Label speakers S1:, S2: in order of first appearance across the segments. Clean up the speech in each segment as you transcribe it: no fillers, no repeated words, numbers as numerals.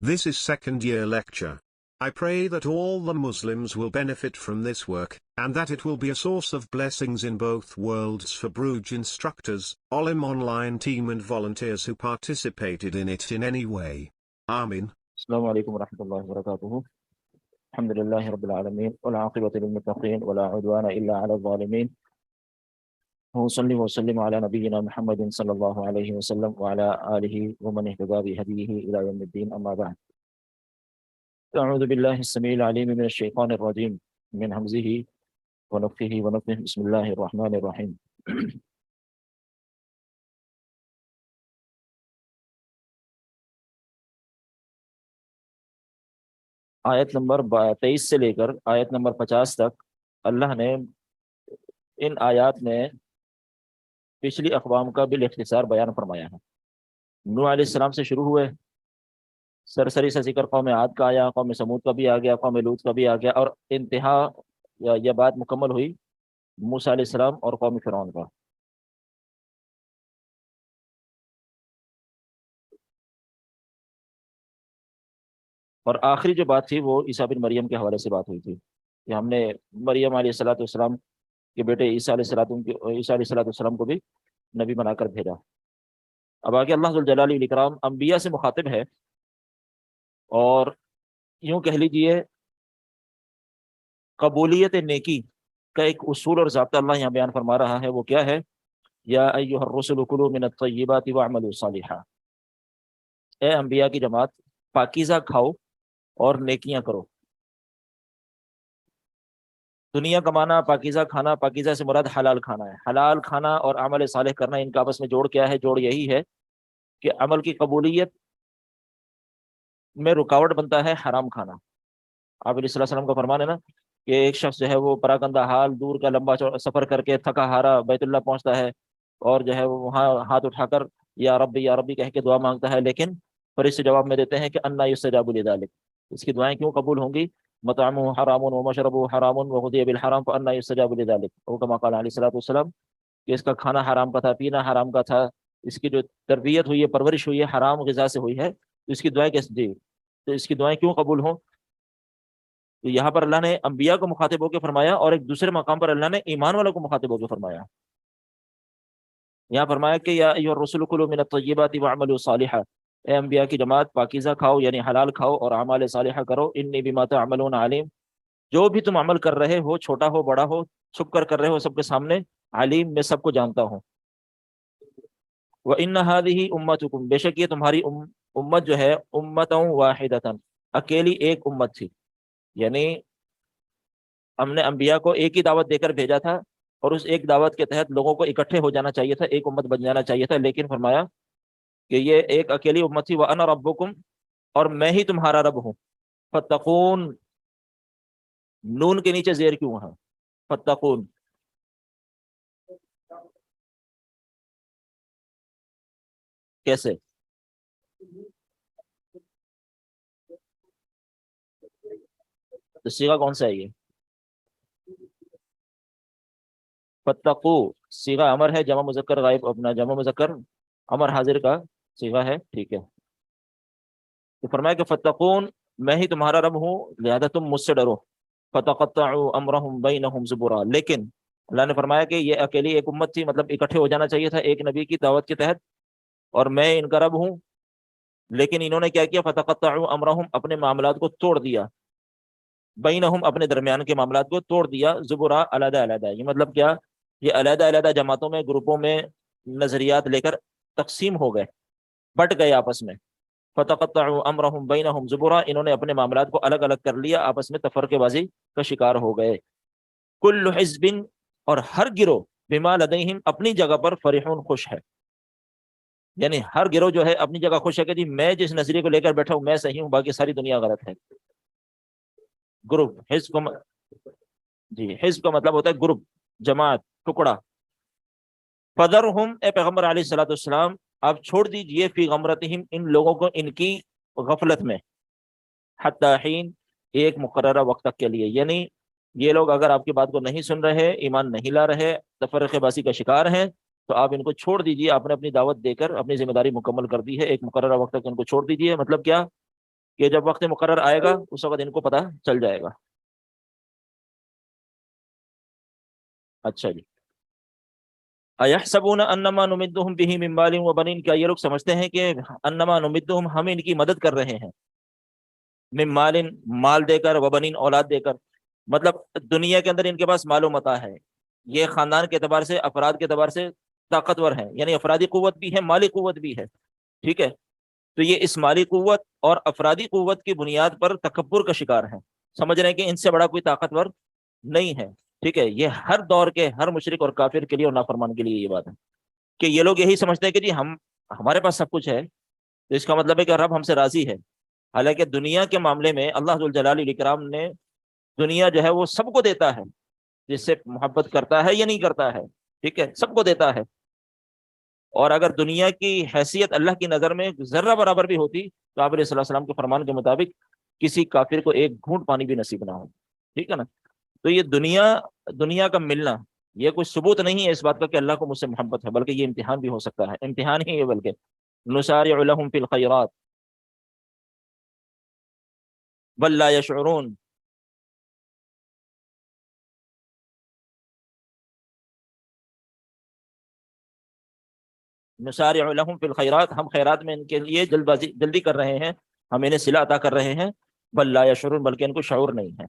S1: This is second year lecture. I pray that all the Muslims will benefit from this work, and that it will be a source of blessings in both worlds for Bruges instructors, Olim online team and volunteers who participated in it in any way. Amin.
S2: Assalamu alaikum wa rahmatullahi wa barakatuh. Alhamdulillahi rabbil alameen. Wa la aqibatu lil muttaqeen wa la udwana illa ala al-zalimin. Wa salli wa sallim ala nabiyyina Muhammadin sallallahu alayhi wa sallam wa ala alihi wa man ihtada bi hadihi ila yawmiddin, amma ba'd. أعوذ بالله السميع العليم من الشيطان الرجيم من همزه ونفخه ونفثه. بسم الله الرحمن الرحيم. آیت نمبر 23 سے لے کر آیت نمبر 50 تک اللہ نے ان آیات میں پچھلی اقوام کا بالاختصار بیان فرمایا ہے. نوح علیہ السلام سے شروع ہوئے، سرسری سے ذکر قوم عاد کا آیا، قوم سمود کا بھی آ گیا، قوم لوط کا بھی آ گیا، اور انتہا یہ بات مکمل ہوئی موسیٰ علیہ السلام اور قوم فرعون کا. اور آخری جو بات تھی وہ عیسیٰ بن مریم کے حوالے سے بات ہوئی تھی کہ ہم نے مریم علیہ السلام کے بیٹے عیسیٰ علیہ السلام کو بھی نبی بنا کر بھیجا. اب آگے اللہ ذوالجلال والاکرام انبیاء سے مخاطب ہے، اور یوں کہہ لیجئے قبولیت نیکی کا ایک اصول اور ضابطہ اللہ یہاں بیان فرما رہا ہے. وہ کیا ہے؟ یا ایھا الرسل کلوا من الطیبات واعملوا صالحا، اے انبیاء کی جماعت پاکیزہ کھاؤ اور نیکیاں کرو. دنیا کمانا، پاکیزہ کھانا، پاکیزہ سے مراد حلال کھانا ہے. حلال کھانا اور عمل صالح کرنا، ان کا آپس میں جوڑ کیا ہے؟ جوڑ یہی ہے کہ عمل کی قبولیت میں رکاوٹ بنتا ہے حرام کھانا. آپ علیہ السلام کا فرمان ہے نا کہ ایک شخص جو ہے وہ پراکندہ حال دور کا لمبا سفر کر کے تھکا ہارا بیت اللہ پہنچتا ہے، اور جو ہے وہ وہاں ہاتھ اٹھا کر یا ربی کہہ کے دعا مانگتا ہے، لیکن فرشتے جواب میں دیتے ہیں کہ انا یستجاب لذلک، اس کی دعائیں کیوں قبول ہوں گی؟ مطعمہ حرام ومشربہ حرام وغذی بالحرام فانا یستجاب لذلک، وہ کما قال علیہ السلام کہ اس کا کھانا حرام کا تھا، پینا حرام کا تھا، اس کی جو تربیت ہوئی ہے، پرورش ہوئی ہے، حرام غذا سے ہوئی ہے، تو اس کی دعائیں کیسے دی؟ تو اس کی دعائیں کیوں قبول ہوں؟ تو یہاں پر اللہ نے انبیاء کو مخاطب ہو کے فرمایا، اور ایک دوسرے مقام پر اللہ نے ایمان والوں کو مخاطب ہو کے فرمایا. یہاں فرمایا کہ یا ایھا الرسل کلوا من الطیبات واعملوا صالحا، اے انبیاء کی جماعت پاکیزہ کھاؤ یعنی حلال کھاؤ اور اعمال صالحہ کرو. انی بما تعملون علیم، جو بھی تم عمل کر رہے ہو، چھوٹا ہو بڑا ہو، چھپ کر رہے ہو سب کے سامنے، علیم میں سب کو جانتا ہوں. وَإِنَّ هَذِهِ أُمَّتُكُمْ، بے شک یہ تمہاری امت جو ہے امۃ واحدۃ، اکیلی ایک امت تھی. یعنی ہم نے انبیاء کو ایک ہی دعوت دے کر بھیجا تھا، اور اس ایک دعوت کے تحت لوگوں کو اکٹھے ہو جانا چاہیے تھا، ایک امت بن جانا چاہیے تھا، لیکن فرمایا کہ یہ ایک اکیلی امت تھی. وَأَنَا رَبُّكُمْ، اور میں ہی تمہارا رب ہوں. فَاتَّقُونَ، نون کے نیچے زیر کیوں ہے؟ فَاتَّقُونَ کیسے؟ تو صیغہ کون سا ہے یہ؟ فتقو صیغہ امر ہے، جمع مذکر غائب، اپنا جمع مذکر امر حاضر کا صیغہ ہے، ٹھیک ہے. تو فرمایا کہ فتقون، میں ہی تمہارا رب ہوں، لہذا تم مجھ سے ڈرو. فتقطعوا امرهم بینہم زبرا، لیکن اللہ نے فرمایا کہ یہ اکیلی ایک امت تھی، مطلب اکٹھے ہو جانا چاہیے تھا ایک نبی کی دعوت کے تحت، اور میں ان کا رب ہوں. لیکن انہوں نے کیا کیا؟ فتقطعوا امرهم، اپنے معاملات کو توڑ دیا، بینہم، اپنے درمیان کے معاملات کو توڑ دیا، زبرا، علیحدہ علیحدہ. یہ مطلب کیا؟ یہ علیحدہ علیحدہ جماعتوں میں، گروپوں میں نظریات لے کر تقسیم ہو گئے، بٹ گئے آپس میں. فتقطعوا امرهم بینہم زبرا، انہوں نے اپنے معاملات کو الگ الگ کر لیا، آپس میں تفرقے بازی کا شکار ہو گئے. کل حزب، اور ہر گروہ، بما لدیہم، اپنی جگہ پر، فرحون، خوش ہے. یعنی ہر گروہ جو ہے اپنی جگہ خوش ہے کہ جی میں جس نظریے کو لے کر بیٹھا ہوں میں صحیح ہوں، باقی ساری دنیا غلط ہے. گروپ، حزب کو جی حزب کا مطلب ہوتا ہے گروپ، جماعت، ٹکڑا. فذرہم، اے پیغمبر علیہ الصلوۃ والسلام آپ چھوڑ دیجئے، فی غمرتہم، ان لوگوں کو ان کی غفلت میں، حتی حین، ایک مقررہ وقت تک کے لیے. یعنی یہ لوگ اگر آپ کی بات کو نہیں سن رہے، ایمان نہیں لا رہے، تفرقے بازی کا شکار ہیں، تو آپ ان کو چھوڑ دیجئے. آپ نے اپنی دعوت دے کر اپنی ذمہ داری مکمل کر دی ہے، ایک مقررہ وقت تک ان کو چھوڑ دیجئے. مطلب کیا کہ جب وقت مقرر آئے گا اس وقت ان کو پتہ چل جائے گا۔ اچھا جی، ایحسبون انما نمدهم به من مال وبنین، کیا یہ لوگ سمجھتے ہیں کہ انما نمدهم، ہم ان کی مدد کر رہے ہیں، من مال، مال دے کر، وبنین، اولاد دے کر، مطلب دنیا کے اندر ان کے پاس مال و متاع ہے، یہ خاندان کے اعتبار سے، افراد کے اعتبار سے طاقتور ہیں، یعنی افرادی قوت بھی ہے، مالی قوت بھی ہے، ٹھیک ہے۔ تو یہ اس مالی قوت اور افرادی قوت کی بنیاد پر تکبر کا شکار ہیں، سمجھ رہے ہیں کہ ان سے بڑا کوئی طاقتور نہیں ہے، ٹھیک ہے۔ یہ ہر دور کے ہر مشرک اور کافر کے لیے اور نافرمان کے لیے یہ بات ہے کہ یہ لوگ یہی سمجھتے ہیں کہ جی ہمارے پاس سب کچھ ہے، تو اس کا مطلب ہے کہ رب ہم سے راضی ہے۔ حالانکہ دنیا کے معاملے میں اللہ ذوالجلال والاکرام نے دنیا جو ہے وہ سب کو دیتا ہے، جس سے محبت کرتا ہے یا نہیں کرتا ہے، ٹھیک ہے، سب کو دیتا ہے۔ اور اگر دنیا کی حیثیت اللہ کی نظر میں ذرہ برابر بھی ہوتی تو آپ علیہ الصلوۃ والسلام کے فرمان کے مطابق کسی کافر کو ایک گھونٹ پانی بھی نصیب نہ ہو، ٹھیک ہے نا۔ تو یہ دنیا کا ملنا یہ کوئی ثبوت نہیں ہے اس بات کا کہ اللہ کو مجھ سے محبت ہے، بلکہ یہ امتحان بھی ہو سکتا ہے، امتحان ہی ہے، بلکہ نسارع لهم فی الخیرات بل لا یشعرون۔ نسارع لهم فی الخیرات، ہم خیرات میں ان کے لیے جلدی کر رہے ہیں، ہم انہیں صلہ عطا کر رہے ہیں، بل لا یشعرون، بلکہ ان کو شعور نہیں ہے۔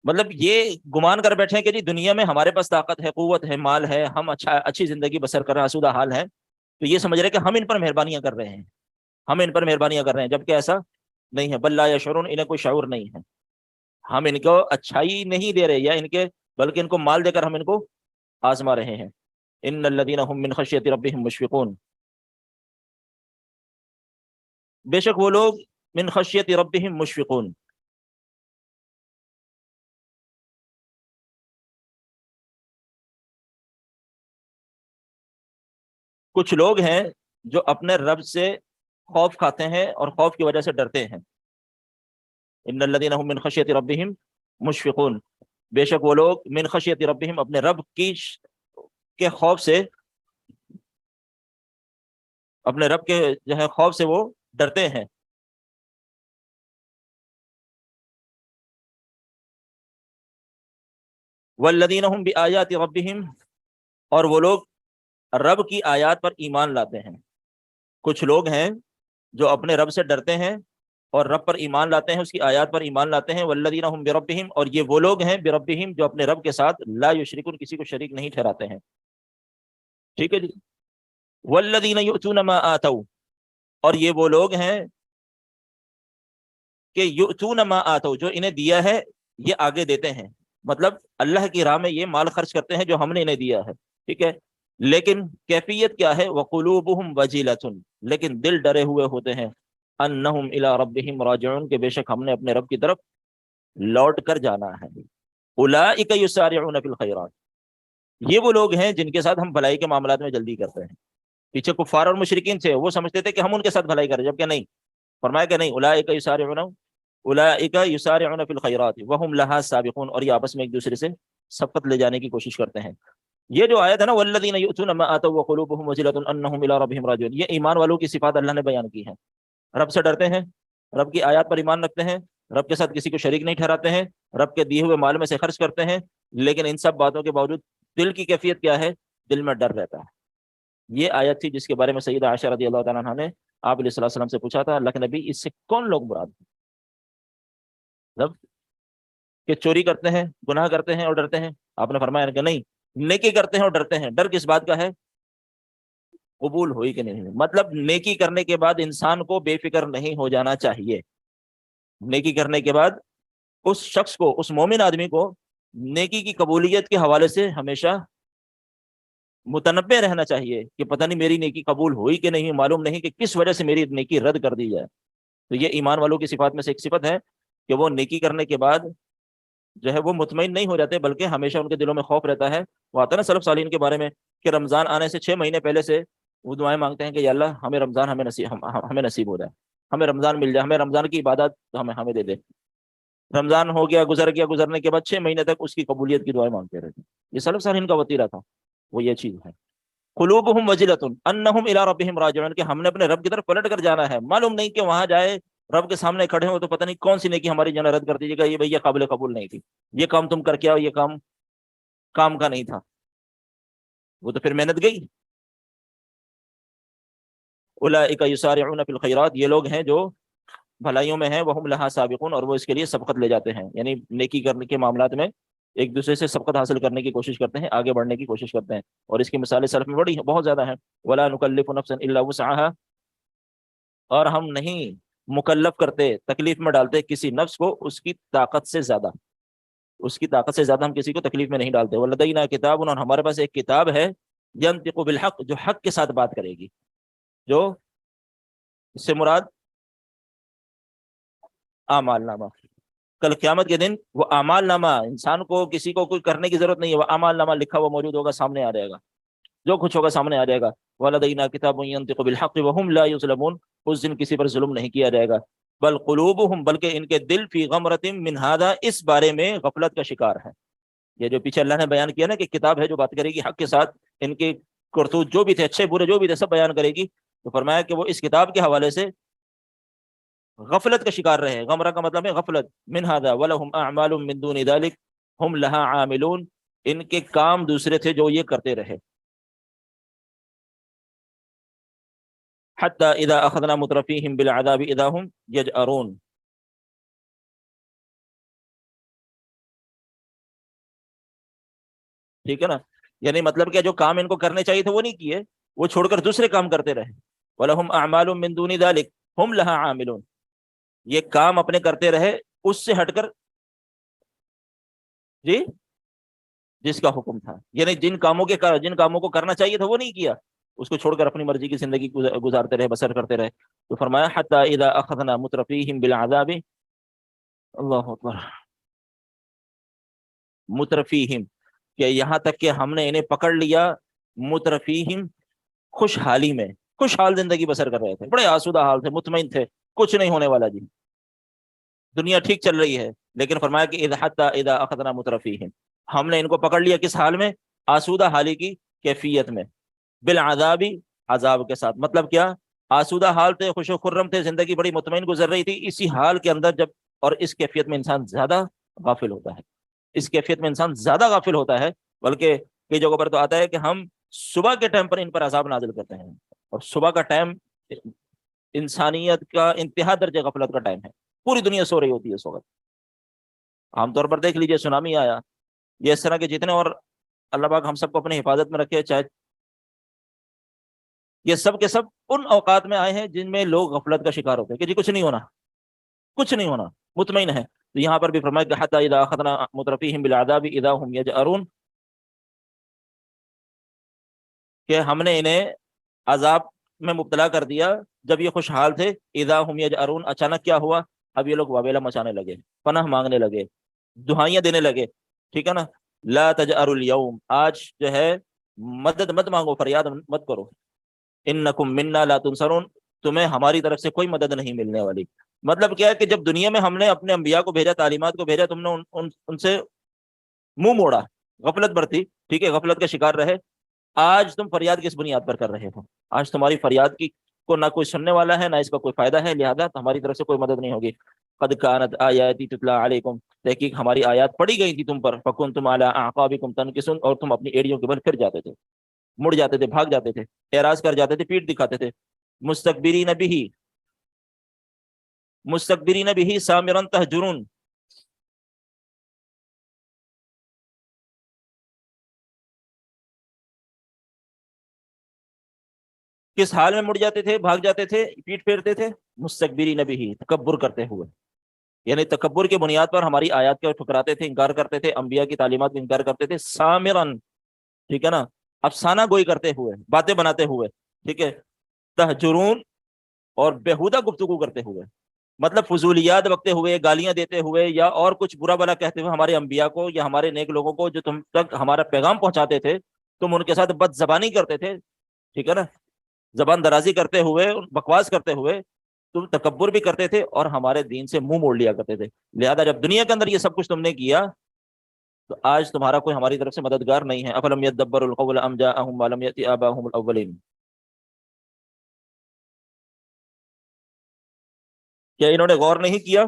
S2: مطلب یہ گمان کر بیٹھے ہیں کہ جی دنیا میں ہمارے پاس طاقت ہے، قوت ہے، مال ہے، ہم اچھی زندگی بسر کر رہے ہیں، آسودہ حال ہے، تو یہ سمجھ رہے کہ ہم ان پر مہربانیاں کر رہے ہیں، ہم ان پر مہربانیاں کر رہے ہیں، جبکہ ایسا نہیں ہے، بل لا یشعرون، انہیں کوئی شعور نہیں ہے، ہم ان کو اچھائی نہیں دے رہے یا ان کے، بلکہ ان کو مال دے کر ہم ان کو آزما رہے ہیں۔ ان الذین هم من خشیۃ ربهم مشفقون، بے شک وہ لوگ من خشیۃ ربهم مشفقون، کچھ لوگ ہیں جو اپنے رب سے خوف کھاتے ہیں اور خوف کی وجہ سے ڈرتے ہیں۔ ان الذین هم من خشیۃ ربهم مشفقون، بے شک وہ لوگ من خشیۃ ربهم، اپنے رب کے خوف سے، اپنے رب کے جو ہے خوف سے وہ ڈرتے ہیں۔ والذین هم بآیات ربهم، اور وہ لوگ رب کی آیات پر ایمان لاتے ہیں۔ کچھ لوگ ہیں جو اپنے رب سے ڈرتے ہیں اور رب پر ایمان لاتے ہیں، اس کی آیات پر ایمان لاتے ہیں۔ والذین هم بربهم، اور یہ وہ لوگ ہیں بربهم جو اپنے رب کے ساتھ لا یشرکون، کسی کو شریک نہیں ٹھہراتے ہیں، ٹھیک ہے جی۔ والذین یؤتون ما آتوا، اور یہ وہ لوگ ہیں کہ یؤتون ما آتوا، جو انہیں دیا ہے یہ آگے دیتے ہیں، مطلب اللہ کی راہ میں یہ مال خرچ کرتے ہیں جو ہم نے انہیں دیا ہے، ٹھیک ہے۔ لیکن کیفیت کیا ہے؟ وقلوبهم وجیلۃ، لیکن دل ڈرے ہوئے ہوتے ہیں، انہم الی ربہم راجعون، کہ بے شک ہم نے اپنے رب کی طرف لوٹ کر جانا ہے۔ اولئک یسارعون فی الخیرات، یہ وہ لوگ ہیں جن کے ساتھ ہم بھلائی کے معاملات میں جلدی کرتے ہیں۔ پیچھے کفار اور مشرکین تھے، وہ سمجھتے تھے کہ ہم ان کے ساتھ بھلائی کریں، جبکہ نہیں، فرمایا کہ نہیں، اولئک یسارعون فی الخیرات وہم لہا سابقون، اور یہ آپس میں ایک دوسرے سے سبقت لے جانے کی کوشش کرتے ہیں۔ یہ جو آیت ہے نا، والذین یؤتون ما آتوا وقلوبهم وجلۃ انہم الی ربہم راجعون، یہ ایمان والوں کی صفات اللہ نے بیان کی ہیں، رب سے ڈرتے ہیں، رب کی آیات پر ایمان رکھتے ہیں، رب کے ساتھ کسی کو شریک نہیں ٹھہراتے ہیں، رب کے دیے ہوئے مال میں سے خرچ کرتے ہیں، لیکن ان سب باتوں کے باوجود دل کی کیفیت کیا ہے؟ دل میں ڈر رہتا ہے۔ یہ آیت تھی جس کے بارے میں سیدہ عائشہ رضی اللہ تعالیٰ عنہا نے آپ علیہ الصلوۃ والسلام سے پوچھا تھا، اللہ کے نبی اس سے کون لوگ مراد ہیں؟ مطلب کہ چوری کرتے ہیں، گناہ کرتے ہیں اور ڈرتے ہیں؟ آپ نے فرمایا کہ نہیں، نیکی کرتے ہیں اور ڈرتے ہیں۔ ڈر کس بات کا ہے؟ قبول ہوئی کہ نہیں، مطلب نیکی کرنے کے بعد انسان کو بے فکر نہیں ہو جانا چاہیے۔ نیکی کرنے کے بعد اس شخص کو، اس مومن آدمی کو نیکی کی قبولیت کے حوالے سے ہمیشہ متنبع رہنا چاہیے کہ پتہ نہیں میری نیکی قبول ہوئی کہ نہیں، معلوم نہیں کہ کس وجہ سے میری نیکی رد کر دی جائے۔ تو یہ ایمان والوں کی صفات میں سے ایک صفت ہے کہ وہ نیکی کرنے کے بعد جو ہے وہ مطمئن نہیں ہو جاتے، بلکہ ہمیشہ ان کے دلوں میں خوف رہتا ہے۔ وہ آتا ہے نا سلف صالحین کے بارے میں کہ رمضان آنے سے 6 مہینے پہلے سے وہ دعائیں مانگتے ہیں کہ یا اللہ ہمیں رمضان ہمیں نصیب ہو جائے، ہمیں رمضان مل جائے، ہمیں رمضان کی عبادت ہمیں دے دے۔ رمضان ہو گیا، گزر گیا، گزرنے کے بعد 6 مہینے تک اس کی قبولیت کی دعائیں مانگتے رہتے ہیں۔ یہ سلف صالحین کا وتیرہ تھا، وہ یہ چیز ہے۔ قلوبهم وجلۃ انہم الی ربہم راجعون، کہ ہم نے اپنے رب کی طرف پلٹ کر جانا ہے، معلوم نہیں کہ وہاں جائے رب کے سامنے کھڑے ہو تو پتہ نہیں کون سی نیکی ہماری جنہیں رد کر دیجیے گا، یہ بھیا قابل قبول نہیں تھی، یہ کام تم کر کے آؤ، یہ کام کا نہیں تھا، وہ تو پھر محنت گئی۔ اولئک یسارعون فی الخیرات، یہ لوگ ہیں جو بھلائیوں میں ہیں، وہم لہا سابقون، اور وہ اس کے لیے سبقت لے جاتے ہیں، یعنی نیکی کرنے کے معاملات میں ایک دوسرے سے سبقت حاصل کرنے کی کوشش کرتے ہیں، آگے بڑھنے کی کوشش کرتے ہیں، اور اس کی مثالیں سلف میں بڑی بہت زیادہ ہیں۔ ولا نکلف نفسا الا وسعها، اور ہم نہیں مکلف کرتے، تکلیف میں ڈالتے کسی نفس کو اس کی طاقت سے زیادہ، اس کی طاقت سے زیادہ ہم کسی کو تکلیف میں نہیں ڈالتے۔ ولدینا کتاب، اور ہمارے پاس ایک کتاب ہے، ینطق بالحق، جو حق کے ساتھ بات کرے گی، جو اس سے مراد اعمال نامہ، کل قیامت کے دن وہ اعمال نامہ، انسان کو کسی کو کوئی کرنے کی ضرورت نہیں ہے، وہ اعمال نامہ لکھا ہوا موجود ہوگا، سامنے آ جائے گا، جو کچھ ہوگا سامنے آ جائے گا۔ ولدینا کتاب ینطق بالحق وهم لا یظلمون، اس دن کسی پر ظلم نہیں کیا جائے گا۔ بل قلوبهم، بلکہ ان کے دل، فی غمرۃ من ھذا، اس بارے میں غفلت کا شکار ہے۔ یہ جو پیچھے اللہ نے بیان کیا نا کہ کتاب ہے جو بات کرے گی حق کے ساتھ، ان کے کرتوت جو بھی تھے، اچھے برے جو بھی تھے، سب بیان کرے گی، تو فرمایا کہ وہ اس کتاب کے حوالے سے غفلت کا شکار رہے۔ غمرہ کا مطلب ہے غفلت، من ھذا ولہم اعمال من دون ذلک ہم لہا عاملون، ان کے کام دوسرے تھے جو یہ کرتے رہے۔ حتی اذا اخذنا مترفیہم بالعذاب اذا ہم یجأرون، ٹھیک ہے نا، یعنی مطلب کہ جو کام ان کو کرنے چاہیے تھے وہ نہیں کیے، وہ چھوڑ کر دوسرے کام کرتے رہے۔ وَلَهُمْ أَعْمَالٌ مِّن دُونِ ذَلِكَ هُمْ لَهَا عَامِلُونَ، یہ کام اپنے کرتے رہے اس سے ہٹ کر، جی، جس کا حکم تھا، یعنی جن کاموں کو کرنا چاہیے تھا وہ نہیں کیا، اس کو چھوڑ کر اپنی مرضی کی زندگی گزارتے رہے، بسر کرتے رہے۔ تو فرمایا حتی اذا اخذنا مترفیہم بالعذاب، اللہ اکبر، مترفیہم، کہ یہاں تک کہ ہم نے انہیں پکڑ لیا، مترفیہم، خوشحالی میں، خوشحال زندگی بسر کر رہے تھے، بڑے آسودہ حال تھے، مطمئن تھے، کچھ نہیں ہونے والا جی، دنیا ٹھیک چل رہی ہے، لیکن فرمایا کہ حتی اذا اخذنا مترفیہم، ہم نے ان کو پکڑ لیا کس حال میں؟ آسودہ حالی کی کیفیت میں، بالعذابی، عذاب کے ساتھ، مطلب کیا؟ آسودہ حال تھے، خوش و خرم تھے، زندگی بڑی مطمئن گزر رہی تھی، اسی حال کے اندر جب، اور اس کیفیت میں انسان زیادہ غافل ہوتا ہے، اس کیفیت میں انسان زیادہ غافل ہوتا ہے، بلکہ کئی جگہوں پر تو آتا ہے کہ ہم صبح کے ٹائم پر ان پر عذاب نازل کرتے ہیں، اور صبح کا ٹائم انسانیت کا انتہا درجہ غفلت کا ٹائم ہے، پوری دنیا سو رہی ہوتی ہے اس وقت۔ عام طور پر دیکھ لیجئے سونامی آیا، یہ اس طرح کے جتنے، اور اللہ پاک ہم سب کو اپنی حفاظت میں رکھے، چاہے یہ سب کے سب ان اوقات میں آئے ہیں جن میں لوگ غفلت کا شکار ہوتے ہیں کہ جی کچھ نہیں ہونا، کچھ نہیں ہونا، مطمئن ہے۔ تو یہاں پر بھی فرمایا کہ حتی اذا اخذنا مترفیہم بالعذاب اذا ہم یجأرون، کہ ہم نے انہیں عذاب میں مبتلا کر دیا جب یہ خوشحال تھے، اذا ہم یجأرون، اچانک کیا ہوا؟ اب یہ لوگ واویلا مچانے لگے، پناہ مانگنے لگے، دہائیاں دینے لگے، ٹھیک ہے نا، لا تجأروا اليوم، آج جو ہے مدد مت مانگو، فریاد مت کرو، انکم منا لا تنصرون، تمہیں ہماری طرف سے کوئی مدد نہیں ملنے والی۔ مطلب کیا ہے کہ جب دنیا میں ہم نے اپنے انبیاء کو بھیجا، تعلیمات کو بھیجا، تم نے ان سے منہ موڑا، غفلت برتی، ٹھیک ہے، غفلت کا شکار رہے، آج تم فریاد کس بنیاد پر کر رہے ہو؟ آج تمہاری فریاد کی کو نہ کوئی سننے والا ہے، نہ اس کا کوئی فائدہ ہے، لہذا ہماری طرف سے کوئی مدد نہیں ہوگی۔ قد کانت آیاتی تتلی علیکم، تحقیق ہماری آیات پڑھی گئی تھی تم پر، فکنتم علی اعقابکم تنکسون، اور تم اپنی ایڑیوں کے بل پھر جاتے تھے، مڑ جاتے تھے، بھاگ جاتے تھے، اعراض کر جاتے تھے، پیٹ دکھاتے تھے، مستکبرین بہ، مستکبرین بہ سامرا تہجرون، کس حال میں مڑ جاتے تھے، بھاگ جاتے تھے، پیٹ پھیرتے تھے؟ مستکبرین بہ، تکبر کرتے ہوئے، یعنی تکبر کی بنیاد پر ہماری آیات کو ٹھکراتے تھے، انکار کرتے تھے، انبیاء کی تعلیمات کا انکار کرتے تھے، سامرن، ٹھیک ہے نا، افسانہ گوئی کرتے ہوئے، باتیں بناتے ہوئے، ٹھیک ہے، تہجرون، اور بیہودہ گفتگو کرتے ہوئے، مطلب فضولیات بکتے ہوئے، گالیاں دیتے ہوئے، یا اور کچھ برا بلا کہتے ہوئے ہمارے انبیاء کو یا ہمارے نیک لوگوں کو جو تم تک ہمارا پیغام پہنچاتے تھے، تم ان کے ساتھ بد زبانی کرتے تھے، ٹھیک ہے نا، زبان درازی کرتے ہوئے، بکواس کرتے ہوئے، تم تکبر بھی کرتے تھے اور ہمارے دین سے منہ موڑ لیا کرتے تھے۔ لہذا جب دنیا کے اندر یہ سب کچھ تم نے کیا تو آج تمہارا کوئی ہماری طرف سے مددگار نہیں ہے۔ افلم یدبروا القول ام جاءهم ما لم یأت آباءهم الاولین، کیا انہوں نے غور نہیں کیا؟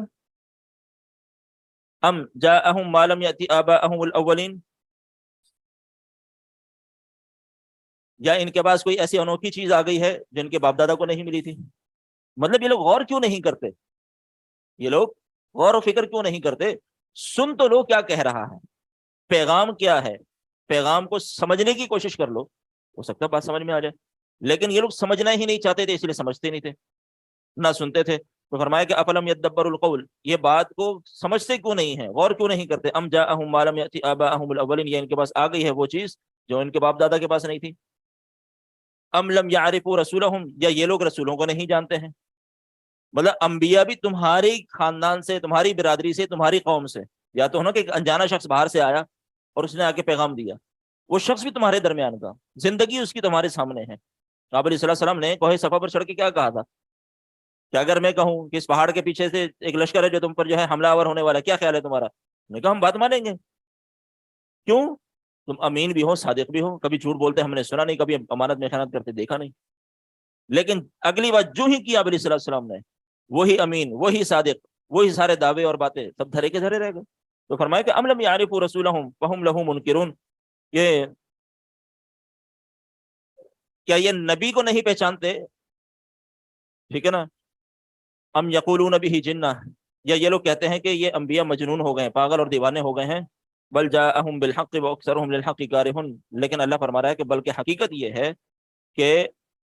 S2: ام جاءہم ما لم یأتی آباءہم الاولین، یا ان کے پاس کوئی ایسی انوکھی چیز آ گئی ہے جن کے باپ دادا کو نہیں ملی تھی؟ مطلب یہ لوگ غور کیوں نہیں کرتے؟ یہ لوگ غور و فکر کیوں نہیں کرتے؟ سن تو لو کیا کہہ رہا ہے، پیغام کیا ہے، پیغام کو سمجھنے کی کوشش کر لو، ہو سکتا ہے بات سمجھ میں آ جائے، لیکن یہ لوگ سمجھنا ہی نہیں چاہتے تھے، اس لیے سمجھتے نہیں تھے، نہ سنتے تھے۔ تو فرمایا کہ افلم یدبر القول، یہ بات کو سمجھتے کیوں نہیں ہیں، غور کیوں نہیں کرتے؟ ام جاءہم ما لم یأتی آباءہم الاولین، یہ ان کے پاس آ گئی ہے وہ چیز جو ان کے باپ دادا کے پاس نہیں تھی۔ ام لم یعرفوا رسولہم، یا یہ لوگ رسولوں کو نہیں جانتے ہیں۔ مطلب انبیاء بھی تمہاری خاندان سے، تمہاری برادری سے، تمہاری قوم سے، یا تو ہونا کہ ایک انجانا شخص باہر سے آیا اور اس نے آ کے پیغام دیا، وہ شخص بھی تمہارے درمیان کا، زندگی اس کی تمہارے سامنے ہے۔ آپ علیہ السلام نے کوہ صفا پر چڑھ کے کیا کہا تھا کہ اگر میں کہوں کہ اس پہاڑ کے پیچھے سے ایک لشکر ہے جو تم پر جو ہے حملہ آور ہونے والا ہے، کیا خیال ہے تمہارا؟ میں نے کہا ہم بات مانیں گے۔ کیوں؟ تم امین بھی ہو، صادق بھی ہو، کبھی جھوٹ بولتے ہم نے سنا نہیں، کبھی امانت میں خیانت کرتے دیکھا نہیں، لیکن اگلی بات جو ہی کیا آپ علیہ السلام نے، وہی امین، وہی صادق، وہی سارے دعوے اور باتیں سب دھرے کے دھرے رہ گئے۔ تو فرمایا کہ ام لم یعرفوا رسولہم فہم لہ منکرون، یہ کیا یہ نبی کو نہیں پہچانتے؟ ٹھیک ہے نا؟ ام یقولون بہ جنہ، یا یہ لوگ کہتے ہیں کہ یہ انبیاء مجنون ہو گئے ہیں، پاگل اور دیوانے ہو گئے ہیں۔ بل جاءہم بالحق واکثرہم للحق کارہون، لیکن اللہ فرما رہا ہے کہ بلکہ حقیقت یہ ہے کہ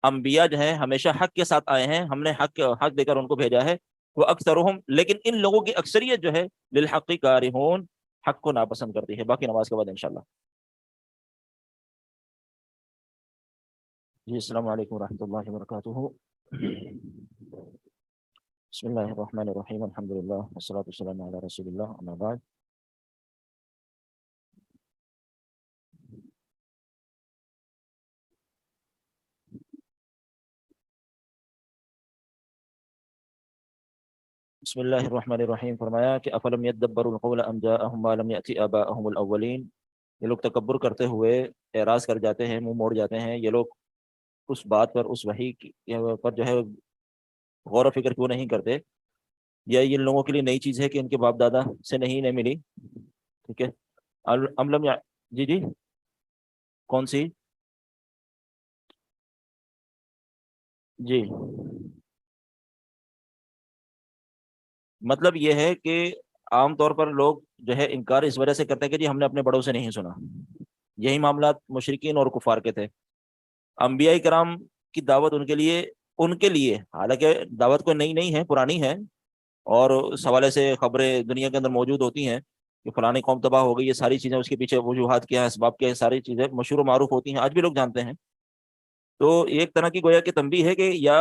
S2: انبیاء جو ہیں ہمیشہ حق کے ساتھ آئے ہیں، ہم نے حق دے کر ان کو بھیجا ہے۔ وہ اکثرہم، لیکن ان لوگوں کی اکثریت جو ہے للحق کارہون، حق کو ناپسند کرتی ہے۔ باقی نماز کے بعد انشاءاللہ۔ جی السلام علیکم ورحمۃ اللہ وبرکاتہ۔ بسم اللہ الرحمن الرحیم، الحمد للہ والصلاة والسلام علی رسول اللہ، اما بعد۔ بسم اللہ الرحمن الرحیم، فرمایا کہ افلم یدبروا القول ام جاءہم ما لم یأتی آباءہم الاولین، یہ لوگ تکبر کرتے ہوئے اعراض کر جاتے ہیں، منہ موڑ جاتے ہیں، یہ لوگ اس بات پر، اس وحی پر جو ہے غور و فکر کیوں نہیں کرتے؟ یا ان لوگوں کے لیے نئی چیز ہے کہ ان کے باپ دادا سے نہیں ملی؟ ٹھیک ہے، ام لم جی جی کون سی؟ جی مطلب یہ ہے کہ عام طور پر لوگ جو ہے انکار اس وجہ سے کرتے ہیں کہ جی ہم نے اپنے بڑوں سے نہیں سنا، یہی معاملات مشرکین اور کفار کے تھے۔ انبیاء کرام کی دعوت ان کے لیے حالانکہ دعوت کوئی نئی نہیں ہے، پرانی ہے، اور اس حوالے سے خبریں دنیا کے اندر موجود ہوتی ہیں کہ فلانی قوم تباہ ہو گئی، یہ ساری چیزیں اس کے پیچھے وجوہات کیا ہیں، اسباب کیا ہیں، ساری چیزیں مشہور و معروف ہوتی ہیں، آج بھی لوگ جانتے ہیں۔ تو ایک طرح کی گویا کہ تنبیہ ہے کہ یا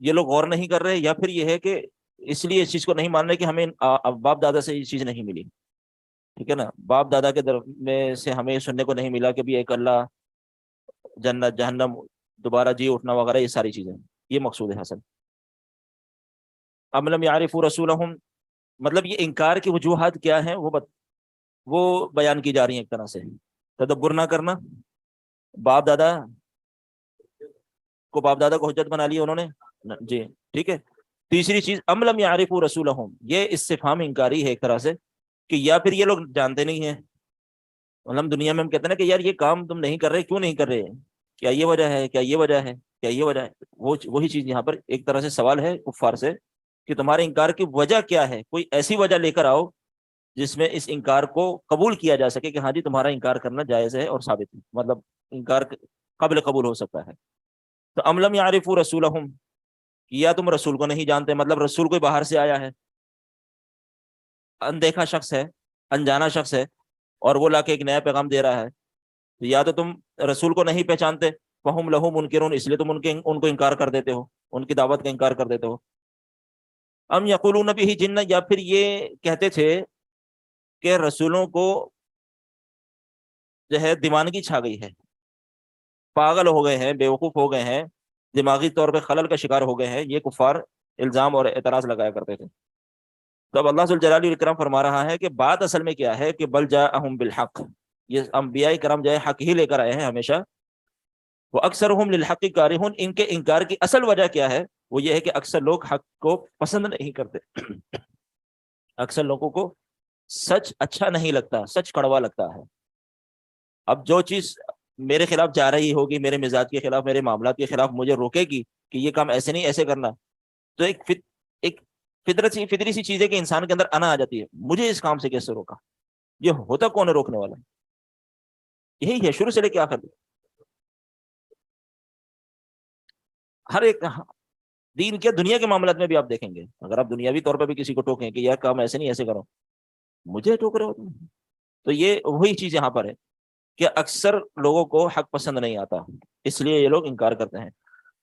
S2: یہ لوگ غور نہیں کر رہے، یا پھر یہ ہے کہ اس لیے اس چیز کو نہیں مان رہے کہ ہمیں باپ دادا سے یہ چیز نہیں ملی۔ ٹھیک ہے نا، باپ دادا کے میں سے ہمیں سننے کو نہیں ملا کہ بھی ایک اللہ، جنت، جہنم، دوبارہ جی اٹھنا وغیرہ، یہ ساری چیزیں، یہ مقصود ہے حسن۔ ام لم یعرفوا رسولہم، مطلب یہ انکار کی وجوہات کیا ہیں وہ بیان کی جا رہی ہیں۔ ایک طرح سے تدبر نہ کرنا، باپ دادا کو حجت بنا لیا انہوں نے، جی ٹھیک ہے۔ تیسری چیز ام لم یعرفوا رسولہم، یہ استفہام انکاری ہے ایک طرح سے، کہ یا پھر یہ لوگ جانتے نہیں ہیں۔ مطلب دنیا میں ہم کہتے ہیں نا کہ یار یہ کام تم نہیں کر رہے، کیوں نہیں کر رہے؟ کیا یہ وجہ ہے؟ کیا یہ وجہ ہے؟ کیا یہ وجہ ہے؟ وہی چیز یہاں پر ایک طرح سے سوال ہے کفار سے کہ تمہارے انکار کی وجہ کیا ہے؟ کوئی ایسی وجہ لے کر آؤ جس میں اس انکار کو قبول کیا جا سکے کہ ہاں جی تمہارا انکار کرنا جائز ہے اور ثابت ہے، مطلب انکار قابل قبول ہو سکتا ہے۔ تو ام لم یعرفوا رسولہم، یا تم رسول کو نہیں جانتے، مطلب رسول کوئی باہر سے آیا ہے، اندیکھا شخص ہے، انجانا شخص ہے، اور وہ لا کے ایک نیا پیغام دے رہا ہے، تو یا تو تم رسول کو نہیں پہچانتے، فہم لہ منکرون، اس لیے تم ان کو انکار کر دیتے ہو، ان کی دعوت کا انکار کر دیتے ہو۔ ام یقولون بہ جنہ، یا پھر یہ کہتے تھے کہ رسولوں کو جو ہے دیوانگی چھا گئی ہے، پاگل ہو گئے ہیں، بیوقوف ہو گئے ہیں، دماغی طور پہ خلل کا شکار ہو گئے ہیں، یہ کفار الزام اور اعتراض لگایا کرتے تھے۔ تو اب اللہ ذوالجلال والاکرام فرما رہا ہے کہ بات اصل میں کیا ہے کہ بل جاءہم بالحق، یہ انبیاء کرام جو ہے حق ہی لے کر آئے ہیں ہمیشہ۔ وہ اکثرہم للحق کارہون، ان کے انکار کی اصل وجہ کیا ہے وہ یہ ہے کہ اکثر لوگ حق کو پسند نہیں کرتے. اکثر لوگوں کو سچ اچھا نہیں لگتا، سچ کڑوا لگتا ہے. اب جو چیز میرے خلاف جا رہی ہوگی، میرے مزاج کے خلاف، میرے معاملات کے خلاف مجھے روکے گی کہ یہ کام ایسے نہیں ایسے کرنا، تو ایک فطری سی چیز ہے کہ انسان کے اندر انا آ جاتی ہے، مجھے اس کام سے کیسے روکا، یہ ہوتا کون ہے روکنے والا؟ یہی ہے شروع سے لے کے آخر تک. ہر ایک دین کے دنیا کے معاملات میں بھی آپ دیکھیں گے، اگر آپ دنیاوی طور پہ بھی کسی کو ٹوکیں کہ یار کام ایسے نہیں ایسے کرو، مجھے ٹوک رہے ہو تم. تو یہ وہی چیز یہاں پر ہے کہ اکثر لوگوں کو حق پسند نہیں آتا، اس لیے یہ لوگ انکار کرتے ہیں.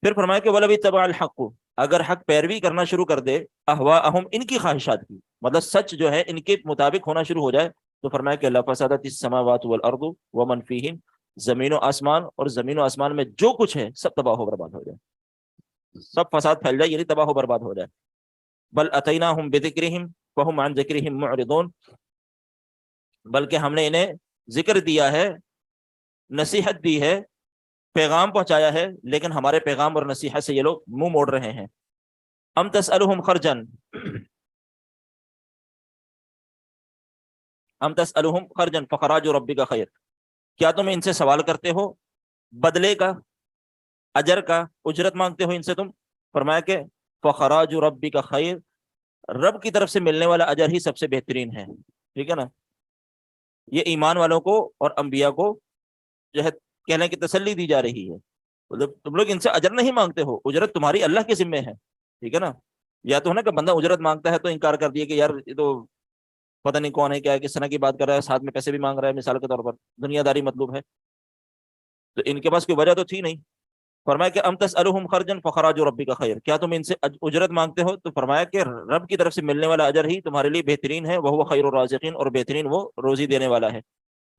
S2: پھر فرمایا کہ وَلَوِ اتَّبَعَ الْحَقُّ، اگر حق پیروی کرنا شروع کر دے اہواءہم، ان کی خواہشات کی، مطلب سچ جو ہے ان کے مطابق ہونا شروع ہو جائے، تو فرمایا کہ لَفَسَدَتِ السَّمَاوَاتُ وَالْأَرْضُ وَمَنْ فِيهِنْ، زمین و آسمان اور زمین و آسمان میں جو کچھ ہے سب تباہ و برباد ہو جائے، سب فساد پھیل جائے، یعنی تباہ و برباد ہو جائے. بل اتیناہم بذکرہم فہم عن ذکرہم معرضون، بلکہ ہم نے انہیں ذکر دیا ہے، نصیحت دی ہے، پیغام پہنچایا ہے، لیکن ہمارے پیغام اور نصیحت سے یہ لوگ منہ موڑ رہے ہیں. ام تسألہم خرجن، ام تسألہم خرجن فخراج ربک خیر، کیا تم ان سے سوال کرتے ہو بدلے کا، اجر کا، اجرت مانگتے ہو ان سے تم؟ فرمایا کہ فخراج ربک خیر، رب کی طرف سے ملنے والا اجر ہی سب سے بہترین ہے. ٹھیک ہے نا؟ یہ ایمان والوں کو اور انبیاء کو جو ہے کہنے کی تسلی دی جا رہی ہے، مطلب تم لوگ ان سے اجر نہیں مانگتے ہو، اجرت تمہاری اللہ کے ذمے ہے. ٹھیک ہے نا؟ یا تو ہے نا کہ بندہ اجرت مانگتا ہے تو انکار کر دیا کہ یار یہ تو پتہ نہیں کون ہے، کیا ہے، کس طرح کی بات کر رہا ہے، ساتھ میں پیسے بھی مانگ رہا ہے، مثال کے طور پر دنیا داری مطلوب ہے. تو ان کے پاس کوئی وجہ تو تھی نہیں. فرمایا کہ ام تسألہم خرجا فخراج ربک خیر، کیا تم ان سے اجرت مانگتے ہو؟ تو فرمایا کہ رب کی طرف سے ملنے والا اجر ہی تمہارے لیے بہترین ہے، وہو خیر الرازقین، اور بہترین وہ روزی دینے والا ہے.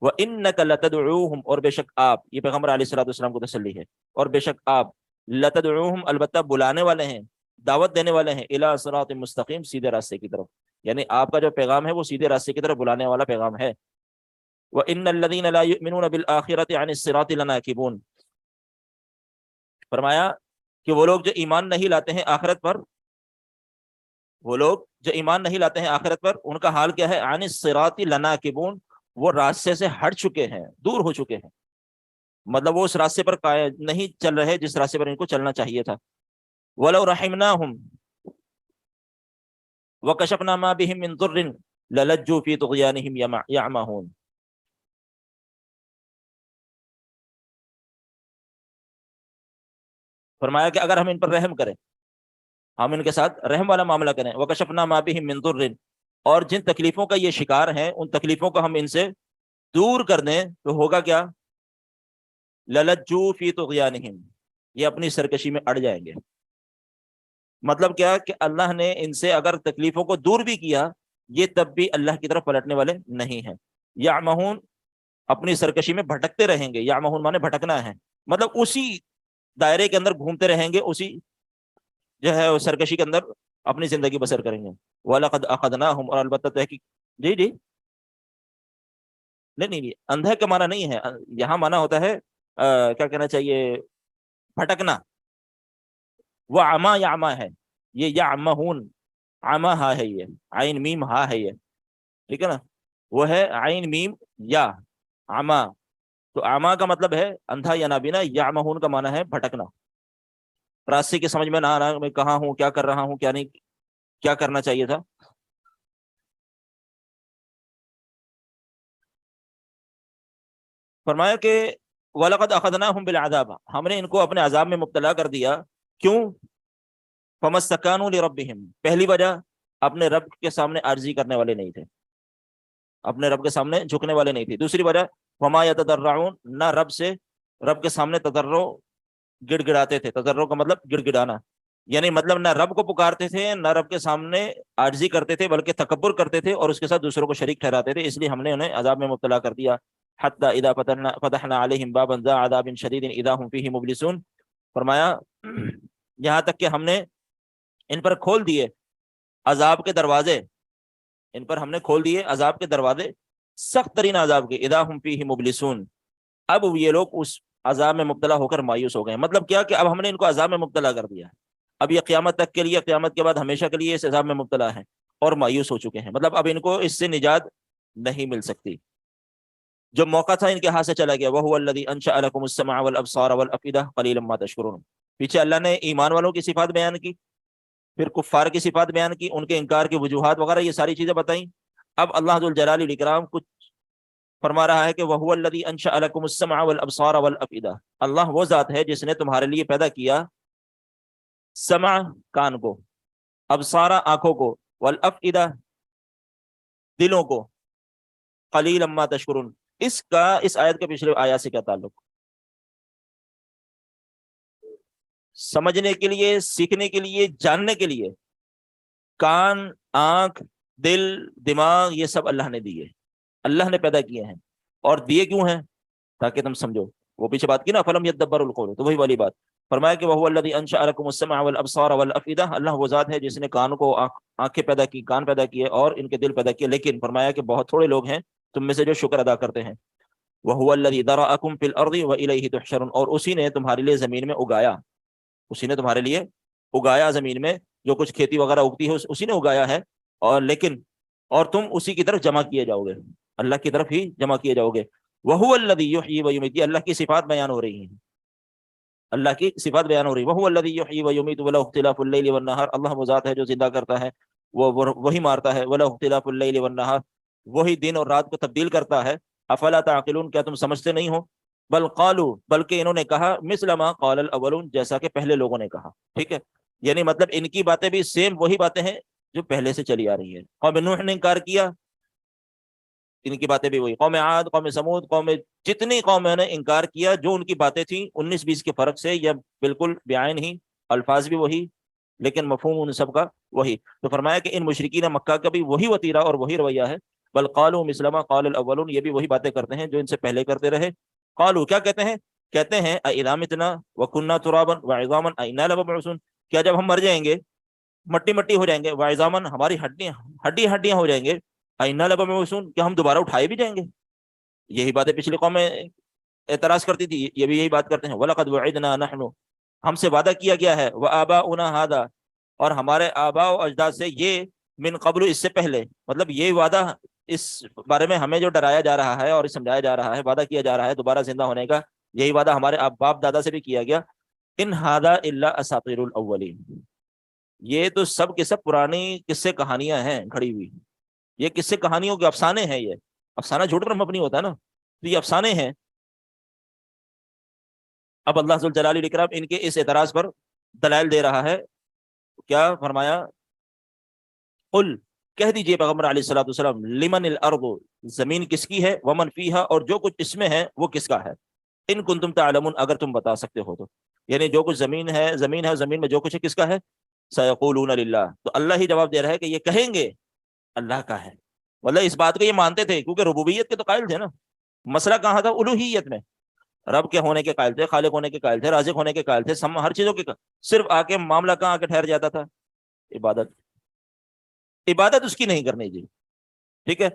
S2: وَإِنَّكَ لَتَدْعُوهُمْ، اور بے شک آپ، یہ پیغمبر علیہ الصلوۃ والسلام کو تسلی ہے، اور بے شک آپ لَتَدْعُوهُمْ، البتہ بلانے والے ہیں، دعوت دینے والے ہیں، إِلَىٰ صِرَاطٍ مستقیم، سیدھے راستے کی طرف، یعنی آپ کا جو پیغام ہے وہ سیدھے راستے کی طرف بلانے والا پیغام ہے. وَإِنَّ الَّذِينَ لَا يُؤْمِنُونَ بِالْآخِرَةِ عَنِ الصِّرَاطِ لَنَاكِبُونَ، فرمایا کہ وہ لوگ جو ایمان نہیں لاتے ہیں آخرت پر، وہ لوگ جو ایمان نہیں لاتے ہیں آخرت پر، ان کا حال کیا ہے؟ عن الصراط لناکبون، وہ راستے سے ہٹ چکے ہیں، دور ہو چکے ہیں، مطلب وہ اس راستے پر نہیں چل رہے جس راستے پر ان کو چلنا چاہیے تھا. وَلَوْ رَحِمْنَاهُمْ وَكَشَفْنَا مَا بِهِمْ مِنْ ضُرٍّ لَلَجُّوا فِي طُغْيَانِهِمْ يَعْمَهُونَ. فرمایا کہ اگر ہم ان پر رحم کریں، ہم ان کے ساتھ رحم والا معاملہ کریں، وَكَشَفْنَا مَا بِهِمْ مِنْ ضُرٍّ، اور جن تکلیفوں کا یہ شکار ہیں ان تکلیفوں کو ہم ان سے دور کر دیں، تو ہوگا کیا؟ لَلَجُّوا فِي طُغْيَانِهِمْ، یہ اپنی سرکشی میں اڑ جائیں گے. مطلب کیا کہ اللہ نے ان سے اگر تکلیفوں کو دور بھی کیا، یہ تب بھی اللہ کی طرف پلٹنے والے نہیں ہیں. یعمہون، اپنی سرکشی میں بھٹکتے رہیں گے، یعمہون مانے بھٹکنا ہے، مطلب اسی دائرے کے اندر گھومتے رہیں گے، اسی جو ہے سرکشی کے اندر اپنی زندگی بسر کریں گے. وَلَقَدْ أَخَذْنَاهُمْ، اور البتہ تحقیق، جی نہیں، اندھے کا معنی نہیں ہے یہاں، معنی ہوتا ہے کیا کہنا چاہیے، بھٹکنا. وہ عما یعما ہے، یہ یعمہون، عما ہا ہے، یہ عین میم ہا ہے یہ، ٹھیک ہے نا؟ وہ ہے عین میم یا عما، تو عما کا مطلب ہے اندھا یا نابینا، یعمہون کا معنی ہے بھٹکنا، راستے کی سمجھ میں نہ آنا، میں کہاں ہوں، کیا کر رہا ہوں، کیا نہیں، کیا کرنا چاہیے تھا. فرمایا کہ وَلَقَدْ أَخَذْنَاهُمْ بِالْعَذَابِ، ہم نے ان کو اپنے عذاب میں مبتلا کر دیا. کیوں؟ فَمَا اسْتَكَانُوا لِرَبِّهِمْ، پہلی وجہ اپنے رب کے سامنے عاجزی کرنے والے نہیں تھے، اپنے رب کے سامنے جھکنے والے نہیں تھے. دوسری وجہ وَمَا يَتَضَرَّعُونَ، نہ رب کے سامنے تضرع گڑ گڑاتے تھے. تضرع کا مطلب گڑ گڑانا، یعنی مطلب نہ رب کو پکارتے تھے، نہ رب کے سامنے عاجزی کرتے تھے، بلکہ تکبر کرتے تھے اور اس کے ساتھ دوسروں کو شریک ٹھہراتے تھے. اس لیے ہم نے انہیں عذاب میں مبتلا کر دیا. حتی اذا فتحنا علیہم بابا ذا عذاب شدید اذا هم فیہ مبلسون، فرمایا یہاں تک کہ ہم نے ان پر کھول دیے عذاب کے دروازے، ان پر ہم نے کھول دیے عذاب کے دروازے، سخت ترین عذاب کے. اذا هم فیہ مبلسون، اب یہ لوگ اس عذاب میں مبتلا ہو کر مایوس ہو گئے. مطلب کیا کہ اب ہم نے ان کو عذاب میں مبتلا کر دیا، اب یہ قیامت تک کے لیے، قیامت کے بعد ہمیشہ کے لیے اس عذاب میں مبتلا ہیں اور مایوس ہو چکے ہیں، مطلب اب ان کو اس سے نجات نہیں مل سکتی، جو موقع تھا ان کے ہاتھ سے چلا گیا۔ وَهُوَ الَّذِي أَنشَأَ لَكُمُ السَّمْعَ وَالْأَبْصَارَ وَالْأَفْئِدَةَ قَلِيلًا مَا تَشْكُرُونَ۔ پیچھے اللہ نے ایمان والوں کی صفات بیان کی، پھر کفار کی صفات بیان کی، ان کے انکار کی وجوہات وغیرہ یہ ساری چیزیں بتائیں۔ اب اللہ ذوالجلال والاکرام کچھ فرما رہا ہے کہ وَهُوَ الَّذِي أَنشَأَ لَكُمُ السَّمْعَ وَالْأَبْصَارَ وَالْأَفْئِدَةَ، اللہ وہ ذات ہے جس نے تمہارے لیے پیدا کیا سمع کان کو، ابصار آنکھوں کو، والافئدہ دلوں کو، قلیلا ما تشکرون۔ اس کا اس آیت کے پچھلے آیات سے کیا تعلق؟ سمجھنے کے لیے، سیکھنے کے لیے، جاننے کے لیے کان، آنکھ، دل، دماغ یہ سب اللہ نے دیے، اللہ نے پیدا کیے ہیں، اور دیے کیوں ہیں؟ تاکہ تم سمجھو۔ وہ پیچھے بات کی نا فلم یدبر القول، تو وہی والی بات فرمایا کہ وَهُوَ الَّذِي أَنشَأَ لَكُمُ السَّمْعَ وَالْأَبْصَارَ وَالْأَفْئِدَةَ، اللہ وہ ذات ہے جس نے کان کو، آنکھیں پیدا کی، کان پیدا کیے اور ان کے دل پیدا کیے، لیکن فرمایا کہ بہت تھوڑے لوگ ہیں تم میں سے جو شکر ادا کرتے ہیں۔ وَهُوَ الَّذِي ذَرَأَكُمْ فِي الْأَرْضِ وَإِلَيْهِ تُحْشَرُونَ، اور اسی نے تمہارے لیے زمین میں اگایا، اسی نے تمہارے لیے اگایا زمین میں، جو کچھ کھیتی وغیرہ اگتی ہے اسی نے اگایا ہے، اور تم اسی کی طرف جمع کیے جاؤ گے، اللہ کی طرف ہی جمع کیے جاؤ گے۔ وَهُوَ الَّذِي يُحْيِي وَيُمِيتُ، اللہ کی صفات بیان ہو رہی ہیں، اللہ کی صفات بیان ہو رہی ہے۔ وَهُوَ الَّذِي يُحْيِي وَيُمِيتُ وَلَهُ اخْتِلَافُ اللَّيْلِ وَالنَّهَارِ، اللہ وہ ذات ہے جو زندہ کرتا ہے، وہی مارتا ہے، وَلَهُ اخْتِلَافُ اللَّيْلِ وَالنَّهَارِ، وہی دن اور رات کو تبدیل کرتا ہے۔ افلا تعقلون، کیا تم سمجھتے نہیں ہو؟ بل قالوا، بلکہ انہوں نے کہا، مثل ما قال الاولون، جیسا کہ پہلے لوگوں نے کہا، ٹھیک ہے، یعنی مطلب ان کی باتیں بھی سیم وہی باتیں ہیں جو پہلے سے چلی آ رہی ہیں۔ قوم نوح نے انکار کیا، ان کی باتیں بھی وہی، قوم عاد، قوم سمود، جتنی قوموں نے انکار کیا، جو ان کی باتیں تھیں 19-20 کے فرق سے، یا بالکل بعین ہی، الفاظ بھی وہی لیکن مفہوم ان سب کا وہی۔ تو فرمایا کہ ان مشرکین مکہ کا بھی وہی وتیرہ اور وہی رویہ ہے۔ بل قالوا مثل ما قال الاولون، یہ بھی وہی باتیں کرتے ہیں جو ان سے پہلے کرتے رہے۔ قالوا، کیا کہتے ہیں؟ کہتے ہیں اذا متنا وكنا ترابا وعظاما انا لمبعوثون، کیا جب ہم مر جائیں گے، مٹی مٹی ہو جائیں گے، وعظاما ہماری ہڈیاں ہو جائیں گے، انا لمبعوثون کیا ہم دوبارہ اٹھائے بھی جائیں گے؟ یہی باتیں پچھلی قوم میں اعتراض کرتی تھی، یہ بھی یہی بات کرتے ہیں۔ وَلَقَدْ وَعِدْنَا نَحْنُ، ہم سے وعدہ کیا گیا ہے، وَآبَاؤُنَا هَذَا، اور ہمارے آباء و اجداد سے یہ، من قبل، اس سے پہلے، مطلب یہ وعدہ اس بارے میں ہمیں جو ڈرایا جا رہا ہے اور سمجھایا جا رہا ہے، وعدہ کیا جا رہا ہے دوبارہ زندہ ہونے کا، یہی وعدہ ہمارے باپ دادا سے بھی کیا گیا۔ ان هذا الا اساطیر الاولین، یہ تو سب کے سب پرانی قصے کہانیاں ہیں گھڑی ہوئی، یہ قصے کہانیوں کے افسانے ہیں، یہ افسانہ جھوٹ پر مبنی ہوتا ہے نا، تو یہ افسانے ہیں۔ اب اللہ ذوالجلال والاکرام ان کے اس اعتراض پر دلائل دے رہا ہے، کیا فرمایا؟ قل، کہہ دیجئے پیغمبر علیہ الصلوۃ والسلام، لمن الارض، زمین کس کی ہے، ومن فیہا، اور جو کچھ اس میں ہے وہ کس کا ہے، ان کنتم تعلمون، اگر تم بتا سکتے ہو تو، یعنی جو کچھ زمین ہے زمین میں جو کچھ ہے کس کا ہے؟ سیقولون للہ، تو اللہ ہی جواب دے رہا ہے کہ یہ کہیں گے اللہ کا ہے۔ واللہ اس بات کو یہ مانتے تھے کیونکہ ربوبیت کے تو قائل تھے نا، مسئلہ کہاں تھا؟ الوہیت میں، رب کے ہونے کے قائل تھے، خالق ہونے کے قائل تھے، رازق ہونے کے قائل تھے، ہر چیزوں کے صرف آ کے معاملہ کہاں آ کے ٹھہر جاتا تھا؟ عبادت اس کی نہیں کرنی جی، ٹھیک ہے،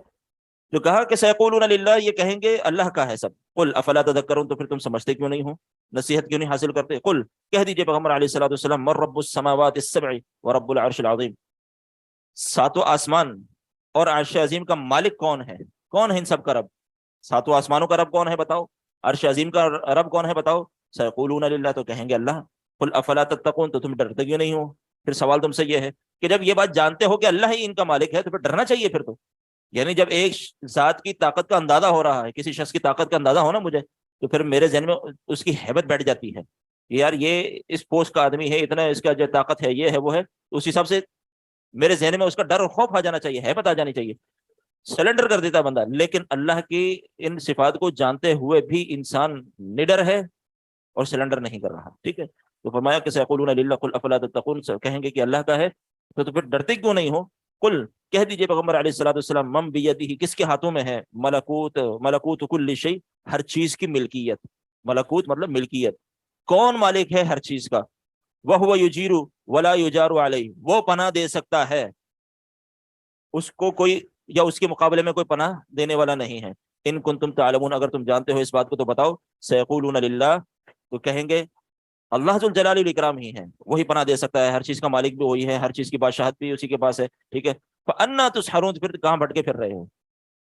S2: جو کہا کہ سیقولون للہ، یہ کہیں گے اللہ کا ہے سب۔ قل افلا تذکرون، تو پھر تم سمجھتے کیوں نہیں ہو، نصیحت کیوں نہیں حاصل کرتے؟ قل، کہہ دیجئے پیغمبر علیہ الصلوۃ والسلام، من رب السماوات السبع ورب العرش العظیم، ساتوں آسمان اور عرش عظیم کا مالک کون ہے؟ کون ہے ان سب کا رب؟ ساتوں آسمانوں کا رب کون ہے بتاؤ، عرش عظیم کا رب کون ہے بتاؤ؟ سیقولون للہ، تو کہیں گے اللہ۔ قل افلا تتقون، تو تم ڈرتے کیوں نہیں ہو؟ پھر سوال تم سے یہ ہے کہ جب یہ بات جانتے ہو کہ اللہ ہی ان کا مالک ہے تو پھر ڈرنا چاہیے پھر تو، یعنی جب ایک ذات کی طاقت کا اندازہ ہو رہا ہے، کسی شخص کی طاقت کا اندازہ ہونا مجھے، تو پھر میرے ذہن میں اس کی ہیبت بیٹھ جاتی ہے کہ یار یہ اس پوسٹ کا آدمی ہے، اتنا اس کا جو طاقت ہے، یہ ہے وہ ہے، اس حساب سے میرے ذہن میں اس کا ڈر اور خوف آ جانا چاہیے، ہیبت آ جانی چاہیے، سلنڈر کر دیتا بندہ۔ لیکن اللہ کی ان صفات کو جانتے ہوئے بھی انسان نڈر ہے اور سلنڈر نہیں کر رہا، ٹھیک ہے۔ تو فرمایا کہ سیقولون للہ قل افلا تتقون، کہیں گے کہ اللہ کا ہے تو پھر ڈرتے کیوں نہیں ہو؟ قل، کہہ دیجئے پیغمبر علیہ الصلوۃ والسلام، من بیدہ، کس کے ہاتھوں میں ہے، ملکوت کل شیء، ہر چیز کی ملکیت، ملکوت مطلب ملکیت، کون مالک ہے ہر چیز کا؟ وہو یجیر ولا یجار علیہ، وہ پناہ دے سکتا ہے، اس کو کوئی یا اس کے مقابلے میں کوئی پناہ دینے والا نہیں ہے۔ ان کنتم تعلمون، اگر تم جانتے ہو اس بات کو تو بتاؤ۔ سیقولون للہ، تو کہیں گے اللہ ذو الجلال والاکرام ہی ہے, وہی پناہ دے سکتا ہے, ہر چیز کا مالک بھی وہی ہے, ہر چیز کی بادشاہت بھی اسی کے پاس ہے, ٹھیک ہے. فَأَنَّا تُسْحَرُونَ, پھر کہاں بھٹکے پھر رہے ہو,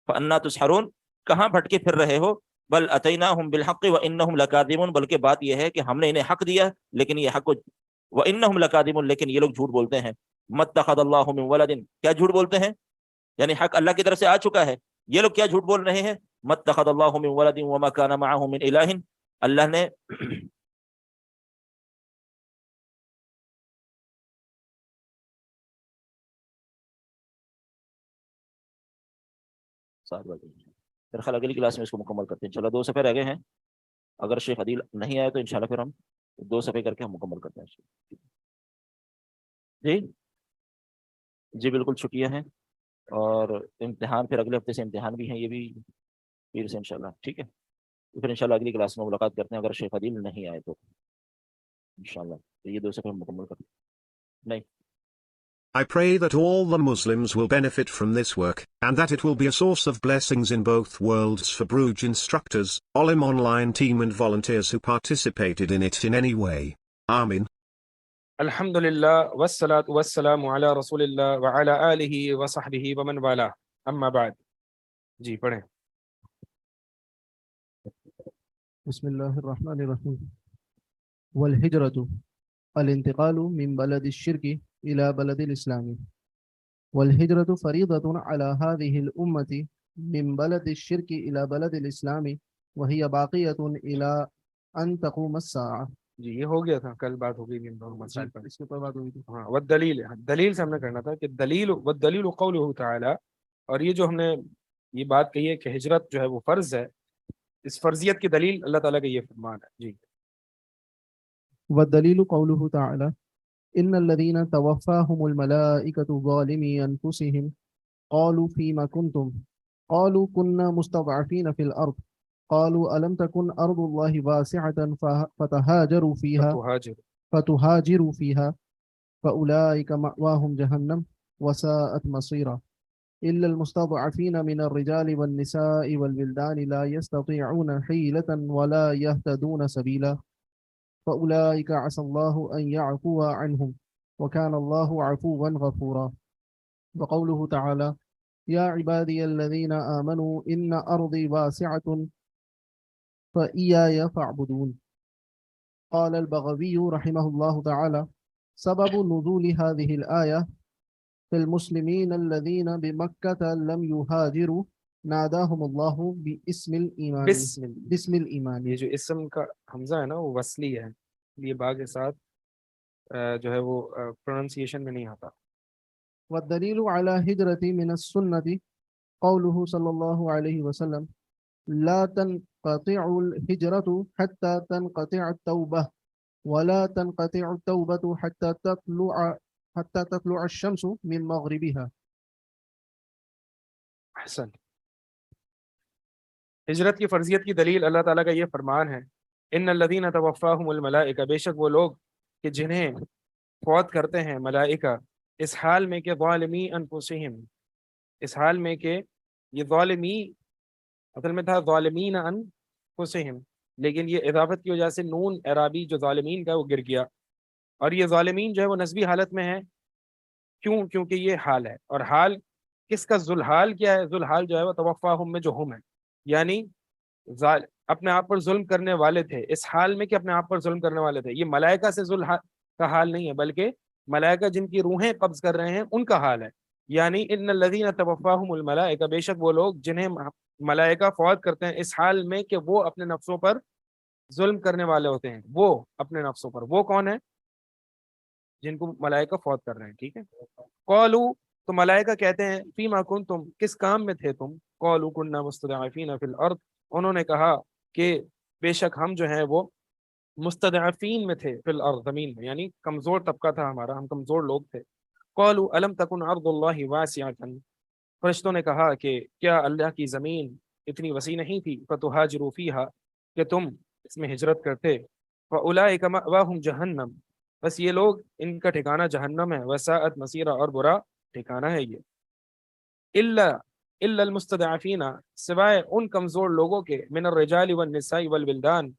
S2: فَأَنَّا تُسْحَرُونَ, کہاں بھٹکے پھر رہے ہو, بل اتیناہم بالحق وانہم لکاذبون, بلکہ بات یہ ہے کہ ہم نے انہیں حق دیا لیکن یہ حق وانہم لکاذبون, لیکن یہ لوگ جھوٹ بولتے ہیں. مَتَّخَذَ اللَّهُ مِن وَلَدٍ, کیا جھوٹ بولتے ہیں, یعنی حق اللہ کی طرف سے آ چکا ہے, یہ لوگ کیا جھوٹ بول رہے ہیں. مَتَّخَذَ اللَّهُ مِن وَلَدٍ وَمَا كَانَ مَعَهُ مِنْ إِلَٰهٍ, اللہ نے پھر خل اگلی کلاس میں اس کو مکمل کرتے ہیں. چلو 2 صفحے رہ گئے ہیں, اگر شیخ عدیل نہیں آئے تو انشاءاللہ پھر ہم 2 صفحے کر کے ہم مکمل کرتے ہیں. جی جی بالکل چھٹیاں ہیں, اور امتحان پھر اگلے ہفتے سے امتحان بھی ہیں, یہ بھی پھر سے انشاءاللہ, ٹھیک ہے. تو پھر انشاءاللہ اگلی کلاس میں ملاقات کرتے ہیں, اگر شیخ عدیل نہیں آئے تو انشاءاللہ. تو یہ 2 صفحے ہم مکمل کرتے ہیں. نہیں,
S1: I pray that all the Muslims will benefit from this work, and that it will be a source of blessings in both worlds for Bruges instructors, Olim online team and volunteers who participated in it in any way. Amin.
S3: الحمدللہ والصلاة والسلام علی رسول اللہ وعلی آلہ وصحبہ ومن والاه, اما بعد. جی پڑھیں.
S4: بسم الله الرحمن الرحيم. والهجرة الانتقال من بلد الشرك إلى بلد الإسلام. والهجرة فريضة على هذه الأمة من بلد الشرك إلى بلد الإسلام, وهي باقية إلى أن تقوم الساعة.
S3: جی یہ ہو گیا تھا, کل بات ہو گئی ان دونوں مسائل پر.
S4: اس کے اوپر بات ہوئی تھی.
S3: ہاں, والدلیل, دلیل سے ہم نے کرنا تھا کہ دلیل, والدلیل قولہ تعالی, اور یہ جو ہم نے یہ بات کہی ہے کہ ہجرت جو ہے وہ فرض ہے, اس فرضیت کی دلیل اللہ تعالیٰ کا یہ فرمان ہے. جی
S4: والدليل قوله تعالى إن الذين توفاهم الملائكة ظالمي أنفسهم قالوا فيما كنتم قالوا كنا مستضعفين في الأرض قالوا ألم تكن أرض الله واسعة فتهاجروا فيها فأولئك مأواهم جهنم وساءت مصيرا إلا المستضعفين من الرجال والنساء والولدان لا يستطيعون حيلة ولا يهتدون سبيلا فأولئك عسى الله أن يعفو عنهم وكان الله عفوا غفورا. وقوله تعالى يا عبادي الذين آمنوا إن أرضي واسعة فإياي فاعبدون. قال البغوي رحمه الله تعالى سبب نزول هذه الآية في المسلمين الذين بمكة لم يهاجروا ناداهم الله باسم الإيمان. بسم الإيمان.
S3: یہ جو اسم کا حمزہ ہے نا وہ وصلی ہے, یہ با کے ساتھ جو ہے وہ پروننسیشن میں نہیں آتا.
S4: والدليل على هجرة من السنة قوله صلى الله عليه وسلم لا تنقطع الهجرة حتى تنقطع التوبة ولا تنقطع التوبة حتى تطلع الشمس من مغربها.
S3: احسن. ہجرت کی فرضیت کی دلیل اللہ تعالیٰ کا یہ فرمان ہے ان الذین توفاہم الملائکہ, بے شک وہ لوگ کہ جنہیں فوت کرتے ہیں ملائکہ, اس حال میں کہ ظالمی انفسہم, اس حال میں کہ یہ ظالمی اصل میں تھا ظالمین انفسہم, لیکن یہ اضافت کی وجہ سے نون اعرابی جو ظالمین کا وہ گر گیا, اور یہ ظالمین جو ہے وہ نسبی حالت میں ہے. کیوں؟ کیونکہ یہ حال ہے, اور حال کس کا ذوالحال کیا ہے؟ ذوالحال جو ہے وہ توفاہم میں جو ہم ہے, یعنی اپنے آپ پر ظلم کرنے والے تھے, اس حال میں کہ اپنے آپ پر ظلم کرنے والے تھے. یہ ملائکہ سے ظلم کا حال نہیں ہے, بلکہ ملائکہ جن کی روحیں قبض کر رہے ہیں ان کا حال ہے. یعنی ان الذین توفاہم الملائکہ, بے شک وہ لوگ جنہیں ملائکہ فوت کرتے ہیں اس حال میں کہ وہ اپنے نفسوں پر ظلم کرنے والے ہوتے ہیں. وہ اپنے نفسوں پر, وہ کون ہے؟ جن کو ملائکہ فوت کر رہے ہیں, ٹھیک ہے. قالو, تو ملائکہ کہتے ہیں فیما کنتم, کس کام میں تھے تم؟ قالوا كنا مستضعفین فی الارض, انہوں نے کہا کہ بے شک ہم جو ہیں وہ مستضعفین میں تھے, فی الارض, زمین میں, یعنی کمزور طبقہ تھا ہمارا, ہم کمزور لوگ تھے. قالوا الم تکن ارض اللہ واسعۃ, فرشتوں نے کہا کہ کیا اللہ کی زمین اتنی وسیع نہیں تھی؟ فتہاجروا فیہا, کہ تم اس میں ہجرت کرتے. فاولئک مأواہم جہنم, بس یہ لوگ ان کا ٹھکانہ جہنم ہے. وساءت مصیرا, اور برا ٹھکانہ ہے یہ. الا المستضعفین, سوائے ان کمزور لوگوں کے, من الرجال والنساء والولدان,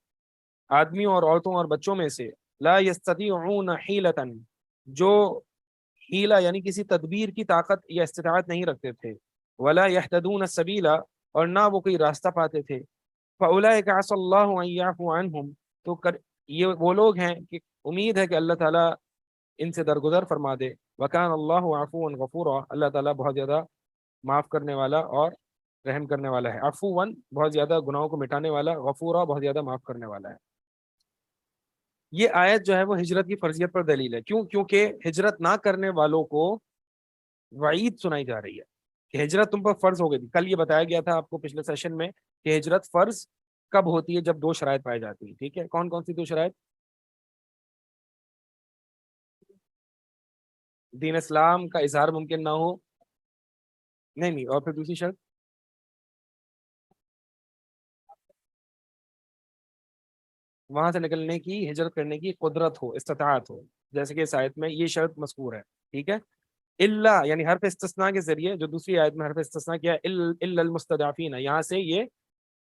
S3: آدمیوں اور عورتوں اور بچوں میں سے, لا یستطیعون حیلۃ، جو حیلہ یعنی کسی تدبیر کی طاقت یا استطاعت نہیں رکھتے تھے، ولا یہتدون السبیلا، اور نہ وہ کوئی راستہ پاتے تھے، فاولئک عسى اللہ ان یعفو عنہم، تو یہ وہ لوگ ہیں کہ امید ہے کہ اللہ تعالیٰ ان سے درگزر فرما دے، وکان اللہ عفوا غفورا، اللہ تعالیٰ بہت زیادہ معاف کرنے والا اور رحم کرنے والا ہے، عفوا بہت زیادہ گناہوں کو مٹانے والا، غفورا بہت زیادہ معاف کرنے والا ہے۔ یہ آیت جو ہے وہ ہجرت کی فرضیت پر دلیل ہے، کیونکہ ہجرت نہ کرنے والوں کو وعید سنائی جا رہی ہے کہ ہجرت تم پر فرض ہو گئی تھی۔ کل یہ بتایا گیا تھا آپ کو پچھلے سیشن میں کہ ہجرت فرض کب ہوتی ہے، جب دو شرائط پائی جاتی ہیں، ٹھیک ہے؟ کون کون سی دو شرائط؟ دین اسلام کا اظہار ممکن نہ ہو، نہیں، اور پھر دوسری شرط وہاں سے نکلنے کی، ہجرت کرنے کی قدرت ہو، استطاعت ہو، جیسے کہ اس آیت میں یہ شرط مذکور ہے، ٹھیک ہے؟ اللہ یعنی حرف استثناء کے ذریعے، جو دوسری آیت میں حرف استثناء کیا ہے، الا المستضعفین، یہاں سے یہ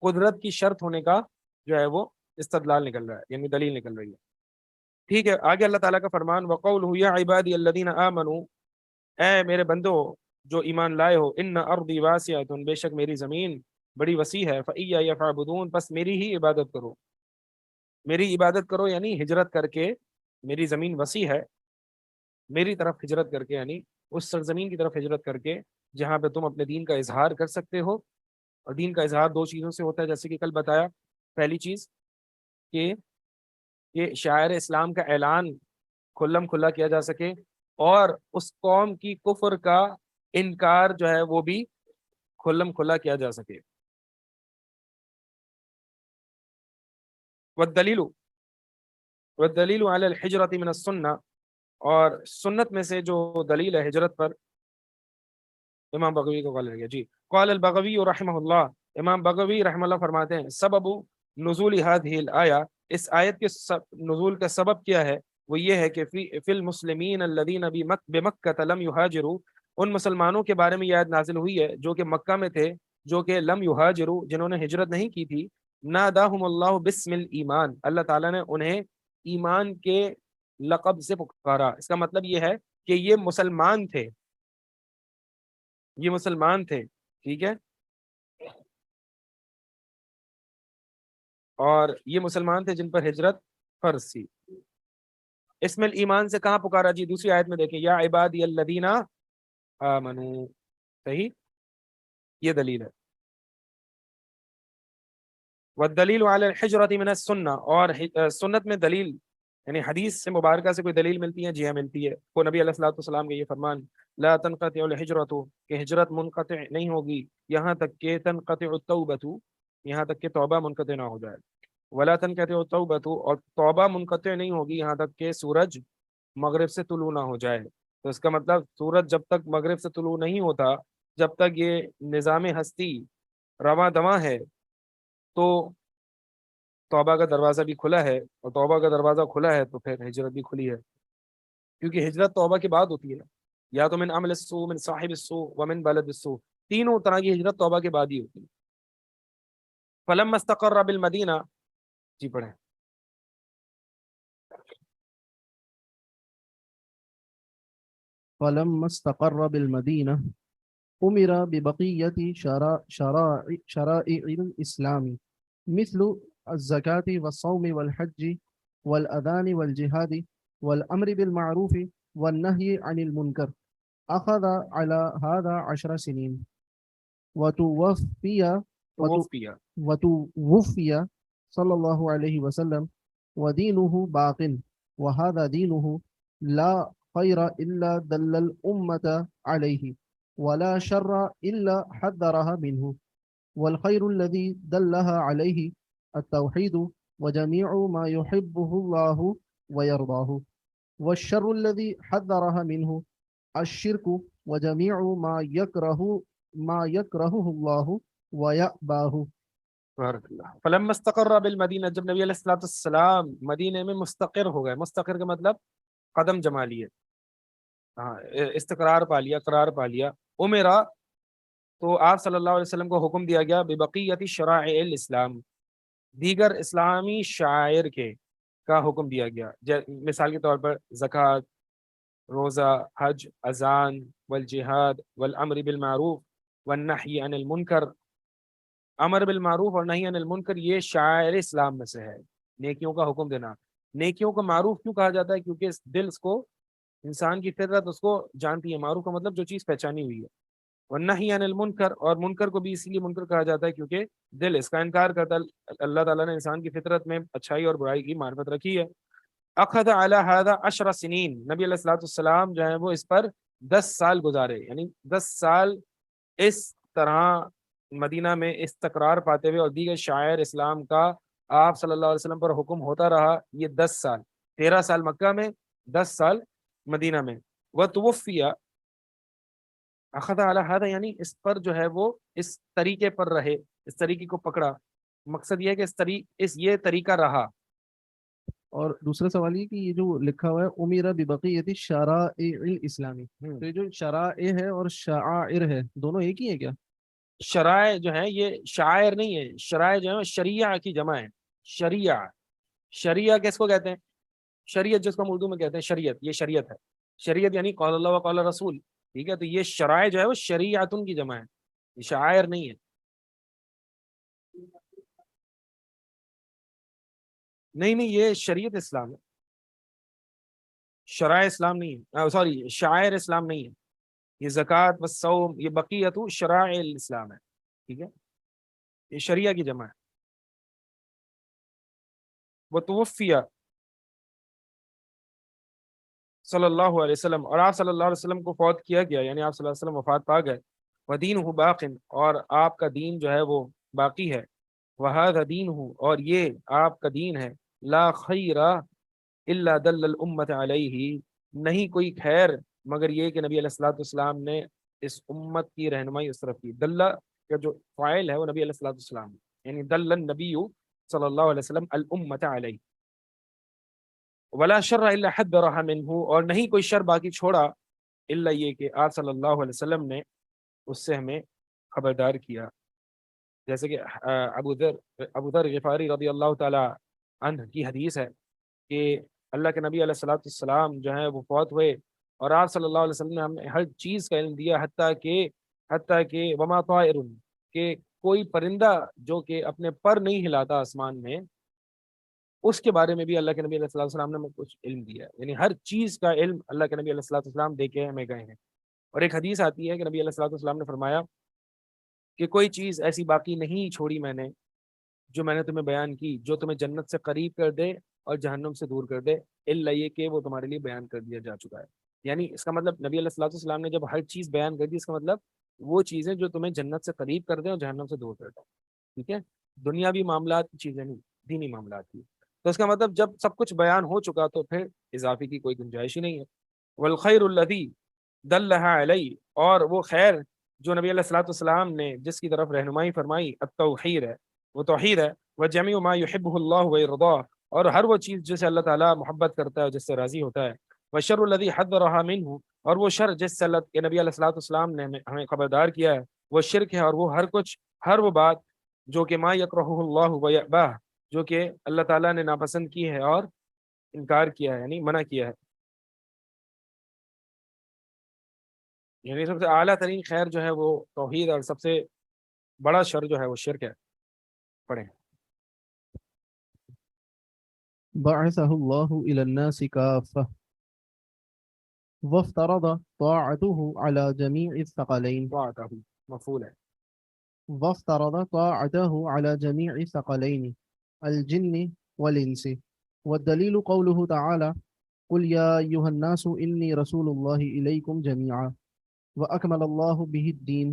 S3: قدرت کی شرط ہونے کا جو ہے وہ استدلال نکل رہا ہے، یعنی دلیل نکل رہی ہے، ٹھیک ہے؟ آگے اللہ تعالیٰ کا فرمان وقولہ یا عبادی الذین آمنوا، اے میرے بندو جو ایمان لائے ہو، ان ارضی واسعۃ، بے شک میری زمین بڑی وسیع ہے، فإیایا فاعبدون، بس میری ہی عبادت کرو، میری عبادت کرو، یعنی ہجرت کر کے، میری زمین وسیع ہے، میری طرف ہجرت کر کے، یعنی اس سرزمین کی طرف ہجرت کر کے جہاں پہ تم اپنے دین کا اظہار کر سکتے ہو، اور دین کا اظہار دو چیزوں سے ہوتا ہے، جیسے کہ کل بتایا، پہلی چیز کہ یہ شاعر اسلام کا اعلان کھلم کھلا کیا جا سکے، اور اس قوم کی کفر کا انکار جو ہے وہ بھی کھلم کھلا کیا جا سکے۔ والدلیل علی الحجرۃ من السنہ، اور سنت میں سے جو دلیل ہے ہجرت پر، امام بغوی کو قال جی قال البغوی رحمہ اللہ، امام بغوی رحمہ اللہ فرماتے ہیں سبب نزول هذه الآیہ، اس آیت کے نزول کا سبب کیا ہے، وہ یہ ہے کہ فی المسلمین الذین بمکہ لم یہاجروا، ان مسلمانوں کے بارے میں یہ آیت نازل ہوئی ہے جو کہ مکہ میں تھے، جو کہ لم یہاجروا، جنہوں نے ہجرت نہیں کی تھی، ناداہم اللہ بسم الایمان، اللہ تعالیٰ نے انہیں ایمان کے لقب سے پکارا۔ اس کا مطلب یہ ہے کہ یہ مسلمان تھے، یہ مسلمان تھے، ٹھیک ہے؟ اور یہ مسلمان تھے جن پر ہجرت فرض تھی۔ اسم الایمان سے کہاں پکارا جی؟ دوسری آیت میں دیکھیں، یا عبادی الذین آمنوا، صحیح، یہ دلیل ہے۔ والدلیل علی الحجرۃ من السنہ، اور سنت میں دلیل یعنی حدیث سے مبارکہ سے کوئی دلیل ملتی ہے؟ جی ہاں ملتی ہے، وہ نبی علیہ الصلوۃ والسلام کا یہ فرمان، لا تنقطع الحجرۃ، کہ ہجرت منقطع نہیں ہوگی یہاں تک کہ تنقطع التوبۃ، یہاں تک کہ توبہ منقطع نہ ہو جائے، ولا تنقطع التوبۃ، اور توبہ منقطع نہیں ہوگی یہاں تک کہ سورج مغرب سے طلوع نہ ہو جائے۔ تو اس کا مطلب سورج جب تک مغرب سے طلوع نہیں ہوتا، جب تک یہ نظام ہستی رواں دواں ہے، تو توبہ کا دروازہ بھی کھلا ہے، اور توبہ کا دروازہ کھلا ہے تو پھر ہجرت بھی کھلی ہے، کیونکہ ہجرت توبہ کے بعد ہوتی ہے، یا تو من عمل السوء، من صاحب السوء، ومن بلد السوء، تینوں طرح کی ہجرت توبہ کے بعد ہی ہوتی ہے۔ فلما استقر بالمدینہ، جی پڑھیں۔
S4: فلما استقر بالمدينة أمر ببقية شرائع الإسلام مثل الزكاة والصوم والحج والأذان والجهاد والأمر بالمعروف والنهي عن المنكر، أخذ على هذا 10 سنين، وتوفي صلى الله عليه وسلم ودينه باق، وهذا دينه لا خير إلا دل الأمة عليه، ولا شر إلا حذرها منه، والخير الذي دلها عليه التوحيد وجميع ما يحبه الله ويرضاه، والشر الذي حذرها منه الشرك وجميع ما يكرهه الله ويأباه۔
S3: بارک اللہ۔ فلما استقر بالمدینہ، جب نبی علیہ الصلوۃ والسلام مدینے میں مستقر ہو گئے، مستقر کا مطلب قدم جما لیے، ہاں، استقرار پا لیا، قرار پا لیا، امرا، تو آپ صلی اللہ علیہ وسلم کو حکم دیا گیا ببقیت شرائع الاسلام، دیگر اسلامی شعائر کے، کا حکم دیا گیا. مثال کے طور پر زکوٰۃ، روزہ، حج، اذان، والجہاد، والامر بالمعروف والنہی عن المنکر. امر بالمعروف اور نہی عن المنکر یہ شعائر اسلام میں سے ہے، نیکیوں کا حکم دینا. نیکیوں کو معروف کیوں کہا جاتا ہے؟ کیونکہ اس دل اس کو، انسان کی فطرت اس کو جانتی ہے. معروف کا مطلب جو چیز پہچانی ہوئی ہے. والنہی عن المنکر، اور منکر کو بھی اسی لیے منکر کہا جاتا ہے کیونکہ دل اس کا انکار کرتا ہے. اللہ تعالیٰ نے انسان کی فطرت میں اچھائی اور برائی کی معرفت رکھی ہے. اخذ علی هذا 10 سنین، نبی علیہ الصلوۃ والسلام جو ہیں وہ اس پر 10 سال گزارے، یعنی 10 سال اس طرح مدینہ میں استقرار پاتے ہوئے اور دیگر شاعر اسلام کا آپ صلی اللہ علیہ وسلم پر حکم ہوتا رہا. یہ 10 سال، 13 سال مکہ میں، 10 سال مدینہ میں. وتوفی، اخذ علی هذا یعنی اس پر جو ہے وہ اس طریقے پر رہے، اس طریقے کو پکڑا. مقصد یہ ہے کہ یہ طریقہ رہا.
S4: اور دوسرا سوال یہ کہ یہ جو لکھا ہوا ہے امیر ببقیت الشرائع الاسلامی، تو یہ جو شرائع ہے اور شعائر ہے دونوں ایک ہی ہے کیا؟
S3: شرائع جو ہے یہ شاعر نہیں ہے، شرائع جو ہے شریعہ کی جمع ہے. شریعہ، شریعہ کس کو کہتے ہیں؟ شریعت جس کو ہم اردو میں کہتے ہیں شریعت، یہ شریعت ہے. شریعت یعنی قال اللہ و قال رسول، ٹھیک ہے. تو یہ شرائع جو ہے وہ شریعتن کی جمع ہے، یہ شاعر نہیں ہے. نہیں یہ شریعت اسلام ہے، شرائع اسلام نہیں ہے. سوری، شاعر اسلام نہیں ہے. یہ زکوٰۃ والصوم یہ بقیت شرائع الاسلام ہے، ٹھیک ہے. یہ شریعہ کی جمع ہے. وتوفی صلی اللہ علیہ وسلم، اور آپ صلی اللہ علیہ وسلم کو فوت کیا گیا، یعنی آپ صلی اللہ علیہ وسلم وفات پا گئے. ودینہ باق، اور آپ کا دین جو ہے وہ باقی ہے. وہذا دینہ، اور یہ آپ کا دین ہے. لا خیر الا دل الامت علیہ، نہیں کوئی خیر مگر یہ کہ نبی علیہ الصلوۃ والسلام نے اس امت کی رہنمائی اس طرف کی. دلہ کا جو فاعل ہے وہ نبی علیہ الصلوۃ والسلام، یعنی دل النبی صلی اللہ علیہ وسلم الامت علیہ. ولا شر الا حذرها منہ، اور نہیں کوئی شر باقی چھوڑا الا یہ کہ آپ صلی اللہ علیہ وسلم نے اس سے ہمیں خبردار کیا. جیسے کہ ابو ذر غفاری رضی اللہ تعالی عنہ کی حدیث ہے کہ اللہ کے نبی علیہ الصلوۃ والسلام جو ہیں وہ فوت ہوئے، اور آپ صلی اللہ علیہ وسلم نے ہمیں ہر چیز کا علم دیا، حتیٰ کہ وما طائر، کہ کوئی پرندہ جو کہ اپنے پر نہیں ہلاتا آسمان میں، اس کے بارے میں بھی اللہ کے نبی علیہ الصلوۃ والسلام نے ہمیں کچھ علم دیا ہے. یعنی ہر چیز کا علم اللہ کے نبی علیہ الصلوۃ والسلام دے کے ہمیں گئے ہیں. اور ایک حدیث آتی ہے کہ نبی علیہ الصلوۃ والسلام نے فرمایا کہ کوئی چیز ایسی باقی نہیں چھوڑی میں نے جو میں نے تمہیں بیان کی، جو تمہیں جنت سے قریب کر دے اور جہنم سے دور کر دے، الا یہ کہ وہ تمہارے لیے بیان کر دیا جا چکا ہے. یعنی اس کا مطلب نبی علیہ الصلوۃ والسلام نے جب ہر چیز بیان کر دی، اس کا مطلب وہ چیزیں جو تمہیں جنت سے قریب کر دیں اور جہنم سے دور کر دیں. ٹھیک ہے، دنیاوی معاملات کی چیزیں نہیں، دینی معاملات کی. تو اس کا مطلب جب سب کچھ بیان ہو چکا تو پھر اضافے کی کوئی گنجائش ہی نہیں ہے. والخیر الذی دلھا علیہ، اور وہ خیر جو نبی علیہ الصلوۃ والسلام نے جس کی طرف رہنمائی فرمائی، التوحید ہے، وہ توحید ہے. وجمیع ما یحبہ اللہ ویرضاہ، اور ہر وہ چیز جسے اللہ تعالیٰ محبت کرتا ہے اور جس سے راضی ہوتا ہے. والشر الذی حذرھا منہ، اور وہ شر جس سے اللہ کے نبی علیہ الصلوۃ والسلام نے ہمیں خبردار کیا ہے، وہ شرک ہے، اور وہ ہر وہ بات جو کہ ما یکرہہ اللہ ویأباہ، جو کہ اللہ تعالیٰ نے ناپسند کی ہے اور انکار کیا ہے، یعنی منع کیا ہے. یعنی سب سے اعلیٰ ترین خیر جو ہے وہ توحید، اور سب سے بڑا شر جو ہے وہ شرک ہے. پڑھیں.
S4: بعثہ اللہ الی الناس کافہ وافترض طاعته على جميع الثقلين
S3: طاعتہ مفعول ہے.
S4: وافترض طاعته على جميع الثقلين الجن والإنس. والدليل قوله تعالى قل يا أيها الناس إني رسول الله إليكم جميعا وأكمل الله به الدين.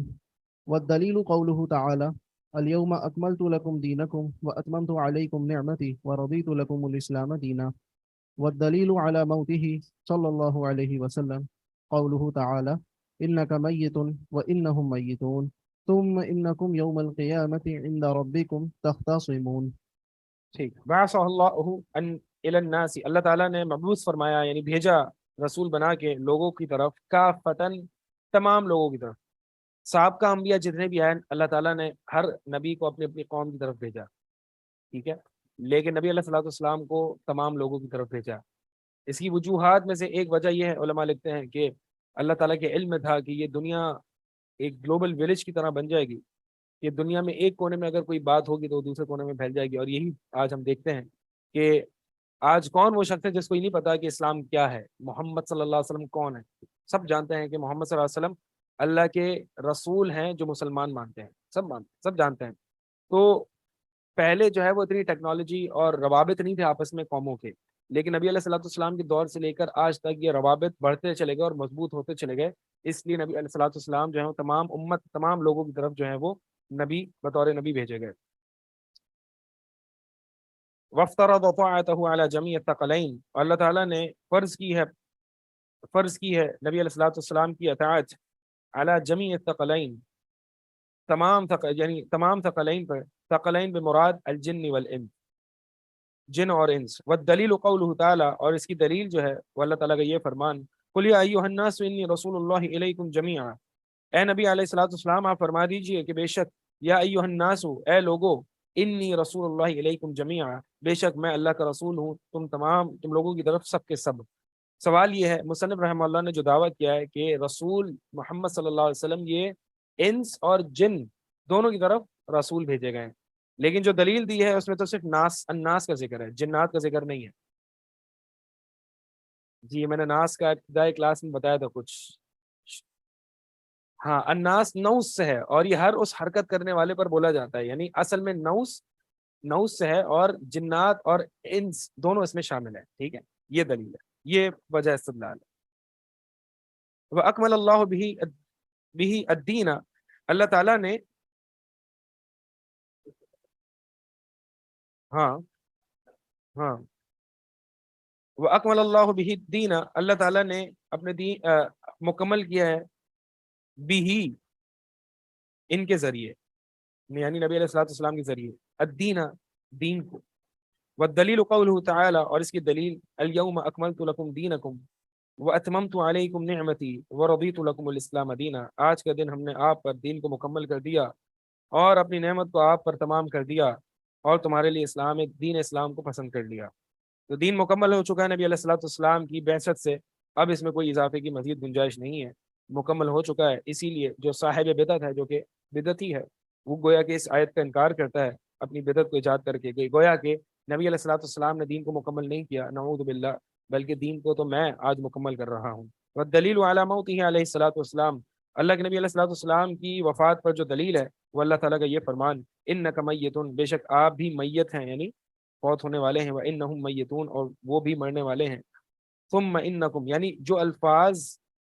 S4: والدليل قوله تعالى اليوم أكملت لكم دينكم وأتممت عليكم نعمتي ورضيت لكم الإسلام دينا. والدليل على موته صلى الله عليه وسلم قوله تعالى إنك ميت وإنهم ميتون ثم إنكم يوم القيامة عند ربكم تختصمون.
S3: ٹھیک. بعثہ اللہ الی الناس، اللہ تعالیٰ نے مبعوث فرمایا یعنی بھیجا، رسول بنا کے لوگوں کی طرف، کافتن تمام لوگوں کی طرف. سابقہ انبیاء جتنے بھی آئے اللہ تعالیٰ نے ہر نبی کو اپنی اپنی قوم کی طرف بھیجا. ٹھیک ہے. لیکن نبی علیہ الصلوۃ والسلام کو تمام لوگوں کی طرف بھیجا۔ اس کی وجوہات میں سے ایک وجہ یہ ہے، علماء لکھتے ہیں کہ اللہ تعالیٰ کے علم میں تھا کہ یہ دنیا ایک گلوبل ولیج کی طرح بن جائے گی، کہ دنیا میں ایک کونے میں اگر کوئی بات ہوگی تو دوسرے کونے میں پھیل جائے گی۔ اور یہی آج ہم دیکھتے ہیں کہ آج کون وہ شخص ہے جس کو یہ نہیں پتا کہ اسلام کیا ہے، محمد صلی اللہ علیہ وسلم کون ہے۔ سب جانتے ہیں کہ محمد صلی اللہ علیہ وسلم اللہ کے رسول ہیں جو مسلمان مانتے ہیں، سب جانتے ہیں۔ تو پہلے جو ہے وہ اتنی ٹیکنالوجی اور روابط نہیں تھے آپس میں قوموں کے، لیکن نبی علیہ الصلوۃ والسلام کے دور سے لے کر آج تک یہ روابط بڑھتے چلے گئے اور مضبوط ہوتے چلے گئے۔ اس لیے نبی علیہ الصلوۃ والسلام جو ہے وہ تمام لوگوں کی طرف جو ہے وہ نبی بطور نبی بھیجے گئے۔ وَافْتَرَضَ طَاعَتَهُ عَلَى جَمِيعِ الثَّقَلَيْنِ، اللہ تعالیٰ نے فرض کی ہے نبی علیہ الصلوۃ والسلام کی اطاعت علی جمیع الثقلین، تمام ثقلین پر۔ ثقلین بمراد الجن والانس، جن اور انس۔ والدلیل قولہ تعالی، اور اس کی دلیل جو ہے وہ اللہ تعالیٰ کا یہ فرمان، قل یا ایھا الناس انی رسول اللہ الیکم جمیعا، اے نبی علیہ الصلوۃ والسلام آپ فرما دیجئے کہ بے شک یا ایھا الناس، اے لوگو، انی رسول اللہ الیکم جمیعا، بے شک میں اللہ کا رسول ہوں تم لوگوں کی طرف سب کے سب۔ سوال یہ ہے، مصنف رحمہ اللہ نے جو دعوت کیا ہے کہ رسول محمد صلی اللہ علیہ وسلم یہ انس اور جن دونوں کی طرف رسول بھیجے گئے ہیں، لیکن جو دلیل دی ہے اس میں تو صرف الناس کا ذکر ہے، جنات کا ذکر نہیں ہے۔ جی میں نے ناس کا ابتدائی کلاس میں بتایا تھا کچھ، ہاں الناس نوس سے ہے، اور یہ ہر اس حرکت کرنے والے پر بولا جاتا ہے، یعنی اصل میں نوس سے ہے، اور جنات اور انس دونوں اس میں شامل ہیں، ٹھیک ہے، یہ دلیل ہے، یہ وجہ استدلال ہے۔ وَأَكْمَلَ اللَّهُ بِهِ الدِّينَ، اللہ تعالیٰ نے ہاں وَأَكْمَلَ اللَّهُ بِهِ الدِّينَ، اللہ تعالیٰ نے اپنے دین مکمل کیا ہے بھی ان کے ذریعے، یعنی نبی علیہ الصلوۃ والسلام کے ذریعے، الدین دین کو۔ والدلیل قولہ تعالی، اور اس کی دلیل، الیوم اکملت لکم دینکم واتممت علیکم نعمتی ورضیت لکم الاسلام دینا، آج کا دن ہم نے آپ پر دین کو مکمل کر دیا اور اپنی نعمت کو آپ پر تمام کر دیا، اور تمہارے لیے دین اسلام کو پسند کر لیا۔ تو دین مکمل ہو چکا ہے نبی علیہ الصلوۃ والسلام کی بعثت سے، اب اس میں کوئی اضافے کی مزید گنجائش نہیں ہے، مکمل ہو چکا ہے۔ اسی لیے جو صاحب بدعت ہے، جو کہ بدعتی ہے، وہ گویا کہ اس آیت کا انکار کرتا ہے اپنی بدعت کو ایجاد کر کے، گویا کہ نبی علیہ الصلوۃ والسلام نے دین کو مکمل نہیں کیا، نعوذ باللہ، بلکہ دین کو تو میں آج مکمل کر رہا ہوں۔ والدلیل علی موتہ علیہ الصلوۃ والسلام، اللہ کے نبی علیہ الصلوۃ والسلام کی وفات پر جو دلیل ہے وہ اللہ تعالیٰ کا یہ فرمان، انک میت، بے شک آپ بھی میت ہیں، یعنی فوت ہونے والے ہیں، وانہم میتون، اور وہ بھی مرنے والے ہیں، ثم انکم، یعنی جو الفاظ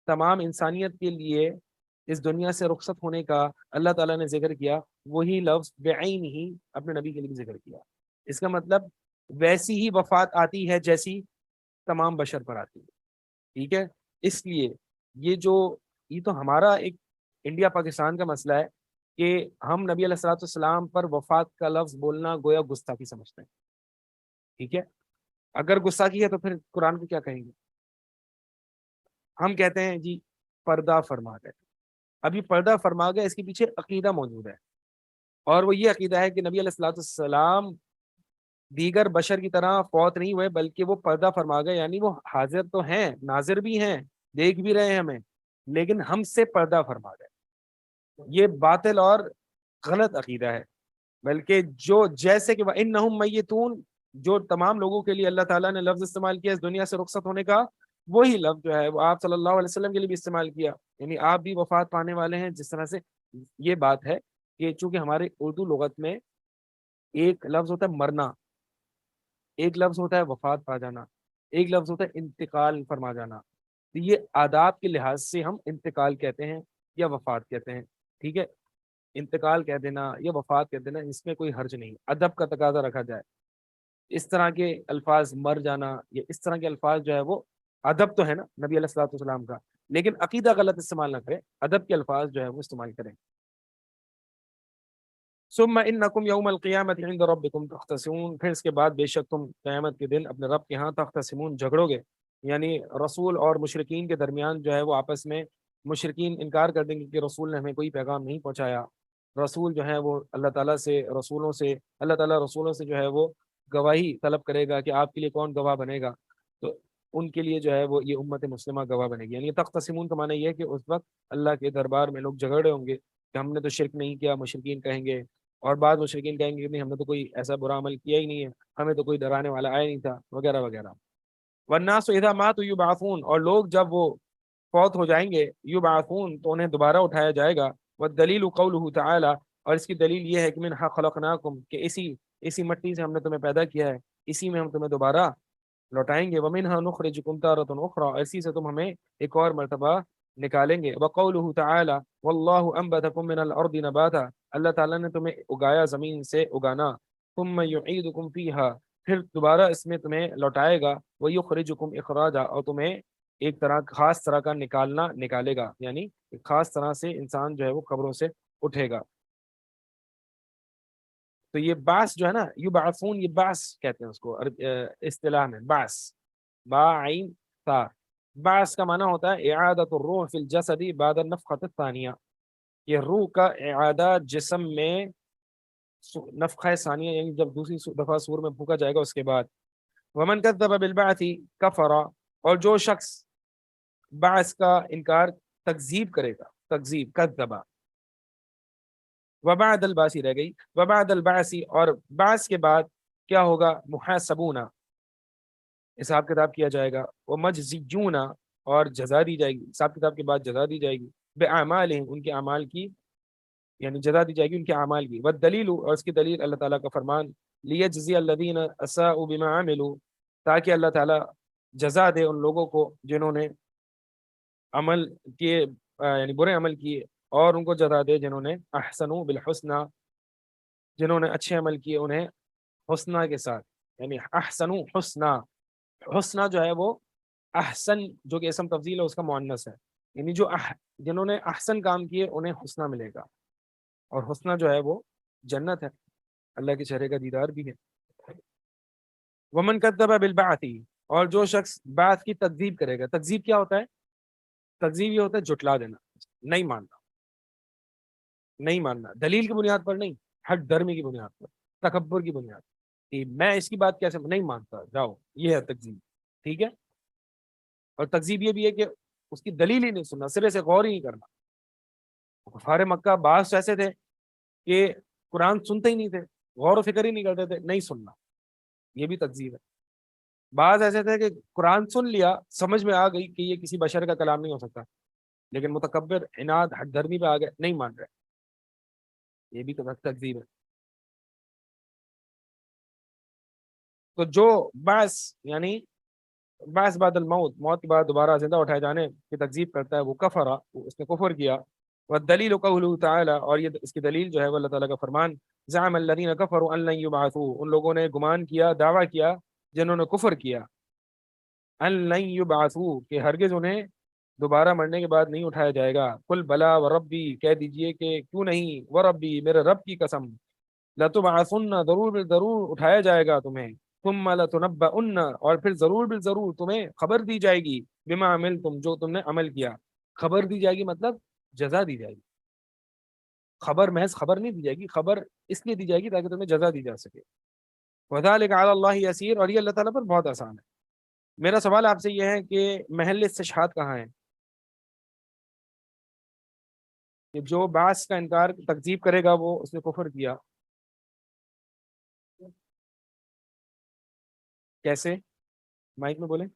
S3: تمام انسانیت کے لیے اس دنیا سے رخصت ہونے کا اللہ تعالیٰ نے ذکر کیا، وہی لفظ بعین ہی اپنے نبی کے لیے ذکر کیا۔ اس کا مطلب ویسی ہی وفات آتی ہے جیسی تمام بشر پر آتی ہے، ٹھیک ہے۔ اس لیے یہ تو ہمارا ایک انڈیا پاکستان کا مسئلہ ہے کہ ہم نبی علیہ الصلوۃ والسلام پر وفات کا لفظ بولنا گویا گستاخی سمجھتے ہیں، ٹھیک ہے۔ اگر گستاخی ہے تو پھر قرآن کو کیا کہیں گے؟ ہم کہتے ہیں جی پردہ فرما گئے، ابھی پردہ فرما گئے، اس کے پیچھے عقیدہ موجود ہے، اور وہ یہ عقیدہ ہے کہ نبی علیہ الصلوۃ والسلام دیگر بشر کی طرح فوت نہیں ہوئے، بلکہ وہ پردہ فرما گئے، یعنی وہ حاضر تو ہیں، ناظر بھی ہیں، دیکھ بھی رہے ہیں ہمیں، لیکن ہم سے پردہ فرما گئے۔ یہ باطل اور غلط عقیدہ ہے، بلکہ جو جیسے کہ وَإِنَّهُمْ مَيِّتُونَ، جو تمام لوگوں کے لیے اللہ تعالیٰ نے لفظ استعمال کیا اس دنیا سے رخصت ہونے کا، وہی لفظ جو ہے وہ آپ صلی اللہ علیہ وسلم کے لیے بھی استعمال کیا، یعنی آپ بھی وفات پانے والے ہیں۔ جس طرح سے یہ بات ہے کہ چونکہ ہمارے اردو لغت میں ایک لفظ ہوتا ہے مرنا، ایک لفظ ہوتا ہے وفات پا جانا، ایک لفظ ہوتا ہے انتقال فرما جانا، تو یہ آداب کے لحاظ سے ہم انتقال کہتے ہیں یا وفات کہتے ہیں، ٹھیک ہے۔ انتقال کہہ دینا یا وفات کہہ دینا، اس میں کوئی حرج نہیں، ادب کا تقاضا رکھا جائے۔ اس طرح کے الفاظ مر جانا یا اس طرح کے الفاظ جو ہے وہ ادب تو ہے نا نبی علیہ الصلوۃ والسلام کا، لیکن عقیدہ غلط استعمال نہ کریں، ادب کے الفاظ جو ہے وہ استعمال کریں۔ ثم انکم یوم القیامت عند ربکم تختصمون، پھر اس کے بعد بے شک تم قیامت کے دن اپنے رب کے ہاں تختصمون، جھگڑو گے، یعنی رسول اور مشرکین کے درمیان جو ہے وہ آپس میں مشرکین انکار کر دیں گے کہ رسول نے ہمیں کوئی پیغام نہیں پہنچایا، رسول جو ہے وہ اللہ تعالیٰ سے جو ہے وہ گواہی طلب کرے گا کہ آپ کے لیے کون گواہ بنے گا، تو ان کے لیے جو ہے وہ یہ امت مسلمہ گواہ بنے گی. یعنی تختصمون کا معنی یہ ہے کہ اس وقت اللہ کے دربار میں لوگ جھگڑے ہوں گے کہ ہم نے تو شرک نہیں کیا، مشرکین کہیں گے، اور بعض مشرکین کہیں گے کہ نہیں ہم نے تو کوئی ایسا برا عمل کیا ہی نہیں ہے، ہمیں تو کوئی ڈرانے والا آیا نہیں تھا، وغیرہ وغیرہ. والناس اذا ماتوا یبعثون، اور لوگ جب وہ فوت ہو جائیں گے، یبعثون تو انہیں دوبارہ اٹھایا جائے گا. والدلیل قولہ تعالی، اور اس کی دلیل یہ ہے کہ منھا خلقناکم، کہ اسی مٹی سے ہم نے تمہیں پیدا کیا ہے، اسی میں ہم تمہیں دوبارہ لوٹائیں گے. ومنھا نخرجکم تارۃ اخری، اسی سے تم ہمیں ایک اور مرتبہ نکالیں گے. وقولہ تعالی واللہ انبتکم من الارض نباتا، اللہ تعالیٰ نے تمہیں اگایا زمین سے اگانا. ثم یعیدکم فیہا، پھر دوبارہ اس میں تمہیں لوٹائے گا. ویخرجکم اخراجا، اور تمہیں ایک طرح خاص طرح کا نکالے گا، یعنی ایک خاص طرح سے انسان جو ہے وہ قبروں سے اٹھے گا. تو یہ باس جو ہے نا، یبعثون، یہ باس کہتے ہیں اس کو اصطلاح میں، باس، با عین تا. باس کا معنی ہوتا ہے اعادت الروح فی الجسد بعد النفخۃ الثانیہ، یہ روح کا اعادہ جسم میں نفخہ ثانیہ، یعنی جب دوسری دفعہ سور میں پھونکا جائے گا اس کے بعد. ومن کذب بالبعث کفر، اور جو شخص بعث کا انکار، تکذیب کرے گا، تکذیب کذبا. وبعد البعث رہ گئی، وبعد البعث، اور بعث کے بعد کیا ہوگا، محاسبون، حساب کتاب کیا جائے گا. ومجزیون، اور جزا دی جائے گی، حساب کتاب کے بعد جزا دی جائے گی. باعمالہم، ان کے اعمال کی، یعنی جزا دی جائے گی ان کے اعمال کی. والدلیل، اور اس کی دلیل اللہ تعالیٰ کا فرمان، لیجزی الذین اساءوا بما عملوا، تاکہ اللہ تعالیٰ جزا دے ان لوگوں کو جنہوں نے عمل کیے، یعنی برے عمل کیے، اور ان کو جزا دے جنہوں نے احسنوا بالحسنى، جنہوں نے اچھے عمل کیے انہیں حسنہ کے ساتھ، یعنی احسنوا حسنہ. حسنہ جو ہے وہ احسن، جو کہ اسم تفضیل ہے، اس کا مؤنث ہے، یعنی جنہوں نے احسن کام کیے انہیں حسنہ ملے گا. اور حسنہ جو ہے وہ جنت ہے، اللہ کے چہرے کا دیدار بھی ہے. ومن کذب بالبعث، اور جو شخص بعث کی تکذیب کرے گا. تکذیب کیا ہوتا ہے؟ تکذیب یہ ہوتا ہے جھٹلا دینا، نہیں ماننا، نہیں ماننا، دلیل کی بنیاد پر نہیں، ہٹ درمی کی بنیاد پر، تکبر کی بنیاد پر، کہ میں اس کی بات کیسے نہیں مانتا، جاؤ، یہ ہے تکذیب. ٹھیک ہے. اور تکذیب یہ بھی ہے کہ اس کی دلیل ہی نہیں سننا، سرے سے غور ہی نہیں کرنا. کفار مکہ بعض ایسے تھے کہ قرآن سنتے ہی نہیں تھے، غور و فکر ہی نہیں کرتے تھے، نہیں سننا، یہ بھی تکذیب ہے. بعض ایسے تھے کہ قرآن سن لیا، سمجھ میں آ گئی کہ یہ کسی بشر کا کلام نہیں ہو سکتا، لیکن متکبر، عناد، ہٹ دھرمی پہ آ گئے، نہیں مان رہے، یہ بھی تکذیب ہے. تو جو بعث، یعنی بعث بعد الموت، موت کے بعد دوبارہ زندہ اٹھائے جانے کی تکذیب کرتا ہے، وہ کفر، اس نے کفر کیا. والدلیل قوله تعالی، اور یہ اس کی دلیل جو ہے وہ اللہ تعالیٰ کا فرمان، زعم الذین کفروا ان لن یبعثوا، ان لوگوں نے گمان کیا، دعویٰ کیا، جنہوں نے کفر کیا، ان لن یبعثوا، کہ ہرگز انہیں دوبارہ مرنے کے بعد نہیں اٹھایا جائے گا. قل بلا وربی، کہہ دیجئے کہ کیوں نہیں، وربی، میرے رب کی قسم، لتبعثن، ضرور اٹھایا جائے گا تمہیں، ثم لتنبؤن، اور پھر ضرور بالضرور تمہیں خبر دی جائے گی، بما عملتم، جو تم نے عمل کیا. خبر دی جائے گی مطلب جزا دی جائے گی. خبر محض خبر نہیں دی جائے گی، خبر اس لیے دی جائے گی تاکہ تمہیں جزا دی جا سکے. وذلک علی اللہ یسیر، اور یہ اللہ تعالیٰ پر بہت آسان ہے. میرا سوال آپ سے یہ ہے کہ محل استشہاد کہاں ہے؟ کہ جو بعث کا انکار، تکذیب کرے گا وہ اس نے کفر کیا. کیسے؟ مائک میں بولیں.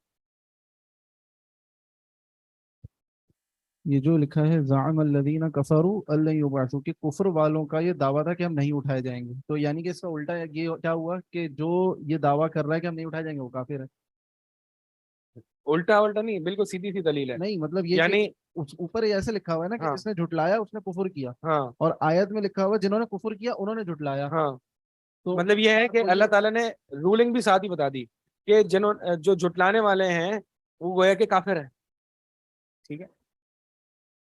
S4: یہ جو لکھا ہے زعم الذین کفروا ان لن یبعثوا، کہ کفر والوں کا یہ دعویٰ تھا کہ ہم نہیں اٹھائے جائیں گے، تو یعنی کہ اس کا الٹا یہ کیا ہوا کہ جو یہ دعویٰ کر رہا ہے کہ ہم نہیں اٹھائے جائیں گے وہ کافر ہے.
S3: الٹا نہیں، بالکل سیدھی سی دلیل ہے.
S4: نہیں مطلب یہ
S3: یعنی
S4: اوپر ایسے لکھا ہوا ہے نا کہ
S3: ہاں،
S4: جس نے جھٹلایا اس نے کفر کیا،
S3: ہاں،
S4: اور آیت میں لکھا ہوا ہے جنہوں نے کفر کیا انہوں نے جھٹلایا.
S3: ہاں،
S4: تو
S3: مطلب یہ ہے کہ اللہ تعالیٰ نے رولنگ بھی ساتھ ہی بتا دی کہ جو جھٹلانے والے ہیں وہ گویا کہ کافر ہے. ٹھیک ہے.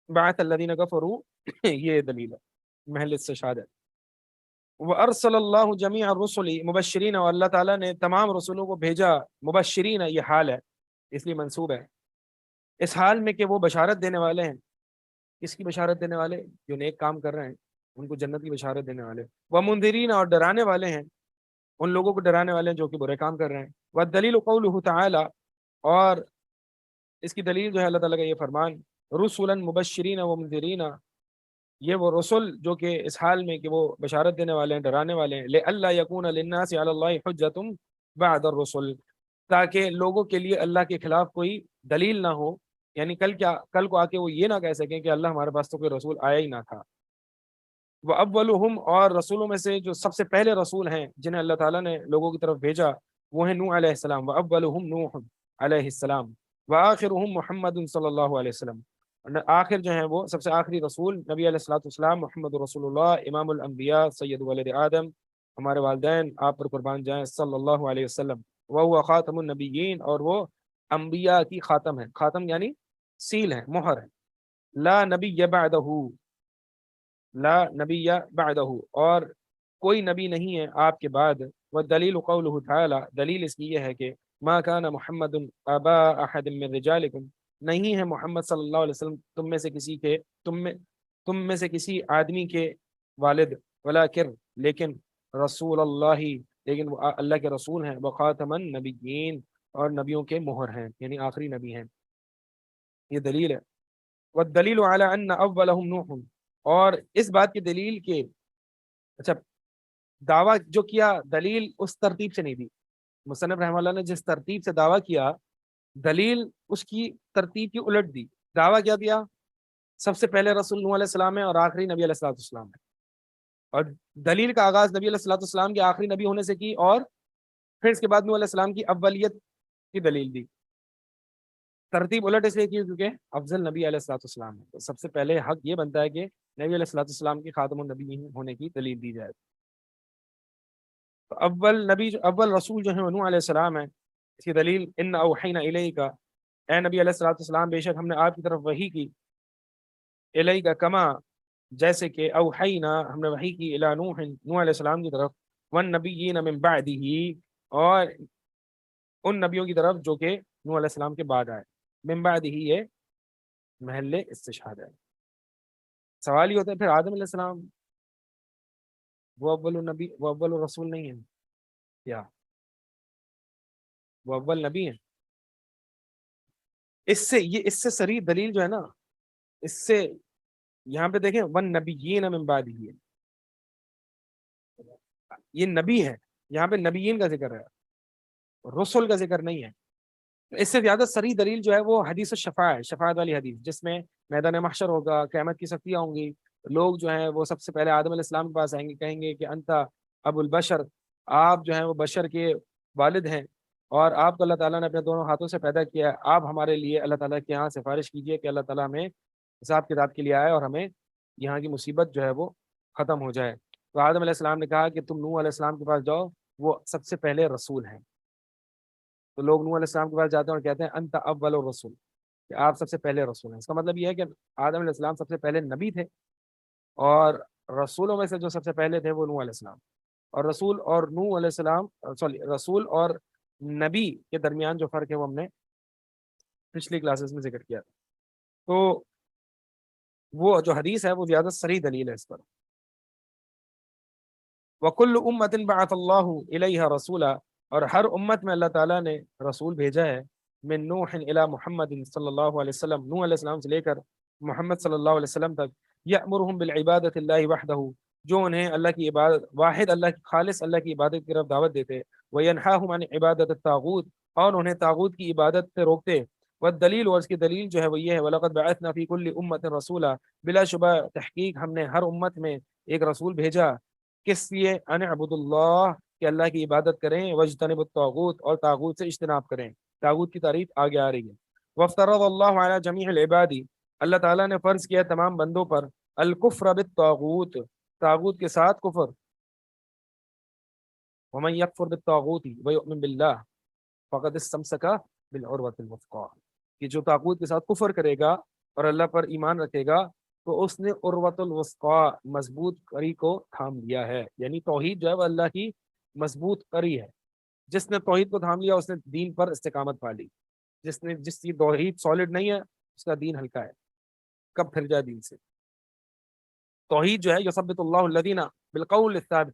S3: بعث الذین کفروا، یہ دلیل ہے، محل استشہاد ہے. وارسل اللہ جمیع الرسل مبشرین، اور اللہ تعالیٰ نے تمام رسولوں کو بھیجا مبشرین، یہ حال ہے اس لیے منصوب ہے، اس حال میں کہ وہ بشارت دینے والے ہیں. کس کی بشارت دینے والے؟ جو نیک کام کر رہے ہیں ان کو جنت کی بشارت دینے والے. ومنذرین، اور ڈرانے والے ہیں ان لوگوں کو ڈرانے والے ہیں جو کہ برے کام کر رہے ہیں. والدلیل قولہ تعالی، اور اس کی دلیل جو ہے اللہ تعالیٰ کا یہ فرمان، رسلا مبشرین و منذرین، یہ وہ رسول جو کہ اس حال میں کہ وہ بشارت دینے والے ہیں، ڈرانے والے ہیں. لئلا یکون للناس علی اللہ حجۃ بعد الرسل، تاکہ لوگوں کے لیے اللہ کے خلاف کوئی دلیل نہ ہو، یعنی کل کو آ کے وہ یہ نہ کہہ سکیں کہ اللہ ہمارے پاس تو کوئی رسول آیا ہی نہ تھا. وہ اولہم، اور رسولوں میں سے جو سب سے پہلے رسول ہیں جنہیں اللہ تعالیٰ نے لوگوں کی طرف بھیجا وہ ہیں نوح علیہ السلام. وہ اولہم نوح علیہ السلام وآخرہم محمد صلی اللہ علیہ وسلم، آخر جو ہیں وہ سب سے آخری رسول نبی علیہ الصلوۃ والسلام محمد رسول اللہ امام الانبیاء سید ولد آدم، ہمارے والدین آپ پر قربان جائیں، صلی اللہ علیہ وسلم. وہ خاتم النبیین، اور وہ انبیاء کی خاتم ہے. خاتم یعنی سیل ہے، مہر ہے. لا نبی بعدہ، لا نبی بعدہ، اور کوئی نبی نہیں ہے آپ کے بعد. والدلیل قولہ تعالی، دلیل اس کی یہ ہے کہ ما کان محمد ابا احد من رجالکم، نہیں ہے محمد صلی اللہ علیہ وسلم تم میں سے کسی آدمی کے والد، ولکن لیکن رسول اللہ، لیکن وہ اللہ کے رسول ہیں، وخاتم النبیین، اور نبیوں کے مہر ہیں، یعنی آخری نبی ہیں. یہ دلیل ہے. والدلیل علی ان اولہم نوح، اور اس بات کی دلیل کہ اچھا دعویٰ جو کیا دلیل اس ترتیب سے نہیں دی. مصنف رحمہ اللہ نے جس ترتیب سے دعویٰ کیا دلیل اس کی ترتیب کی الٹ دی. دعویٰ کیا دیا؟ سب سے پہلے رسول نوح علیہ السلام ہے اور آخری نبی علیہ الصلوۃ والسلام ہے. اور دلیل کا آغاز نبی علیہ الصلوۃ والسلام کے آخری نبی ہونے سے کی، اور پھر اس کے بعد نوح علیہ السلام کی اولیت کی دلیل دی. ترتیب الٹ اس لیے کی کیونکہ افضل نبی علیہ الصلوۃ والسلام ہے، تو سب سے پہلے حق یہ بنتا ہے کہ نبی علیہ الصلوۃ والسلام کی خاتم النبی ہونے کی دلیل دی جائے. تو اول رسول جو ہے وہ نوح علیہ السلام ہے. اس کی دلیل ان اوحینا الیک، اے نبی علیہ الصلوۃ والسلام بے شک ہم نے آپ کی طرف وحی کی، الیک کما جیسے کہ اوحینا ہم نے وحی کی الی نوح علیہ السلام کی طرف، والنبیین من بعدہ، اور ان نبیوں کی طرف جو کہ نوح علیہ السلام کے بعد آئے. من بعدہ یہ محل استشہاد ہے. سوال یہ ہوتا ہے پھر آدم علیہ السلام وہ اول نبی، وہ اول رسول نہیں ہے کیا؟ وہ اول نبی ہیں. اس سے صریح دلیل جو ہے نا، اس سے یہاں پہ دیکھیں والنبیین من بعدہ، یہ نبی ہے، یہاں پہ نبیین کا ذکر ہے، رسول کا ذکر نہیں ہے. اس سے زیادہ صریح دلیل جو ہے وہ حدیث الشفاعہ ہے، شفاعت والی حدیث، جس میں میدان محشر ہوگا، قیامت کی سختیاں ہوں گی، لوگ جو ہیں وہ سب سے پہلے آدم علیہ السلام کے پاس آئیں گے، کہیں گے کہ انت ابو البشر، آپ جو ہیں وہ بشر کے والد ہیں، اور آپ کو اللہ تعالیٰ نے اپنے دونوں ہاتھوں سے پیدا کیا ہے، آپ ہمارے لیے اللہ تعالیٰ کے یہاں سفارش کیجیے کہ اللہ تعالیٰ ہمیں حساب کتاب کے لیے آئے اور ہمیں یہاں کی مصیبت جو ہے وہ ختم ہو جائے. تو آدم علیہ السلام نے کہا کہ تم نوح علیہ السلام کے پاس جاؤ، وہ سب سے پہلے رسول ہیں. تو لوگ نوح علیہ السلام کے پاس جاتے ہیں اور کہتے ہیں انت اول الرسول، کہ آپ سب سے پہلے رسول ہیں. اس کا مطلب یہ ہے کہ آدم علیہ السلام سب سے پہلے نبی تھے، اور رسولوں میں سے جو سب سے پہلے تھے وہ نوح علیہ السلام. اور رسول اور نوح علیہ السلام رسول اور نبی کے درمیان جو فرق ہے وہ ہم نے پچھلی کلاسز میں ذکر کیا تھا. تو وہ جو حدیث ہے وہ زیادہ صریح دلیل ہے اس پر. وَكُلُّ أُمَّةٍ بَعَثَ اللَّهُ إِلَيْهَا رَسُولًا، اور ہر امت میں اللہ تعالیٰ نے رسول بھیجا ہے. من نوح الی محمد صلی اللہ علیہ وسلم، نوح علیہ السلام سے لے کر محمد صلی اللہ علیہ وسلم تک. یأمرہم بالعبادۃ اللہ وحدہ، جو انہیں اللہ کی عبادت، واحد اللہ کی، خالص اللہ کی عبادت کی طرف دعوت دیتے. وینہاہم عن عبادۃ الطاغوت، اور انہیں طاغوت کی عبادت سے روکتے. والدلیل، اور اس کی دلیل جو ہے وہ یہ ہے، وَلَقَدْ بَعَثْنَا فِي كُلِّ أُمَّةٍ رَسُولًا، بلا شبہ تحقیق ہم نے ہر امت میں ایک رسول بھیجا. کس لیے؟ ان اعبد اللہ، کہ اللہ کی عبادت کریں، واجتنبوا الطاغوت، اور طاغوت سے اجتناب کریں. طاغوت کی تعریف آگے آ رہی ہے. وافترض اللہ علی جمیع العباد، اللہ تعالیٰ نے فرض کیا تمام بندوں پر الکفر بالطاغوت، طاغوت کے ساتھ کفر. ومن یکفر بالطاغوت ویؤمن باللہ فقد استمسک بالعروۃ الوثقی، کہ جو طاغوت کے ساتھ کفر کرے گا اور اللہ پر ایمان رکھے گا تو اس نے عروۃ الوثقی، مضبوط کڑی کو تھام لیا ہے. یعنی توحید جو ہے وہ اللہ کی مضبوط کڑی ہے. جس نے توحید کو تھام لیا اس نے دین پر استقامت پا لی. جس کی توحید سالڈ نہیں ہے اس کا دین ہلکا ہے، کب پھر جائے دین سے. توحید جو ہے یثبت اللہ الذین بالقول الثابت،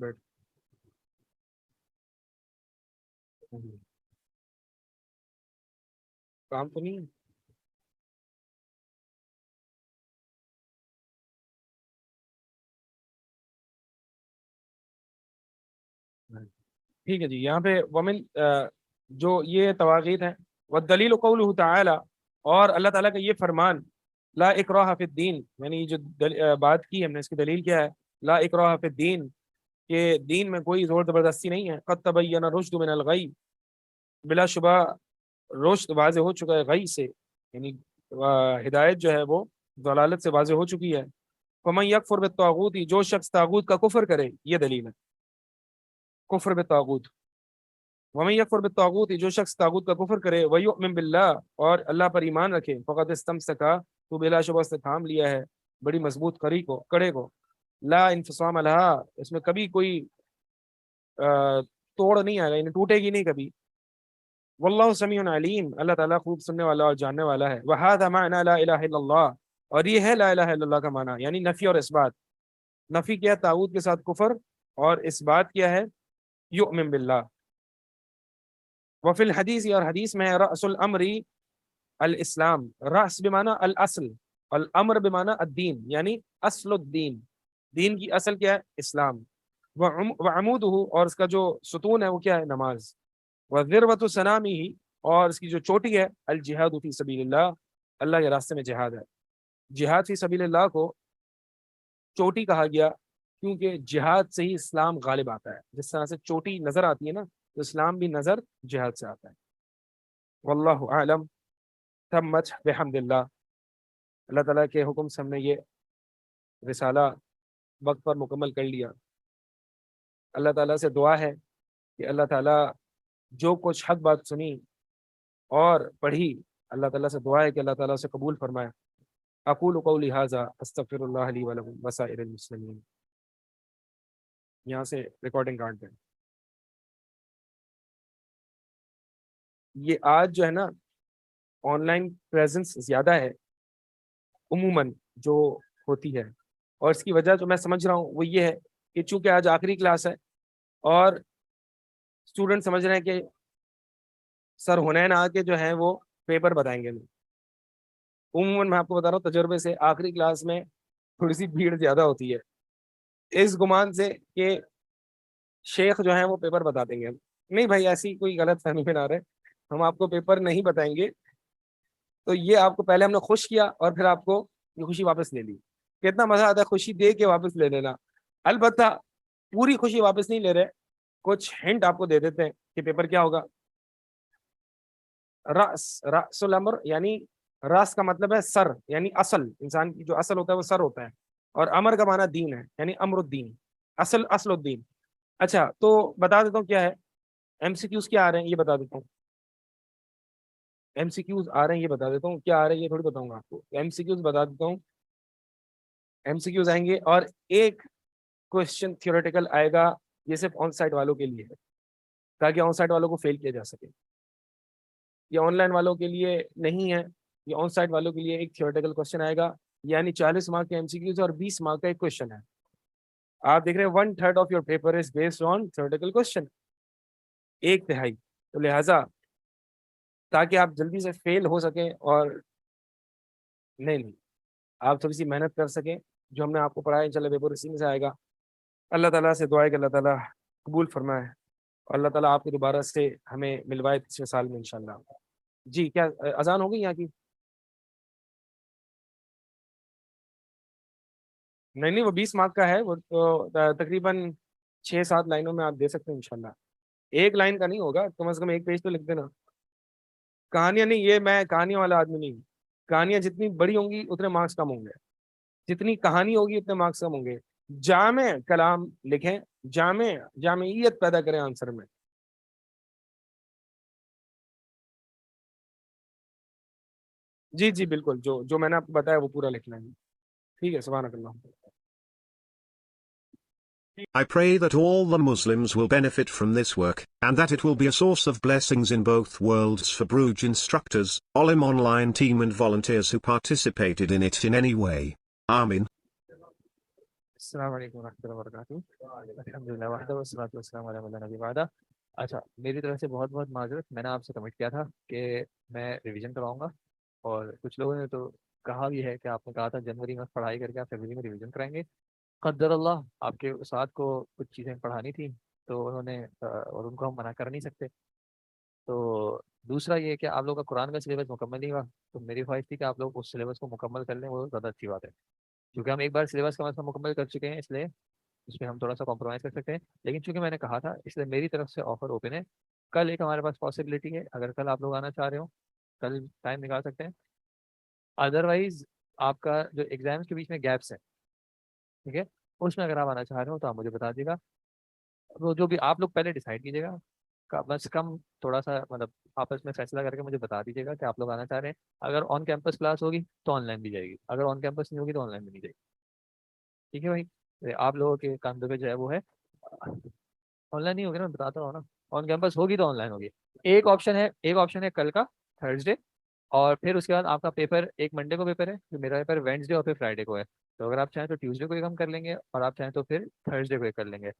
S3: بیٹھ کام تو نہیں ہے؟ ٹھیک ہے جی. یہاں پہ ومن جو یہ تواغیت ہیں والدلیل قولہ تعالی، اور اللہ تعالیٰ کا یہ فرمان لا اکراہ فی الدین، یعنی جو بات کی ہم نے اس کی دلیل کیا ہے، لا اکراہ فی الدین، کہ دین میں کوئی زور زبردستی نہیں ہے. قد تبین الرشد من الغی، بلا شبہ رشد واضح ہو چکا ہے غی سے، یعنی ہدایت جو ہے وہ ضلالت سے واضح ہو چکی ہے. فمن یکفر بالطاغوت، جو شخص طاغوت کا کفر کرے، یہ دلیل ہے کفر بالطاغوت. ومن یکفر بالطاغوت، جو شخص طاغوت کا کفر کرے، ویؤمن باللہ، اور اللہ پر ایمان رکھے، فقد استمسکا، تو بلا شبہ سے تھام لیا ہے بڑی مضبوط کڑے کو، لا انفصام لہا، اس میں کبھی کوئی توڑ نہیں آئے گا، یعنی ٹوٹے گی نہیں کبھی. واللہ سمیع علیم، اللہ تعالیٰ خوب سننے والا اور جاننے والا ہے. وہذا معنی لا الہ الا اللہ، اور یہ ہے لا الہ الا اللہ کا معنی، یعنی نفی اور اثبات. نفی کیا طاغوت کے ساتھ کفر، اور اثبات کیا ہے یؤمن باللہ. وفی الحدیث، اور حدیث میں رأس الامر الاسلام، رأس بمعنی الاصل، الامر بمعنی الدین، یعنی اصل الدین، دین کی اصل کیا ہے اسلام. وعمودہ، اور اس کا جو ستون ہے وہ کیا ہے نماز. وذروۃ سنامہ، اور اس کی جو چوٹی ہے الجہاد فی سبیل اللہ، اللہ کے راستے میں جہاد ہے. جہاد فی سبیل اللہ کو چوٹی کہا گیا کیونکہ جہاد سے ہی اسلام غالب آتا ہے. جس طرح سے چوٹی نظر آتی ہے نا، تو اسلام بھی نظر جہاد سے آتا ہے. واللہ اعلم. تمت بحمد اللہ، اللہ تعالیٰ کے حکم سے ہم نے یہ رسالہ وقت پر مکمل کر لیا. اللہ تعالیٰ سے دعا ہے کہ اللہ تعالیٰ جو کچھ حق بات سنی اور پڑھی، اللہ تعالیٰ سے دعا ہے کہ اللہ تعالیٰ سے قبول فرمائے. اقول قولی ھذا استغفر اللہ لی ولکم وسائر المسلمین. یہاں سے ریکارڈنگ کاٹ دیں. یہ آج جو ہے نا آن لائن پریزنس زیادہ ہے عموماً جو ہوتی ہے، اور اس کی وجہ جو میں سمجھ رہا ہوں وہ یہ ہے کہ چونکہ آج آخری کلاس ہے اور اسٹوڈنٹ سمجھ رہے ہیں کہ سر حنین آ کے جو ہے وہ پیپر بتائیں گے. عموماً میں آپ کو بتا رہا ہوں تجربے سے، آخری کلاس میں تھوڑی سی بھیڑ زیادہ ہوتی ہے، اس گمان سے کہ شیخ جو ہیں وہ پیپر بتا دیں گے. نہیں بھائی، ایسی کوئی غلط فہمی میں نہ رہے، ہم آپ کو پیپر نہیں بتائیں گے. تو یہ آپ کو پہلے ہم نے خوش کیا اور پھر آپ کو یہ خوشی واپس لے لی. کتنا مزہ آتا ہے خوشی دے کے واپس لے لینا. البتہ پوری خوشی واپس نہیں لے رہے، کچھ ہنٹ آپ کو دے دیتے ہیں کہ پیپر کیا ہوگا. رأس الامر، یعنی راس کا مطلب ہے سر، یعنی اصل، انسان کی جو اصل ہوتا ہے وہ سر ہوتا ہے، اور امر کا معنی دین ہے، یعنی امر الدین، اصل الدین. اچھا تو بتا دیتا ہوں کیا ہے. ایم سی کیوز کیا آ رہے ہیں یہ بتا دیتا ہوں. ایم سی کیوز آ رہے ہیں یہ بتا دیتا ہوں. کیا آ رہے ہیں یہ تھوڑی بتاؤں گا آپ کو. ایم سی کیوز بتا دیتا ہوں. ایم سی کیوز آئیں گے اور ایک کوشچن تھیوریٹیکل آئے گا. یہ صرف آن سائٹ والوں کے لیے ہے تاکہ آن سائٹ والوں کو فیل کیا جا سکے. یہ آن لائن والوں کے لیے نہیں ہے. یہ آن سائٹ والوں کے لیے ایک تھیوریٹیکل کوشچن آئے گا، یعنی 40 مارک کے ایم سی کیوز اور 20 مارک کا ایک کوشچن ہے. آپ دیکھ رہے ہیں 1/3 of your paper is based on theoretical question, 1/3. تو لہٰذا تاکہ آپ جلدی سے فیل ہو سکیں اور نہیں آپ تھوڑی سی محنت کر سکیں، جو ہم نے آپ کو پڑھایا انشاءاللہ پیپر اسی میں سے آئے گا. اللہ تعالیٰ سے دعا ہے کہ اللہ تعالیٰ قبول فرمائے اور اللہ تعالیٰ آپ کو دوبارہ سے ہمیں ملوائے پچھلے سال میں انشاءاللہ. جی کیا اذان ہو گئی یہاں کی؟ نہیں وہ 20 مارک کا ہے، وہ تقریباً 6-7 لائنوں میں آپ دے سکتے ہیں انشاءاللہ. ایک لائن کا نہیں ہوگا، کم از کم ایک پیج تو لکھ دینا. کہانیاں نہیں، یہ میں کہانیوں والا آدمی نہیں. کہانیاں جتنی بڑی ہوں گی اتنے مارکس کم ہوں گے، جتنی کہانی ہوگی اتنے مارکس کم ہوں گے. جامع کلام لکھیں، جامعیت پیدا کریں آنسر میں. جی جی بالکل، جو میں نے آپ کو بتایا وہ پورا لکھنا ہے. ٹھیک ہے. سبحانک اللہ.
S1: I pray that all the Muslims will benefit from this work, and that it will be a source of blessings in both worlds for Bruj instructors, Olim online team and volunteers who participated in it in any way. Amin.
S3: السلام علیکم ورحمۃ اللہ وبرکاتہ. الحمدللہ وحدہ والصلاۃ والسلام علی من لا نبی بعدہ. اچھا میری طرف سے بہت بہت معذرت. میں نے آپ سے کمٹ کیا تھا کہ میں ریویژن کرواؤں گا, اور کچھ لوگوں نے تو کہا بھی ہے کہ آپ نے کہا تھا جنوری میں پڑھائی کر کے آپ فروری میں ریویژن کرائیں گے. قدر اللہ آپ کے استاد کو کچھ چیزیں پڑھانی تھیں تو انہوں نے اور ان کو ہم منع کر نہیں سکتے. تو دوسرا یہ کہ آپ لوگ کا قرآن کا سلیبس مکمل نہیں ہوا, تو میری خواہش تھی کہ آپ لوگ اس سلیبس کو مکمل کر لیں, وہ زیادہ اچھی بات ہے. کیونکہ ہم ایک بار سلیبس کا مسئلہ مکمل کر چکے ہیں, اس لیے اس میں ہم تھوڑا سا کمپرومائز کر سکتے ہیں. لیکن چونکہ میں نے کہا تھا, اس لیے میری طرف سے آفر اوپن ہے. کل ایک ہمارے پاس پاسبلٹی ہے, اگر کل آپ لوگ آنا چاہ رہے ہو کل ٹائم نکال سکتے ہیں. ادروائز آپ کا جو ایگزامس کے بیچ میں گیپس ہیں, ٹھیک ہے, اس میں اگر آپ آنا چاہ رہے ہو تو آپ مجھے بتا دیے گا. وہ جو بھی آپ لوگ پہلے ڈیسائڈ کیجیے گا, بس کم تھوڑا سا مطلب آپس میں فیصلہ کر کے مجھے بتا دیجیے گا کہ آپ لوگ آنا چاہ رہے ہیں. اگر آن کیمپس کلاس ہوگی تو آن لائن بھی جائے گی, اگر آن کیمپس نہیں ہوگی تو آن لائن بھی نہیں جائے گی. ٹھیک ہے بھائی, آپ لوگوں کے کاندھوں پہ جو ہے وہ ہے. آن لائن نہیں ہوگی نا, میں بتاتا ہوں نا. آن کیمپس ہوگی تو آن لائن ہوگی. ایک آپشن ہے کل کا تھرسڈے, اور پھر اس کے بعد آپ کا پیپر ایک منڈے کو پیپر ہے, پھر میرا پیپر وینسڈے اور پھر فرائیڈے کو ہے. تو اگر آپ چاہیں تو ٹیوزڈے کو ایک ہم کر لیں گے, اور آپ چاہیں تو پھر تھرسڈے کو ایک کر لیں گے.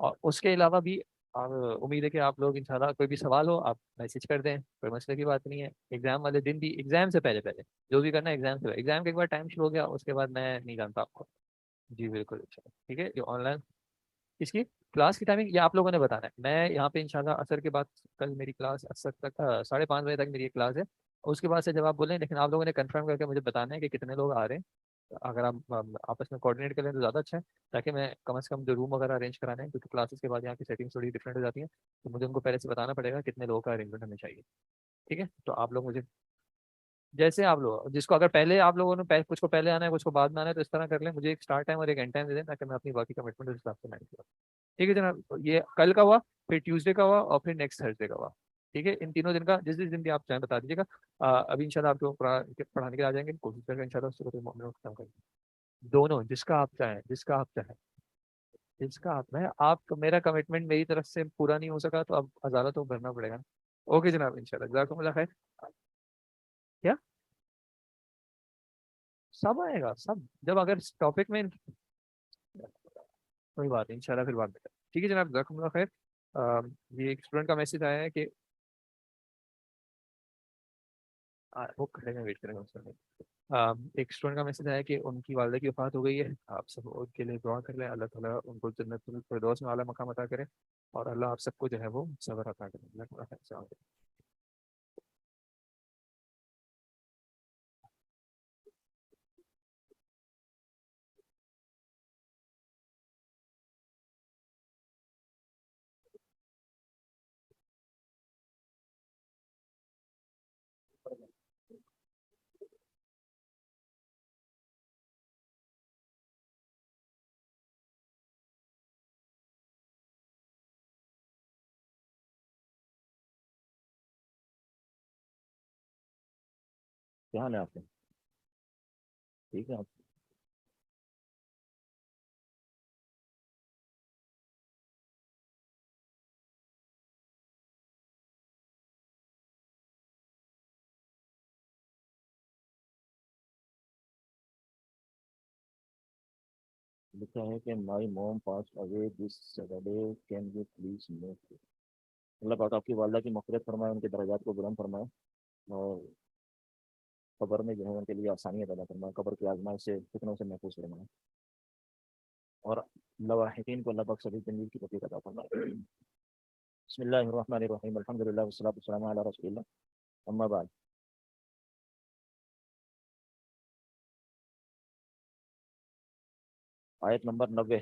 S3: اور اس کے علاوہ بھی امید ہے کہ آپ لوگ انشاءاللہ کوئی بھی سوال ہو آپ میسج کر دیں, کوئی مسئلے کی بات نہیں ہے. ایگزام والے دن بھی, ایگزام سے پہلے جو بھی کرنا ہے ایگزام سے, ایگزام کے ایک بار ٹائم شروع ہو گیا اس کے بعد میں نہیں جانتا آپ کو. جی بالکل اچھا ٹھیک ہے. جو آن لائن اس کی کلاس کی ٹائمنگ یہ آپ لوگوں نے بتانا ہے. میں یہاں پہ انشاءاللہ عصر کے بعد کل میری کلاس عصر تک 5:30 بجے تک میری ایک کلاس ہے. اس کے بعد سے جب آپ بولیں, لیکن آپ لوگوں نے کنفرم کر کے مجھے بتانا ہے کہ کتنے لوگ آ رہے ہیں. اگر آپ آپس میں کوآرڈینیٹ کر لیں تو زیادہ اچھا ہے, تاکہ میں کم از کم جو روم وغیرہ ارینج کرانے ہیں, کیونکہ کلاسز کے بعد یہاں کی سیٹنگ تھوڑی ڈفرینٹ ہو جاتی ہیں, تو مجھے ان کو پہلے سے بتانا پڑے گا کتنے لوگوں کا ارینجمنٹ ہمیں چاہیے. ٹھیک ہے, تو آپ لوگ مجھے جیسے آپ لوگ جس کو اگر پہلے آپ لوگوں نے کچھ کو پہلے آنا ہے کچھ کو بعد میں آنا ہے تو اس طرح کر لیں. مجھے ایک اسٹارٹ ٹائم اور ایک اینڈ ٹائم دے دیں تاکہ میں اپنی باقی کمٹمنٹ اس حساب سے مینیج کروں. ٹھیک ہے جناب, یہ کل کا ہوا, پھر ٹیوزڈے کا ہوا, اور پھر نیکسٹ تھرسڈے کا ہوا. ٹھیک ہے, ان تینوں دن کا جس دن بھی آپ چاہیں بتا دیجیے گا. ابھی انشاءاللہ آپ کو پڑھانے کے آ جائیں گے, کوشش کریں گے انشاءاللہ اس کو ختم کریں. دونوں جس کا آپ چاہیں, جس کا آپ میرا کمٹمنٹ میری طرف سے پورا نہیں ہو سکا تو اب ہزارہ تو بھرنا پڑے گا. اوکے جناب, انشاءاللہ جزاکم اللہ خیر. کیا سب آئے گا سب, جب اگر ٹاپک میں کوئی بات نہیں انشاءاللہ پھر بات کریں. ٹھیک ہے جناب, جزاکم اللہ خیر. یہ ایک اسٹوڈنٹ کا میسج آیا ہے کہ وہ کھڑے میں ویٹ کریں گا. ایک اسٹوڈنٹ کا میسج آیا کہ ان کی والدہ کی وفات ہو گئی ہے. آپ سب ان کے لیے دعا کر لیں, اللہ تعالیٰ ان کو جنت الفردوس میں اعلیٰ مقام عطا کرے, اور اللہ آپ سب کو جو ہے وہ صبر عطا کرے. جزاکم اللہ خیر. السلام علیکم.
S2: کیا حال ہے آپ کا؟ ٹھیک ہے. آپ لکھا ہے کہ my mom pass away this Saturday, can you please make. اللہ پاک آپ کی والدہ کی مغفرت فرمائے, ان کے درجات کو بلند فرمائے, اور قبر میں جو ہے ان کے لیے آسانیاں پیدا فرمائے, قبر کی آزمائش سے فتنوں سے محفوظ فرمائے, اور لواحقین کو اللہ پاک سبھی زندگی کی توفیق عطا فرمائے. بسم اللہ الرحمن الرحیم, الحمدللہ والصلاۃ والسلام علی رسول اللہ, اما بعد. آیت نمبر 90.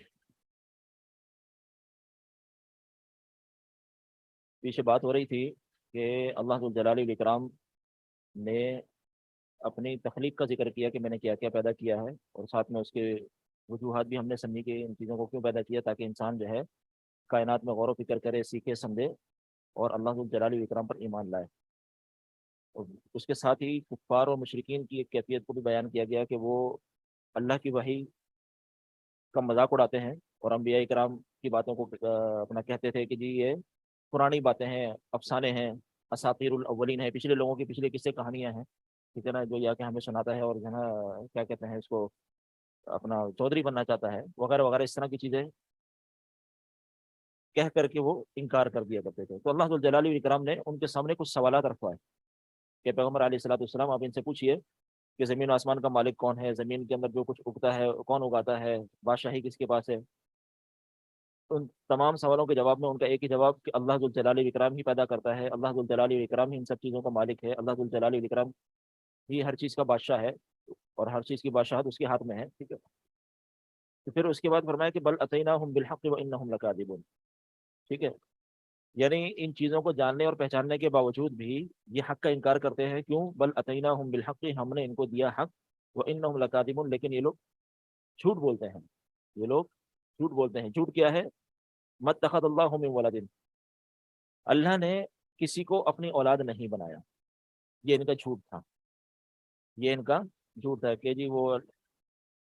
S2: پیچھے بات ہو رہی تھی کہ اللہ ذو الجلال والاکرام نے اپنی تخلیق کا ذکر کیا کہ میں نے کیا کیا پیدا کیا ہے, اور ساتھ میں اس کے وجوہات بھی ہم نے سمجھی کہ ان چیزوں کو کیوں پیدا کیا, تاکہ انسان جو ہے کائنات میں غور و فکر کرے, سیکھے, سمجھے, اور اللہ ذو الجلال والاکرام پر ایمان لائے. اور اس کے ساتھ ہی کفار اور مشرکین کی ایک کیفیت کو بھی بیان کیا گیا کہ وہ اللہ کی وحی کا مذاق اڑاتے ہیں, اور انبیاء کرام کی باتوں کو اپنا کہتے تھے کہ جی یہ پرانی باتیں ہیں, افسانے ہیں, اساطیر الاولین ہیں, پچھلے لوگوں کی پچھلے قصے کہانیاں ہیں, ٹھیک ہے نا, جو یا کہ ہمیں سناتا ہے, اور جو ہے نا کیا کہتے ہیں اس کو اپنا چودھری بننا چاہتا ہے وغیرہ وغیرہ، اس طرح کی چیزیں کہہ کر کے وہ انکار کر دیا کرتے تھے. تو اللہ ذو الجلال والاکرام نے ان کے سامنے کچھ سوالات رکھوائے کہ پیغمبر علیہ الصلوۃ والسلام آپ ان سے پوچھیے کہ زمین و آسمان کا مالک کون ہے، زمین کے اندر جو کچھ اگتا ہے کون اگاتا ہے، بادشاہی کس کے پاس ہے. ان تمام سوالوں کے جواب میں ان کا ایک ہی جواب کہ اللہ ذو الجلال والاکرام ہی پیدا کرتا ہے، اللہ ذو الجلال والاکرام ہی ان سب چیزوں کا مالک ہے، اللہ ذو الجلال والاکرام ہی ہر چیز کا بادشاہ ہے اور ہر چیز کی بادشاہت اس کے ہاتھ میں ہے. ٹھیک ہے. تو پھر اس کے بعد فرمایا کہ بل اتیناہم بالحق وانہم لکاذبون. ٹھیک ہے. یعنی ان چیزوں کو جاننے اور پہچاننے کے باوجود بھی یہ حق کا انکار کرتے ہیں. کیوں؟ بل اتیناہم بالحق، ہم نے ان کو دیا حق، وانہم لکاذبون، لیکن یہ لوگ جھوٹ بولتے ہیں. یہ لوگ جھوٹ بولتے ہیں. جھوٹ کیا ہے؟ متخذ اللہ من ولد، اللہ نے کسی کو اپنی اولاد نہیں بنایا. یہ ان کا جھوٹ تھا. یہ ان کا جھوٹ تھا کہ جی وہ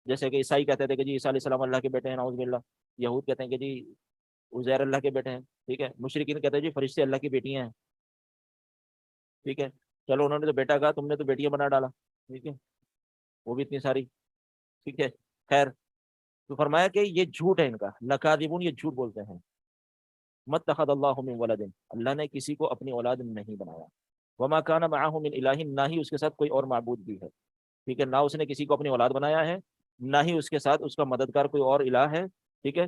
S2: جیسے کہ عیسائی کہتے تھے کہ جی عیسیٰ علیہ السلام اللہ کے بیٹے ہیں، نعوذ باللہ. یہود کہتے ہیں کہ جی عزیر اللہ کے بیٹے ہیں. ٹھیک ہے. مشرکین کہتے ہیں جی فرشتے اللہ کی بیٹیاں ہیں. ٹھیک ہے. چلو انہوں نے تو بیٹا کہا، تم نے تو بیٹیاں بنا ڈالا. ٹھیک ہے. وہ بھی اتنی ساری. ٹھیک ہے. خیر. تو فرمایا کہ یہ جھوٹ ہے ان کا، لکاذبون، یہ جھوٹ بولتے ہیں. متخذ اللہ من ولد، اللہ نے کسی کو اپنی اولاد نہیں بنایا. وما کان معہ من الہ، نہ ہی اس کے ساتھ کوئی اور معبود بھی ہے. ٹھیک ہے. نہ اس نے کسی کو اپنی اولاد بنایا ہے، نہ ہی اس کے ساتھ اس کا مددگار کوئی اور الہ ہے. ٹھیک ہے.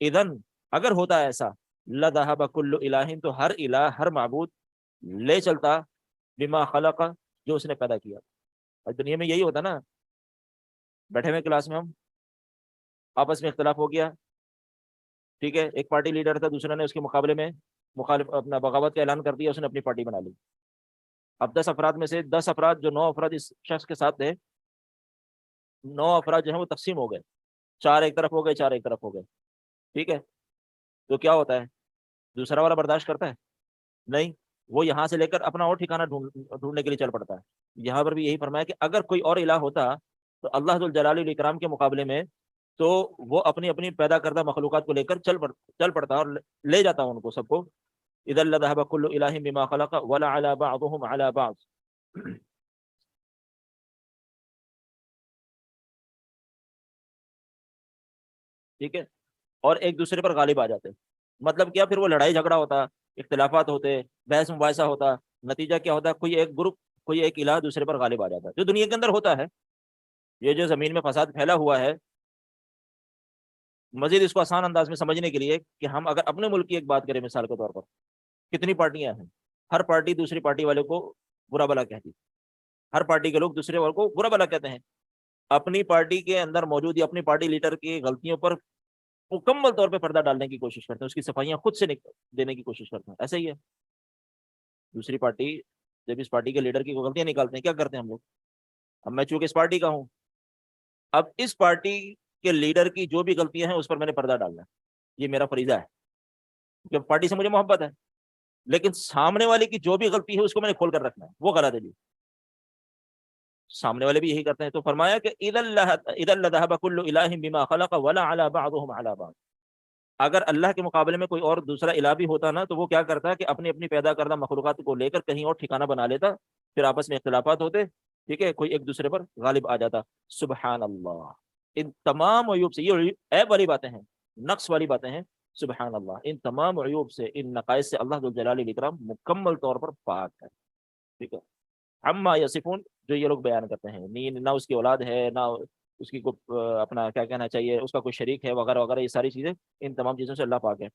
S2: اذن، اگر ہوتا ایسا، لذهب كل الہ، تو ہر الہ، ہر معبود لے چلتا بما خلق، جو اس نے پیدا کیا. اور دنیا میں یہی ہوتا نا، بیٹھے ہوئے کلاس میں ہم آپس میں اختلاف ہو گیا. ٹھیک ہے. ایک پارٹی لیڈر تھا، دوسرے نے اس کے مقابلے میں مخالف اپنا بغاوت کا اعلان کر دیا، اس نے اپنی پارٹی بنا لی. اب 10 افراد میں سے 10 افراد، جو 9 افراد اس شخص کے ساتھ تھے، 9 افراد جو ہیں وہ تقسیم ہو گئے. 4 ایک طرف ہو گئے، 4 ایک طرف ہو گئے. ٹھیک ہے. تو کیا ہوتا ہے؟ دوسرا والا برداشت کرتا ہے؟ نہیں. وہ یہاں سے لے کر اپنا اور ٹھکانہ ڈھونڈنے کے لیے چل پڑتا ہے. یہاں پر بھی یہی فرمایا کہ اگر کوئی اور الہ ہوتا تو اللہ ذو الجلال والاکرام کے مقابلے میں تو وہ اپنی اپنی پیدا کردہ مخلوقات کو لے کر چل پڑتا اور لے جاتا ان کو سب کو. اذا لذهب كل الہ بما خلق ولعلى بعضهم على بعض. ٹھیک ہے. اور ایک دوسرے پر غالب آ جاتے. مطلب کیا؟ پھر وہ لڑائی جھگڑا ہوتا، اختلافات ہوتے، بحث مباحثہ ہوتا. نتیجہ کیا ہوتا؟ کوئی ایک گروپ، کوئی ایک الہ دوسرے پر غالب آ جاتا، جو دنیا کے اندر ہوتا ہے. یہ جو زمین میں فساد پھیلا ہوا ہے، مزید اس کو آسان انداز میں سمجھنے کے لیے کہ ہم اگر اپنے ملک کی ایک بات کریں، مثال کے طور پر کتنی پارٹیاں ہیں، ہر پارٹی دوسری پارٹی والے کو برا بلا کہتی. ہر پارٹی کے لوگ دوسرے والے کو برا بلا کہتے ہیں. اپنی پارٹی کے اندر موجود یا اپنی پارٹی لیڈر کی غلطیوں پر مکمل طور پہ پردہ ڈالنے کی کوشش کرتے ہیں، اس کی صفائیاں خود سے دینے کی کوشش کرتے ہیں. ایسا ہی ہے. دوسری پارٹی جب اس پارٹی کے لیڈر کی غلطیاں نکالتے ہیں، کیا کرتے ہیں ہم لوگ؟ اب میں چونکہ اس پارٹی کا ہوں، اب اس پارٹی کے لیڈر کی جو بھی غلطیاں ہیں اس پر میں نے پردہ ڈالنا ہے. یہ میرا فریضہ ہے، کیونکہ پارٹی سے مجھے محبت ہے. لیکن سامنے والے کی جو بھی غلطی ہے اس کو میں نے کھول کر رکھنا ہے. وہ غلط ہے جی. سامنے والے بھی یہی کرتے ہیں. تو فرمایا کہ اذا لذهب كل الہ بما خلق ولعلى بعضهم على بعض. اگر اللہ کے مقابلے میں کوئی اور دوسرا الہ بھی ہوتا نا، تو وہ کیا کرتا کہ اپنی اپنی پیدا کردہ مخلوقات کو لے کر کہیں اور ٹھکانہ بنا لیتا. پھر آپس میں اختلافات ہوتے. ٹھیک ہے. کوئی ایک دوسرے پر غالب آ جاتا. سبحان اللہ. ان تمام عیوب سے، یہ عیب والی باتیں ہیں، نقص والی باتیں ہیں. سبحان اللہ. ان تمام عیوب سے، ان نقائص سے اللہ ذو الجلال والاکرام مکمل طور پر پاک ہے. ٹھیک ہے. عما یصفون، جو یہ لوگ بیان کرتے ہیں، نہ اس کی اولاد ہے، نہ اس کی اپنا کیا کہنا چاہیے، اس کا کوئی شریک ہے وغیرہ وغیرہ. یہ ساری چیزیں، ان تمام چیزوں سے اللہ پاک ہے.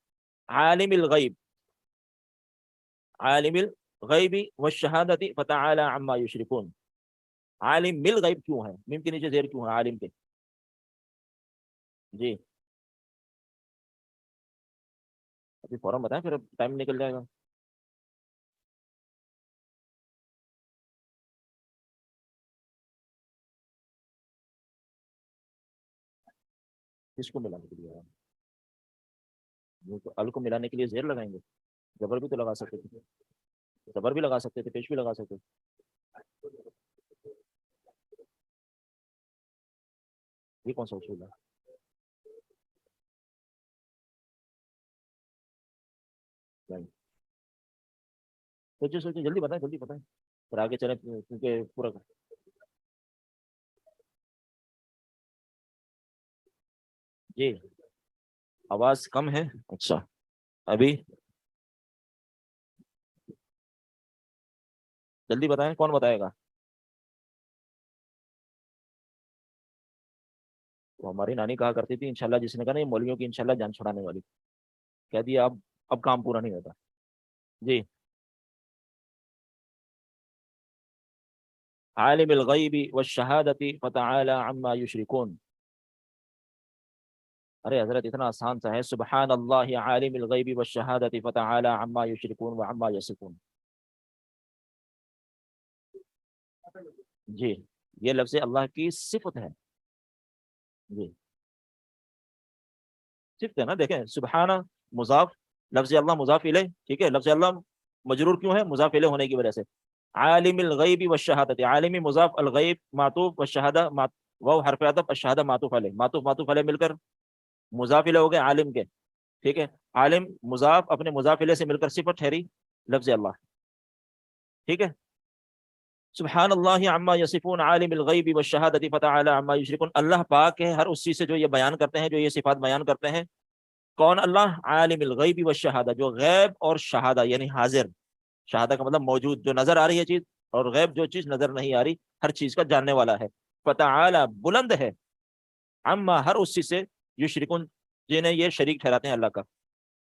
S2: عالم الغیب، عالم الغیب والشہادت فتعالی عما یشرکون. عالم الغیب کیوں ہے؟ میم کے نیچے زیر کیوں ہے عالم کے؟ جی ابھی فوراً بتائیں، پھر ٹائم نکل جائے گا. کس کو ملانے کے لیے؟ وہ تو ال کو ملانے کے لیے زیر لگائیں گے. زبر بھی تو لگا سکتے تھے، زبر بھی لگا سکتے تھے، پیش بھی لگا سکتے تھے. یہ کون سا اصول ہے؟ سوچے سوچے، جلدی بتائیں، جلدی بتائیں، پھر آگے چلیں کیونکہ پورا جی آواز کم ہے، اچھا ابھی جلدی بتائیں، کون بتائے گا؟ تو ہماری نانی کہا کرتی تھی انشاءاللہ، جس نے کہا نہیں مولویوں کی انشاءاللہ جان چھڑانے والی، کہہ دیا اب کام پورا نہیں ہوتا. جی عالم الغیب والشہادۃ فتعالی عما یشرکون. ارے حضرت اتنا آسان سا ہے، سبحان اللہ عالم الغیب والشہادۃ فتعالی عما یشرکون وعما یصفون. جی یہ لفظ اللہ کی صفت ہے. جی صفت ہے نا، دیکھیں سبحانہ مضاف، لفظ اللہ مضاف الیہ، ٹھیک ہے، لفظ اللہ مجرور کیوں ہے؟ مضاف الیہ ہونے کی وجہ سے. عالم الغیب والشہادۃ، عالمی مضاف، الغیب معطوف، والشہادہ واو حرف عطف، الشہادہ معطوف علیہ، معطوف معطوف علیہ مل کر مضاف الیہ ہو گئے عالم کے، ٹھیک ہے. عالم مضاف اپنے مضاف الیہ سے مل کر صفت ٹھہری لفظ اللہ، ٹھیک ہے. سبحان اللہ عما یصفون عالم الغیب والشہادۃ فتعالی عما یشرکون. اللہ پاک ہے ہر اس چیز سے جو یہ بیان کرتے ہیں، جو یہ صفات بیان کرتے ہیں. کون؟ اللہ. عالم الغیب والشہادہ، جو غیب اور شہادہ یعنی حاضر، شہادہ کا مطلب موجود، جو نظر آ رہی ہے چیز، اور غیب جو چیز نظر نہیں آ رہی، ہر چیز کا جاننے والا ہے. فتعالی بلند ہے، عما ہر اس چیز سے، یشرکون جنہیں یہ شریک ٹھہراتے ہیں اللہ کا.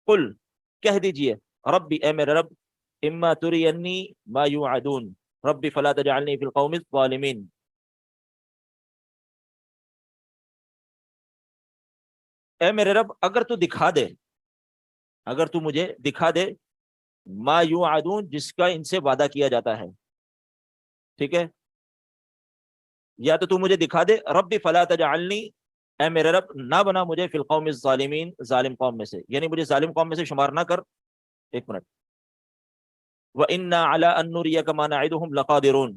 S2: قل کہہ دیجئے، ربی اے میرے رب، اما ترینی ما یوعدون ربی فلا تجعلنی فی القوم الظالمین. اے میرے رب اگر تو دکھا دے، اگر تو مجھے دکھا دے، ما یوعدون جس کا ان سے وعدہ کیا جاتا ہے، ٹھیک ہے، یا تو مجھے دکھا دے ربی فلا تجعلنی، اے میرے رب نہ بنا مجھے فی القوم الظالمین ظالم قوم میں سے، یعنی مجھے ظالم قوم میں سے شمار نہ کر. ایک منٹ. وَإِنَّا عَلَىٰ أَن نُّرِيَكَ مَا نَعِدُهُمْ لَقَادِرُونَ.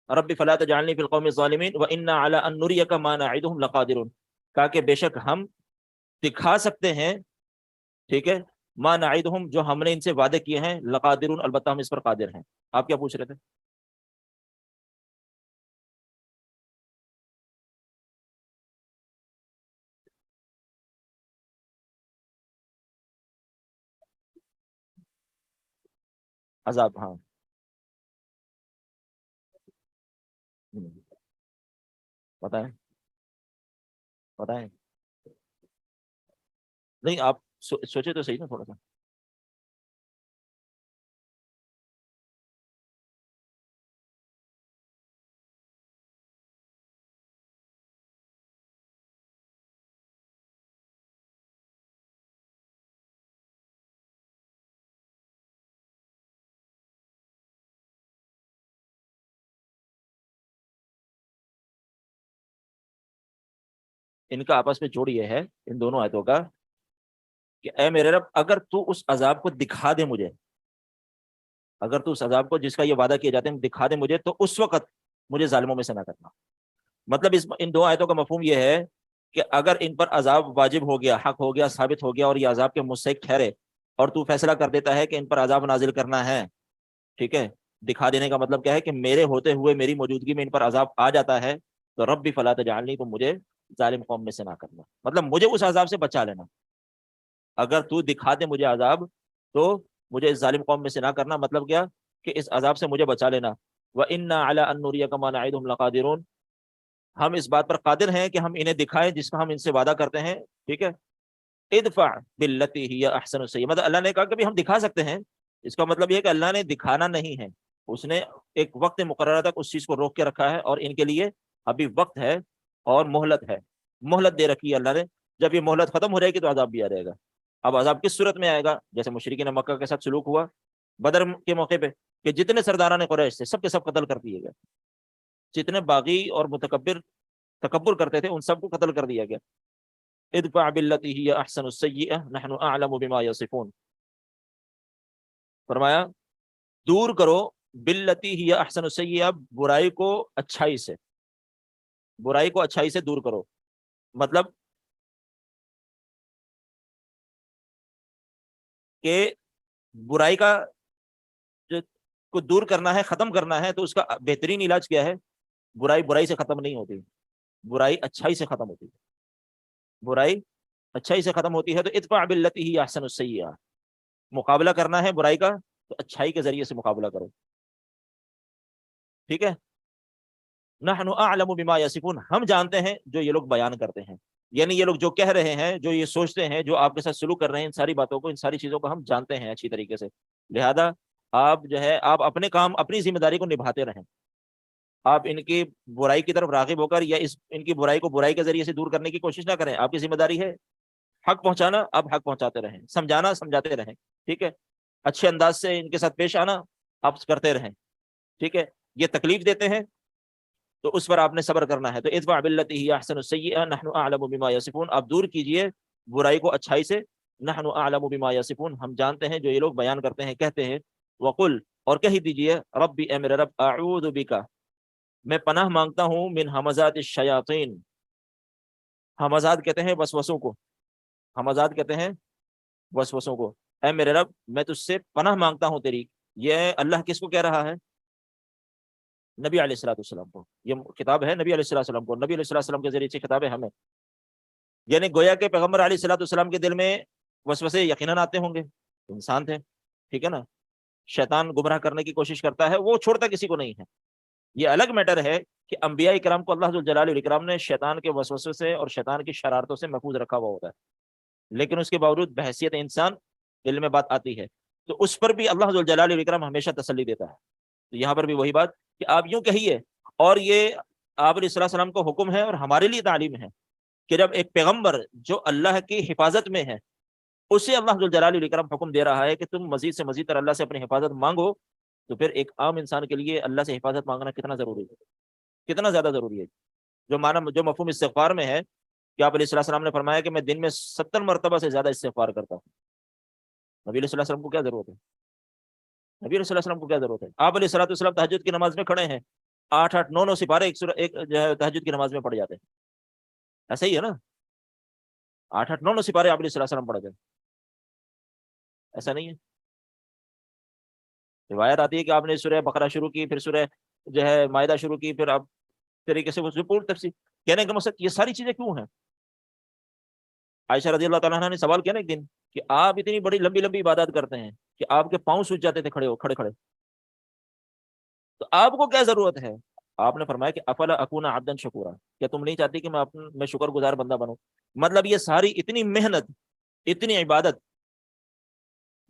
S2: رب فلا تجعلنی فی القوم الظالمین وَإِنَّا عَلَىٰ أَن نُّرِيَكَ مَا نَعِدُهُمْ لَقَادِرُونَ. کہا کہ بے شک ہم دکھا سکتے ہیں، ٹھیک ہے، ما نعدہم جو ہم نے ان سے وعدے کیے ہیں، لقادرون البتہ ہم اس پر قادر ہیں. آپ کیا پوچھ رہے تھے؟ عذاب، ہاں. بتائیں بتائیں. نہیں آپ سوچے تو صحیح نا تھوڑا سا. ان کا آپس میں جوڑ یہ ہے ان دونوں آیتوں کا کہ اے میرے رب اگر تو اس عذاب کو دکھا دے مجھے، اگر تو اس عذاب کو جس کا یہ وعدہ کیا جاتے ہیں دکھا دے مجھے، تو اس وقت مجھے ظالموں میں سے نہ کرنا. مطلب ان دو آیتوں کا مفہوم یہ ہے کہ اگر ان پر عذاب واجب ہو گیا، حق ہو گیا، ثابت ہو گیا، اور یہ عذاب کے مستحق ٹھہرے، اور تو فیصلہ کر دیتا ہے کہ ان پر عذاب نازل کرنا ہے، ٹھیک ہے، دکھا دینے کا مطلب کیا ہے کہ میرے ہوتے ہوئے میری موجودگی میں ان پر عذاب آ جاتا ہے، تو رب بھی فلا تجعلنی، تو مجھے ظالم قوم میں سے نہ کرنا، مطلب مجھے اس عذاب سے بچا لینا. اگر تو دکھا دے مجھے عذاب تو مجھے اس ظالم قوم میں سے نہ کرنا، مطلب کیا کہ اس عذاب سے مجھے بچا لینا. وَإِنَّا عَلَىٰ أَن نُّرِيَكَ مَا نَعِدُهُمْ لَقَادِرُونَ. ہم اس بات پر قادر ہیں کہ ہم انہیں دکھائیں جس کا ہم ان سے وعدہ کرتے ہیں، ٹھیک ہے. ادفع باللتی ہی احسن السیئۃ، مطلب اللہ نے کہا کہ بھی ہم دکھا سکتے ہیں، اس کا مطلب یہ ہے کہ اللہ نے دکھانا نہیں ہے، اس نے ایک وقت مقررہ تک اس چیز کو روک کے رکھا ہے، اور ان کے لیے ابھی وقت ہے اور مہلت ہے، مہلت دے رکھی ہے اللہ نے. جب یہ مہلت ختم ہو جائے گی تو عذاب بھی آ جائے گا. اب عذاب کس صورت میں آئے گا؟ جیسے مشرکین مکہ کے ساتھ سلوک ہوا بدر کے موقع پہ کہ جتنے سرداران قریش تھے سب کے سب قتل کر دیے گئے، جتنے باغی اور متکبر تکبر کرتے تھے ان سب کو قتل کر دیا گیا. ادفع باللتی ہی احسن السیئۃ نحن اعلم بما یصفون. فرمایا دور کرو باللتی ہی احسن السیئۃ، برائی کو اچھائی سے، برائی کو اچھائی سے دور کرو. مطلب کہ برائی کا جو کو دور کرنا ہے، ختم کرنا ہے، تو اس کا بہترین علاج کیا ہے؟ برائی برائی سے ختم نہیں ہوتی، برائی اچھائی سے ختم ہوتی ہے، برائی اچھائی سے ختم ہوتی ہے۔ تو ادفع باللتی ہی احسن السیئہ، مقابلہ کرنا ہے برائی کا تو اچھائی کے ذریعے سے مقابلہ کرو، ٹھیک ہے؟ نحن اعلم بما یصفون، ہم جانتے ہیں جو یہ لوگ بیان کرتے ہیں، یعنی یہ لوگ جو کہہ رہے ہیں، جو یہ سوچتے ہیں، جو آپ کے ساتھ سلوک کر رہے ہیں، ان ساری باتوں کو، ان ساری چیزوں کو ہم جانتے ہیں اچھی طریقے سے۔ لہذا آپ جو ہے آپ اپنے کام، اپنی ذمہ داری کو نبھاتے رہیں، آپ ان کی برائی کی طرف راغب ہو کر یا ان کی برائی کو برائی کے ذریعے سے دور کرنے کی کوشش نہ کریں۔ آپ کی ذمہ داری ہے حق پہنچانا، آپ حق پہنچاتے رہیں، سمجھانا سمجھاتے رہیں، ٹھیک ہے؟ اچھے انداز سے ان کے ساتھ پیش آنا آپ کرتے رہیں، ٹھیک ہے؟ یہ تکلیف دیتے ہیں تو اس پر آپ نے صبر کرنا ہے۔ تو ادفع باللتی ہی احسن السیئہ نحن اعلم بما یصفون، آپ دور کیجئے برائی کو اچھائی سے، نحن اعلم بما یصفون، ہم جانتے ہیں جو یہ لوگ بیان کرتے ہیں، کہتے ہیں۔ وقل، اور کہہ دیجئے، ربی، اے میرے رب، اعوذ بک، میں پناہ مانگتا ہوں، من ہمزات الشیاطین، ہمزات کہتے ہیں وسوسوں کو، ہمزات کہتے ہیں وسوسوں کو، اے میرے رب میں تجھ سے پناہ مانگتا ہوں تیری۔ یہ اللہ کس کو کہہ رہا ہے؟ نبی علیہ الصلوۃ والسلام کو، یہ کتاب ہے نبی علیہ الصلوۃ والسلام کو، نبی علیہ الصلوۃ والسلام کے ذریعے سے کتاب ہے ہمیں، یعنی گویا کہ پیغمبر علیہ الصلوۃ والسلام کے دل میں وسوسے یقیناً آتے ہوں گے، انسان تھے، ٹھیک ہے نا؟ شیطان گمراہ کرنے کی کوشش کرتا ہے، وہ چھوڑتا کسی کو نہیں ہے۔ یہ الگ میٹر ہے کہ انبیاء کرام کو اللہ ذوالجلال والاکرام نے شیطان کے وسوسے سے اور شیطان کی شرارتوں سے محفوظ رکھا ہوا ہوتا ہے، لیکن اس کے باوجود بحیثیت انسان دل میں بات آتی ہے، تو اس پر بھی اللہ ذوالجلال والاکرام ہمیشہ تسلی دیتا ہے۔ تو یہاں پر بھی وہی بات کہ آپ یوں کہیے، اور یہ آپ علیہ السلام کو حکم ہے اور ہمارے لیے تعلیم ہے کہ جب ایک پیغمبر جو اللہ کی حفاظت میں ہے، اسے اللہ ذوالجلال والاکرام حکم دے رہا ہے کہ تم مزید سے مزید تر اللہ سے اپنی حفاظت مانگو، تو پھر ایک عام انسان کے لیے اللہ سے حفاظت مانگنا کتنا ضروری ہے، کتنا زیادہ ضروری ہے۔ جو مفہوم استغفار میں ہے کہ آپ علیہ السلام نے فرمایا کہ میں دن میں 70 مرتبہ سے زیادہ استغفار کرتا ہوں، نبی علیہ السلام کو کیا ضرورت ہے؟ نبی علیہ السلام کو کیا ضرورت ہے؟ آپ علیہ السلام تہجد کی نماز میں کھڑے ہیں، 8 سپارے ایک جو ہے تہجد کی نماز میں پڑھ جاتے ہیں، ایسا ہی ہے نا؟ 8 سپارے آپ علیہ السلام پڑھ جائیں، ایسا نہیں ہے؟ روایت آتی ہے کہ آپ نے سورہ بقرہ شروع کی، پھر سورہ جو ہے مائدہ شروع کی، پھر آپ طریقے سے وہ پوری تفصیل، کہنے کا مقصد یہ ساری چیزیں کیوں ہیں؟ عائشہ رضی اللہ تعالیٰ عنہ نے سوال کیا نا ایک دن کہ آپ اتنی بڑی لمبی لمبی عبادات کرتے ہیں کہ آپ کے پاؤں سوج جاتے تھے کھڑے کھڑے، تو آپ کو کیا ضرورت ہے؟ آپ نے فرمایا کہ افلا اکون عبدا شکورا، کیا تم نہیں چاہتی کہ میں شکر گزار بندہ بنوں؟ مطلب یہ ساری اتنی محنت، اتنی عبادت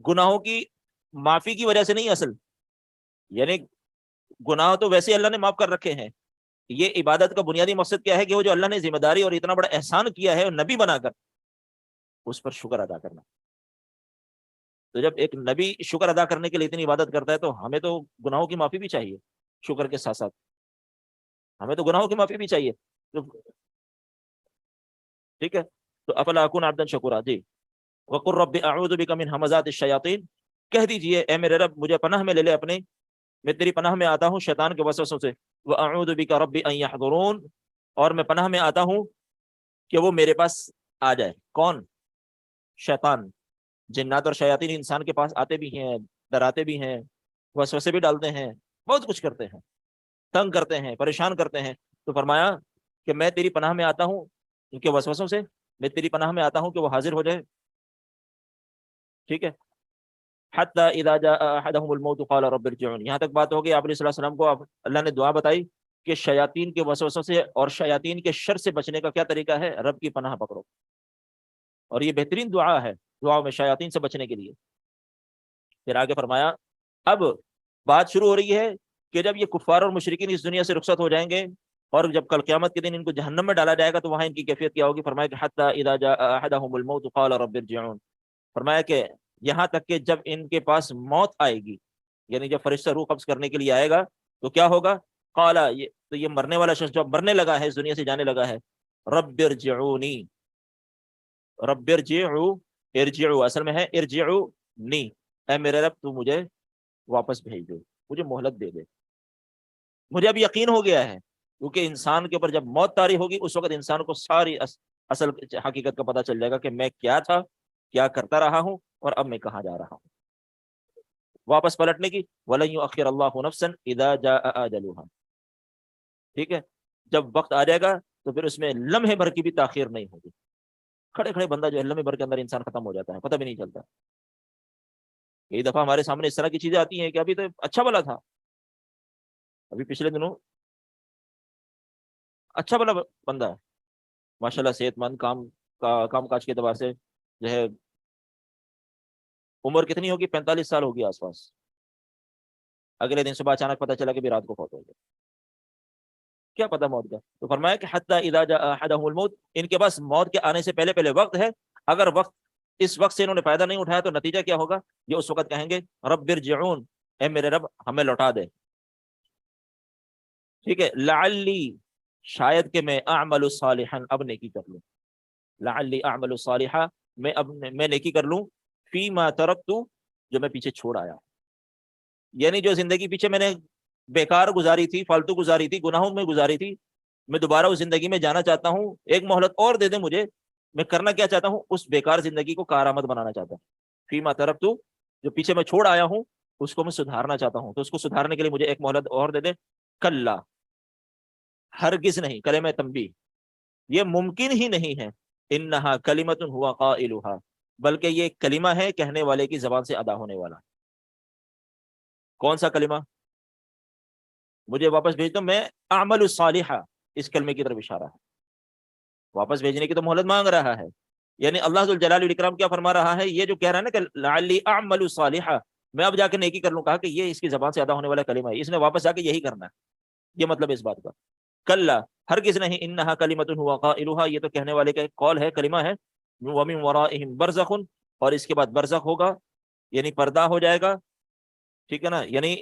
S2: گناہوں کی معافی کی وجہ سے نہیں، اصل یعنی گناہ تو ویسے اللہ نے معاف کر رکھے ہیں، یہ عبادت کا بنیادی مقصد کیا ہے کہ وہ جو اللہ نے ذمہ داری اور اتنا بڑا احسان کیا ہے نبی بنا کر، اس پر شکر ادا کرنا۔ تو جب ایک نبی شکر ادا کرنے کے لیے اتنی عبادت کرتا ہے تو ہمیں تو گناہوں کی معافی بھی چاہیے، شکر کے ساتھ ساتھ ہمیں تو گناہوں کی معافی بھی چاہیے، ٹھیک ہے؟ تو افلا اکون عبدا شکورا، جی۔ وقل رب اعوذ بک من همزات الشیاطین، کہہ دیجئے اے میرے رب مجھے پناہ میں لے لے اپنے، میں تیری پناہ میں آتا ہوں شیطان کے وسوسوں سے، واعوذ بک رب ان یحضرون، اور میں پناہ میں آتا ہوں کہ وہ میرے پاس آ جائے۔ کون؟ شیطان۔ جنات اور شیاطین انسان کے پاس آتے بھی ہیں، ڈراتے بھی ہیں، وسوسے بھی ڈالتے ہیں، بہت کچھ کرتے ہیں، تنگ کرتے ہیں، پریشان کرتے ہیں۔ تو فرمایا کہ میں تیری پناہ میں آتا ہوں ان کے وسوسوں سے، میں تیری پناہ میں آتا ہوں کہ وہ حاضر ہو جائے، ٹھیک ہے؟ حتی اذا جاء احدهم الموت قال رب ارجعون، یہاں تک بات ہوگی آپ علیہ السلام کو اللہ نے دعا بتائی کہ شیاطین کے وسوسوں سے اور شیاطین کے شر سے بچنے کا کیا طریقہ ہے؟ رب کی پناہ پکڑو، اور یہ بہترین دعا ہے دعاؤں میں شیاطین سے بچنے کے لیے۔ پھر آگے فرمایا اب بات شروع ہو رہی ہے کہ جب یہ کفار اور مشرکین اس دنیا سے رخصت ہو جائیں گے اور جب کل قیامت کے دن ان کو جہنم میں ڈالا جائے گا تو وہاں ان کی کیفیت کیا ہوگی؟ فرمایا کہ حتی اذا جاء احدهم الموت قال رب ارجعون، فرمایا کہ یہاں تک کہ جب ان کے پاس موت آئے گی، یعنی جب فرشتہ روح قبض کرنے کے لیے آئے گا تو کیا ہوگا؟ قال، تو یہ مرنے والا شخص جو مرنے لگا ہے، اس دنیا سے جانے لگا ہے، رب ارجعونی، رب ارجعو اصل میں ہے ارجعونی، اے میرے رب تو مجھے واپس بھیج دے، مجھے مہلت دے دے، مجھے اب یقین ہو گیا ہے، کیونکہ انسان کے اوپر جب موت طاری ہوگی اس وقت انسان کو ساری اصل حقیقت کا پتہ چل جائے گا کہ میں کیا تھا، کیا کرتا رہا ہوں، اور اب میں کہاں جا رہا ہوں۔ واپس پلٹنے کی، وَلَن يُؤَخِّرَ اللَّهُ نَفْسًا إِذَا جَاءَ أَجَلُهَا، ٹھیک ہے، جب وقت آ جائے گا تو پھر اس میں لمحے بھر کی بھی تاخیر نہیں ہوگی. کھڑے کھڑے بندہ جو ہے لمحے بھر کے اندر انسان ختم ہو جاتا ہے، پتہ بھی نہیں چلتا. کئی دفعہ ہمارے سامنے اس طرح کی چیزیں آتی ہیں کہ ابھی تو اچھا بلا تھا، ابھی پچھلے دنوں اچھا بلا بندہ ہے ماشاءاللہ، صحت مند، کام کاج کے اعتبار سے جو ہے عمر کتنی ہوگی، 45 سال ہوگی آس پاس. اگلے دن صبح اچانک پتہ چلا کہ بھی رات کو فوت ہو گیا، کیا پتہ موت کا. تو فرمایا کہ حتی اذا جاء احدهم الموت، ان کے پاس موت کے آنے سے پہلے وقت ہے. اگر اس وقت سے انہوں نے فائدہ نہیں اٹھایا تو نتیجہ کیا ہوگا؟ یہ اس وقت کہیں گے رب ارجعون، اے میرے رب ہمیں لوٹا دے. ٹھیک ہے، لعلی، شاید کہ میں اعمل صالحا، اب نیکی کر لوں، لعلی اعمل صالحا، میں نیکی کر لوں، فیما ترکت، جو میں پیچھے چھوڑ آیا. یعنی جو زندگی پیچھے میں نے بیکار گزاری تھی، فالتو گزاری تھی، گناہوں میں گزاری تھی، میں دوبارہ اس زندگی میں جانا چاہتا ہوں. ایک مہلت اور دے دیں مجھے. میں کرنا کیا چاہتا ہوں؟ اس بیکار زندگی کو کارآمد بنانا چاہتا ہوں. فیما ترکت، جو پیچھے میں چھوڑ آیا ہوں اس کو میں سدھارنا چاہتا ہوں، تو اس کو سدھارنے کے لیے مجھے ایک مہلت اور دے دیں. کلا، ہرگز نہیں، کلمہ تنبیہ، یہ ممکن ہی نہیں ہے. انہا کلمۃ ہوا قائلھا، بلکہ یہ کلمہ ہے کہنے والے کی زبان سے ادا ہونے والا. کون سا کلمہ؟ مجھے واپس بھیج دو، میں اعمل الصالحہ، اس کلمے کی طرف اشارہ ہے. واپس بھیجنے کی تو مہلت مانگ رہا ہے. یعنی اللہ ذو الجلال والاکرام کیا فرما رہا ہے؟ یہ جو کہہ رہا ہے نا کہ لعلی اعمل صالحا، میں اب جا کے نیکی کر لوں، کہا کہ یہ اس کی زبان سے ادا ہونے والا کلمہ ہے، اس نے واپس جا کے یہی کرنا ہے. یہ مطلب اس بات کا. کلا، ہرگز نہیں، انہا کلمۃ ہوا قائلھا، یہ تو کہنے والے کا ایک قول ہے، کلمہ ہے. ومن ورائہم برزخ، اور اس کے بعد برزخ ہوگا، یعنی پردہ ہو جائے گا. ٹھیک ہے نا، یعنی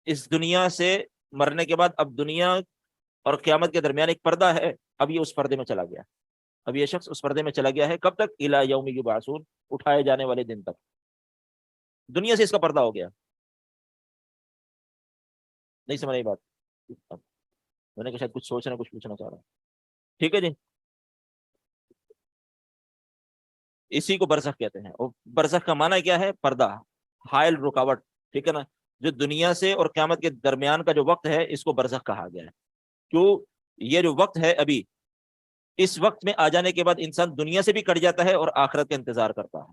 S2: اس دنیا سے مرنے کے بعد اب دنیا اور قیامت کے درمیان ایک پردہ ہے. اب یہ اس پردے میں چلا گیا، اب یہ شخص اس پردے میں چلا گیا ہے. کب تک؟ الی یوم یبعثون، اٹھائے جانے والے دن تک. دنیا سے اس کا پردہ ہو گیا. نہیں سمجھ آئی بات؟ میں نے کہا شاید کچھ سوچ رہے ہیں، کچھ پوچھنا چاہ رہا ہوں. ٹھیک ہے جی، اسی کو برزخ کہتے ہیں. اور برزخ کا معنی کیا ہے؟ پردہ، حائل، رکاوٹ. ٹھیک ہے نا، جو دنیا سے اور قیامت کے درمیان کا جو وقت ہے اس کو برزخ کہا گیا ہے. کیوں؟ یہ جو وقت ہے ابھی، اس وقت میں آ جانے کے بعد انسان دنیا سے بھی کٹ جاتا ہے اور آخرت کا انتظار کرتا ہے.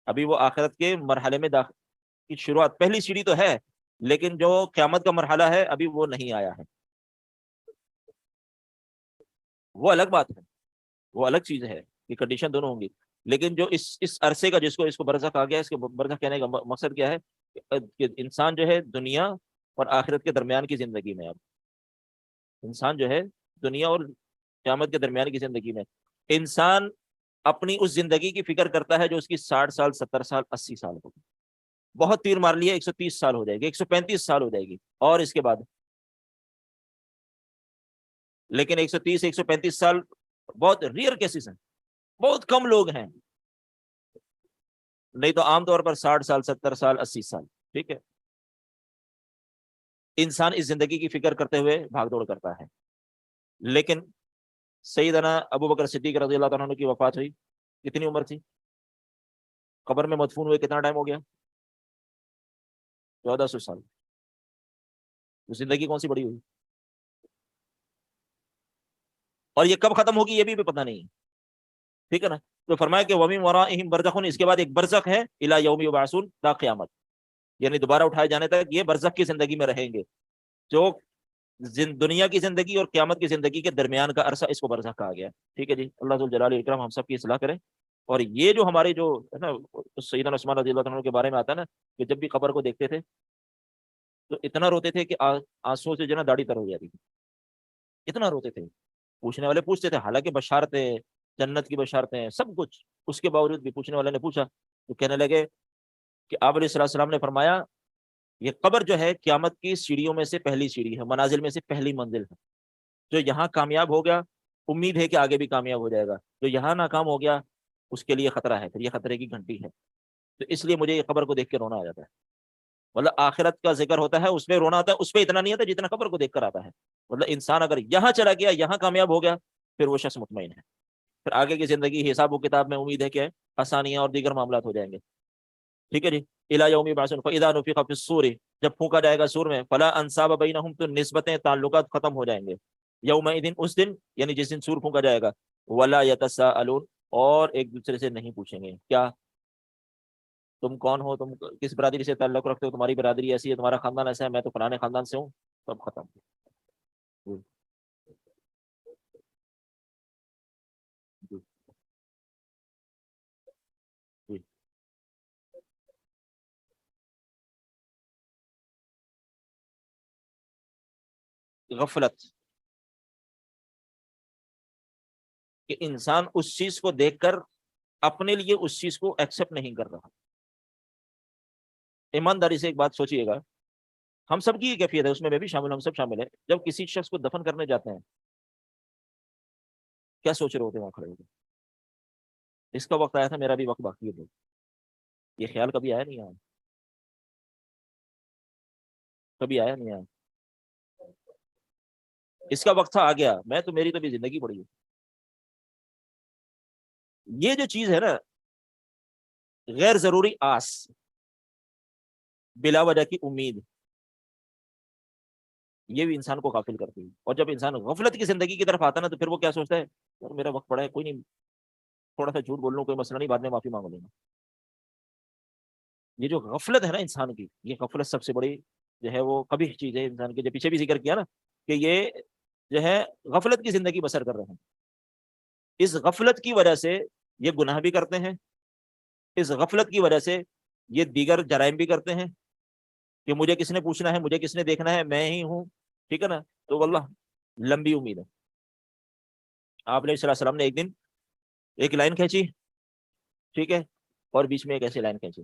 S2: ابھی وہ آخرت کے مرحلے میں کی شروعات، پہلی سیڑھی تو ہے، لیکن جو قیامت کا مرحلہ ہے ابھی وہ نہیں آیا ہے. وہ الگ بات ہے، وہ الگ چیز ہے، یہ کنڈیشن دونوں ہوں گی. لیکن جو اس عرصے کا جس کو برزخ آ گیا، اس کے برزخ کہنے کا مقصد کیا ہے؟ کہ انسان جو ہے دنیا اور آخرت کے درمیان کی زندگی میں، اب انسان جو ہے دنیا اور قیامت کے درمیان کی زندگی میں، انسان اپنی اس زندگی کی فکر کرتا ہے جو اس کی 60 سال، 70 سال، 80 سال ہوگی. بہت تیر مار لیا 130 سال ہو جائے گی، 135 سال ہو جائے گی، اور اس کے بعد. لیکن 130 135 سال بہت ریئر کیسز ہیں، بہت کم لوگ ہیں. نہیں تو عام طور پر 60 سال، 70 سال، 80 سال. ٹھیک ہے، انسان اس زندگی کی فکر کرتے ہوئے بھاگ دوڑ کرتا ہے. لیکن سیدنا ابو بکر صدیق رضی اللہ تعالیٰ عنہ کی وفات ہوئی، کتنی عمر تھی؟ قبر میں مدفون ہوئے کتنا ٹائم ہو گیا؟ 1400 سال. تو زندگی کون سی بڑی ہوئی؟ اور یہ کب ختم ہوگی یہ بھی پتہ نہیں. ٹھیک ہے نا، تو فرمایا کہ وَمِن وَرَائِهِمْ بَرْزَخٌ، اس کے بعد ایک برزخ ہے، الی یوم یبعثون، تا قیامت، یعنی دوبارہ اٹھائے جانے تک یہ برزخ کی زندگی میں رہیں گے. جو دنیا کی زندگی اور قیامت کی زندگی کے درمیان کا عرصہ، اس کو برزخ کہا گیا. ٹھیک ہے جی، اللہ ذو الجلال والاکرام ہم سب کی اصلاح کرے. اور یہ جو ہمارے جو ہے نا سیدنا عثمان رضی اللہ عنہ کے بارے میں آتا ہے نا، کہ جب بھی قبر کو دیکھتے تھے تو اتنا روتے تھے کہ آنسو سے جو نا داڑھی تر ہو جاتی تھی، اتنا روتے تھے. پوچھنے والے پوچھتے تھے، حالانکہ بشارتیں، جنت کی بشارتیں، سب کچھ، اس کے باوجود بھی پوچھنے والے نے پوچھا تو کہنے لگے کہ آپ علیہ السلام نے فرمایا یہ قبر جو ہے قیامت کی سیڑھیوں میں سے پہلی سیڑھی ہے، منازل میں سے پہلی منزل ہے. جو یہاں کامیاب ہو گیا امید ہے کہ آگے بھی کامیاب ہو جائے گا، جو یہاں ناکام ہو گیا اس کے لیے خطرہ ہے، پھر یہ خطرے کی گھنٹی ہے. تو اس لیے مجھے یہ قبر کو دیکھ کے رونا آ جاتا ہے. مطلب آخرت کا ذکر ہوتا ہے اس پہ رونا آتا ہے، اس پہ اتنا نہیں آتا جتنا قبر کو دیکھ کر آتا ہے. مطلب انسان اگر یہاں چلا گیا، یہاں کامیاب ہو گیا، پھر وہ شخص مطمئن ہے. پھر آگے کی زندگی حساب و کتاب میں امید ہے کہ آسانیاں اور دیگر معاملات ہو جائیں گے. ٹھیک ہے جی. الی یوم یبعثون فاذا نفخ فی الصور، جب پھونکا جائے گا سور میں، فلا انصاب بینہم، تو نسبتیں تعلقات ختم ہو جائیں گے. یومئذ، اس دن یعنی جس دن سور پھونکا جائے گا، ولا یتساءلون، اور ایک دوسرے سے نہیں پوچھیں گے کیا تم کون ہو، تم کس برادری سے تعلق رکھتے ہو، تمہاری برادری ایسی ہے، تمہارا خاندان ایسا ہے، میں تو فلانے خاندان سے ہوں، سب ختم. جی جی. غفلت، کہ انسان اس چیز کو دیکھ کر اپنے لیے اس چیز کو ایکسپٹ نہیں کر رہا. ایمانداری سے ایک بات سوچئے گا، ہم سب کی یہ کیفیت ہے، اس میں بھی شامل، ہم سب شامل ہیں. جب کسی شخص کو دفن کرنے جاتے ہیں، کیا سوچ رہے ہوتے ہیں وہاں کھڑے ہوتے؟ اس کا وقت آیا تھا، میرا بھی وقت باقی ہے. یہ خیال کبھی آیا نہیں آیا؟ کبھی آیا نہیں آیا؟ اس کا وقت تھا، آ گیا، میں تو، میری تو بھی زندگی پڑی ہے. یہ جو چیز ہے نا، غیر ضروری آس، بلا وجہ کی امید، یہ بھی انسان کو غافل کرتی ہے. اور جب انسان غفلت کی زندگی کی طرف آتا ہے نا، تو پھر وہ کیا سوچتا ہے، یار میرا وقت پڑا ہے، کوئی نہیں، تھوڑا سا جھوٹ بول لوں، کوئی مسئلہ نہیں، بعد میں معافی مانگ لوں گا. یہ جو غفلت ہے نا انسان کی، یہ غفلت سب سے بڑی جو ہے وہ قبیح چیز ہے انسان کی. جو پیچھے بھی ذکر کیا نا کہ یہ جو ہے غفلت کی زندگی بسر کر رہے ہیں. اس غفلت کی وجہ سے یہ گناہ بھی کرتے ہیں، اس غفلت کی وجہ سے یہ دیگر جرائم بھی کرتے ہیں، کہ مجھے کس نے پوچھنا ہے، مجھے کس نے دیکھنا ہے، میں ہی ہوں. ٹھیک ہے نا. تو واللہ لمبی امید ہے. آپ علیہ الصلوۃ والسلام نے ایک دن ایک لائن کھینچی، ٹھیک ہے، اور بیچ میں ایک ایسی لائن کھینچی.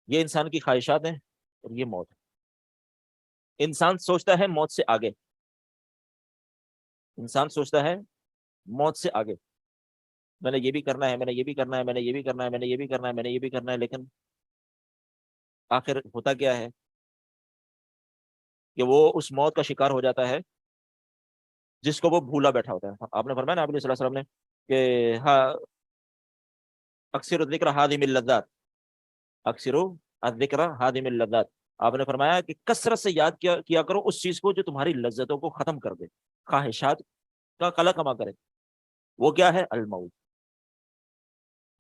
S2: یہ انسان کی خواہشات ہیں اور یہ موت ہے. انسان سوچتا ہے موت سے آگے، انسان سوچتا ہے موت سے آگے، میں نے یہ بھی کرنا ہے، میں نے یہ بھی کرنا ہے، میں نے یہ بھی کرنا ہے، میں نے یہ بھی کرنا ہے، میں نے یہ بھی کرنا ہے. لیکن آخر ہوتا کیا ہے کہ وہ اس موت کا شکار ہو جاتا ہے جس کو وہ بھولا بیٹھا ہوتا ہے. آپ نے فرمایا نا، آپ علیہ السلام نے، کہ ہاں اکثر الذکر ہادم اللذات، اکثر الذکر ہادم اللذات. آپ نے فرمایا کہ کثرت سے یاد کیا کرو اس چیز کو جو تمہاری لذتوں کو ختم کر دے، خواہشات کا قلع کما کرے. وہ کیا ہے؟ الموت.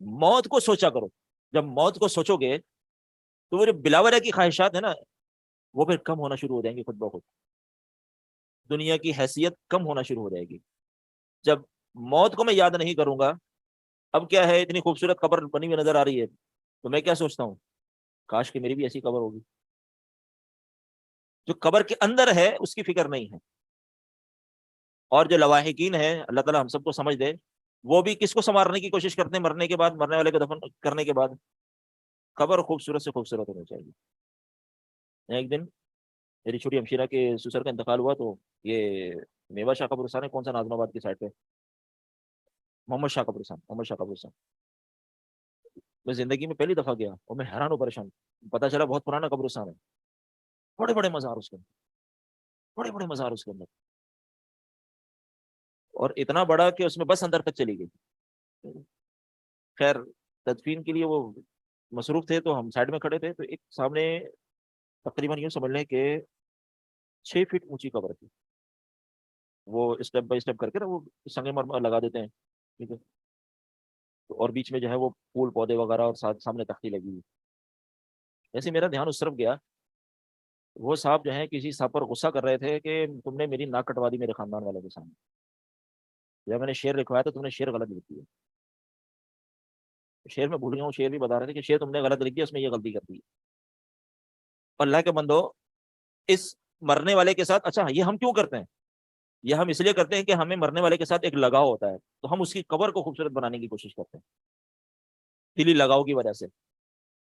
S2: موت کو سوچا کرو. جب موت کو سوچو گے تو وہ جو بلا وجہ کی خواہشات ہیں نا، وہ پھر کم ہونا شروع ہو جائیں گے خود بخود. دنیا کی حیثیت کم ہونا شروع ہو جائے گی. جب موت کو میں یاد نہیں کروں گا، اب کیا ہے، اتنی خوبصورت قبر بنی ہوئی نظر آ رہی ہے، تو میں کیا سوچتا ہوں، کاش کہ میری بھی ایسی قبر ہوگی. جو قبر کے اندر ہے اس کی فکر نہیں ہے. اور جو لواحقین ہیں، اللہ تعالیٰ ہم سب کو سمجھ دے، وہ بھی کس کو سنوارنے کی کوشش کرتے ہیں مرنے کے بعد، مرنے والے کو دفن کرنے کے بعد؟ قبر خوبصورت سے خوبصورت ہونی چاہیے. ایک دن میری چھوٹی ہمشیرہ کے سسر کا انتقال ہوا، تو یہ میوا شاہ قبرستان ہے، کون سا، ناظم آباد کی سائڈ پہ، محمد شاہ قبرستان، محمد شاہ قبرستان. میں زندگی میں پہلی دفعہ گیا اور میں حیران و پریشان. پتا چلا بہت پرانا قبرستان ہے، بڑے بڑے مزار اس کے اندر، بڑے بڑے مزار اس کے اندر، اور اتنا بڑا کہ اس میں بس اندر تک چلی گئی. خیر تدفین کے لیے وہ مصروف تھے، تو ہم سائڈ میں کھڑے تھے، تو ایک سامنے تقریباً یوں سمجھ لیں کہ 6 فٹ اونچی قبر تھی. وہ اسٹیپ بائی اسٹیپ کر کے نا وہ سنگ مرمر لگا دیتے ہیں، ٹھیک ہے، اور بیچ میں جو ہے وہ پھول پودے وغیرہ، اور سامنے تختی لگی ہوئی. ایسے میرا دھیان اس طرف گیا، وہ صاحب جو ہیں کسی صاحب پر غصہ کر رہے تھے کہ تم نے میری ناک کٹوا دی میرے خاندان والے کے سامنے. جب میں نے شعر لکھوایا تو تم نے شعر غلط لکھ دیا. شعر میں بھول گیا ہوں، شعر بھی بتا رہے تھے کہ شعر تم نے غلط لکھ دیا، اس میں یہ غلطی کر دی. اللہ کے بندو، اس مرنے والے کے ساتھ، اچھا یہ ہم کیوں کرتے ہیں؟ یہ ہم اس لیے کرتے ہیں کہ ہمیں مرنے والے کے ساتھ ایک لگاؤ ہوتا ہے، تو ہم اس کی قبر کو خوبصورت بنانے کی کوشش کرتے ہیں دلی لگاؤ کی وجہ سے.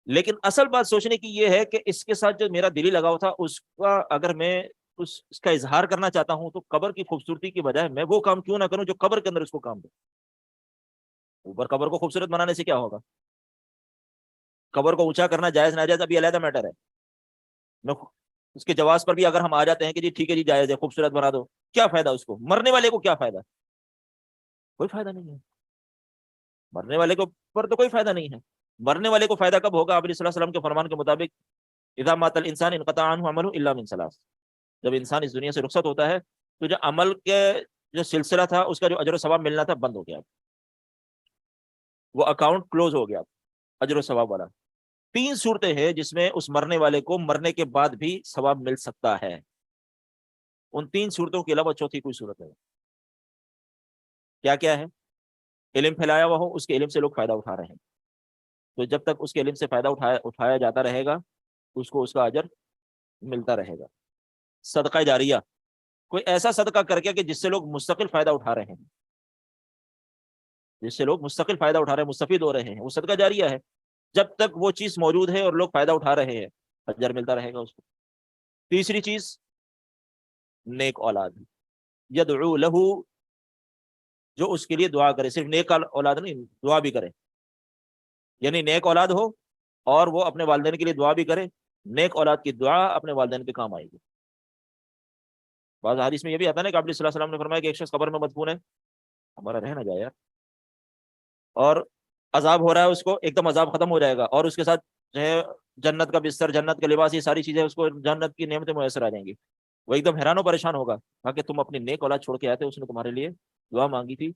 S2: لیکن اصل بات سوچنے کی یہ ہے کہ اس کے ساتھ جو میرا دلی لگاؤ تھا، اس کا اگر میں اس کا اظہار کرنا چاہتا ہوں، تو قبر کی خوبصورتی کی بجائے میں وہ کام کیوں نہ کروں جو قبر کے اندر اس کو کام دے. اوپر قبر کو خوبصورت بنانے سے کیا ہوگا؟ قبر کو اونچا کرنا جائز ناجائز ابھی علیحدہ میٹر ہے. میں اس کے جواز پر بھی اگر ہم آ جاتے ہیں کہ جی ٹھیک ہے جی جائز ہے، خوبصورت بنا دو، کیا فائدہ اس کو؟ مرنے والے کو کیا فائدہ؟ کوئی فائدہ نہیں ہے. مرنے والے کو پر تو کوئی فائدہ نہیں ہے. مرنے والے کو فائدہ کب ہوگا؟ آپ علیہ الصلوۃ والسلام کے فرمان کے مطابق اذا مات الانسان انقطع عنہ عمله الا من ثلاث، جب انسان اس دنیا سے رخصت ہوتا ہے تو جو عمل کے جو سلسلہ تھا اس کا جو اجر و ثواب ملنا تھا بند ہو گیا، وہ اکاؤنٹ کلوز ہو گیا اجر و ثواب والا۔ 3 صورتیں ہیں جس میں اس مرنے والے کو مرنے کے بعد بھی ثواب مل سکتا ہے، ان 3 صورتوں کے علاوہ چوتھی کوئی صورت نہیں۔ کیا کیا ہے؟ علم پھیلایا ہوا ہو، اس کے علم سے لوگ فائدہ اٹھا رہے ہیں، تو جب تک اس کے علم سے فائدہ اٹھایا جاتا رہے گا اس کو اس کا اجر ملتا رہے گا۔ صدقہ جاریہ، کوئی ایسا صدقہ کر کے کہ جس سے لوگ مستقل فائدہ اٹھا رہے ہیں، جس سے لوگ مستقل فائدہ اٹھا رہے ہیں، مستفید ہو رہے ہیں، وہ صدقہ جاریہ ہے۔ جب تک وہ چیز موجود ہے اور لوگ فائدہ اٹھا رہے ہیں اجر ملتا رہے گا اس کو۔ تیسری چیز نیک اولاد، یدعو لہو، جو اس کے لیے دعا کرے، صرف نیک اولاد نہیں، دعا بھی کرے، یعنی نیک اولاد ہو اور وہ اپنے والدین کے لیے دعا بھی کرے، نیک اولاد کی دعا اپنے والدین کے کام آئے گی۔ بعض حدیث میں یہ بھی آتا ہے نا کہ آپ صلی اللہ علیہ وسلم نے فرمایا کہ ایک شخص قبر میں مدفون ہے، ہمارا رہ نہ جائے یار، اور عذاب ہو رہا ہے اس کو، ایک دم عذاب ختم ہو جائے گا اور اس کے ساتھ جو ہے جنت کا بستر، جنت کا لباس، یہ ساری چیزیں اس کو جنت کی نعمتیں میسر آ جائیں گی، وہ ایک دم حیران و پریشان ہوگا کہ تم اپنی نیک اولاد چھوڑ کے آئے تھے، اس نے تمہارے لیے دعا مانگی تھی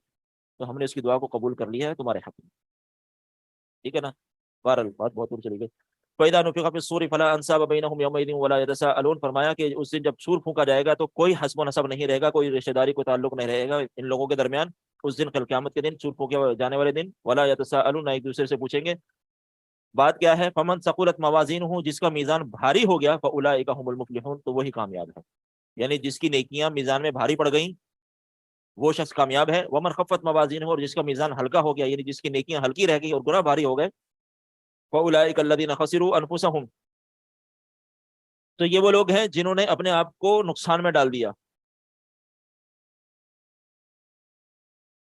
S2: تو ہم نے اس کی دعا کو قبول کر لیا ہے تمہارے حق میں، ٹھیک ہے نا۔ بہرحال بات بہت دور چلی گئی۔ فَإِذَا نُفِخَ فِي الصُّورِ فَلَا أَنْسَابَ بَيْنَهُمْ يَوْمَئِذٍ وَلَا يَتَسَاءَلُونَ، فرمایا کہ اس دن جب سور پھونکا جائے گا تو کوئی حسب و نسب نہیں رہے گا، کوئی رشتہ داری، کوئی تعلق نہیں رہے گا ان لوگوں کے درمیان اس دن، کل قیامت کے دن، سور پھونکے جانے والے دن۔ وَلَا يَتَسَاءَلُونَ، ایک دوسرے سے پوچھیں گے۔ بات کیا ہے؟ فَمَنْ ثَقُلَتْ مَوَازِينُهُ، جس کا میزان بھاری ہو گیا، فَأُولَٰئِكَ هُمُ الْمُفْلِحُونَ، تو وہی کامیاب ہے، یعنی جس کی نیکیاں میزان میں بھاری پڑ گئیں وہ شخص کامیاب ہے۔ وَمَنْ خَفَّتْ مَوَازِينُهُ، اور جس کا میزان ہلکا ہو گیا، یعنی جس کی نیکیاں ہلکی رہ گئی اور گناہ بھاری ہو گئے، فَأُولَٰئِكَ الَّذِينَ خَسِرُوا أَنفُسَهُمْ، تو یہ وہ لوگ ہیں جنہوں نے اپنے آپ کو نقصان میں ڈال دیا۔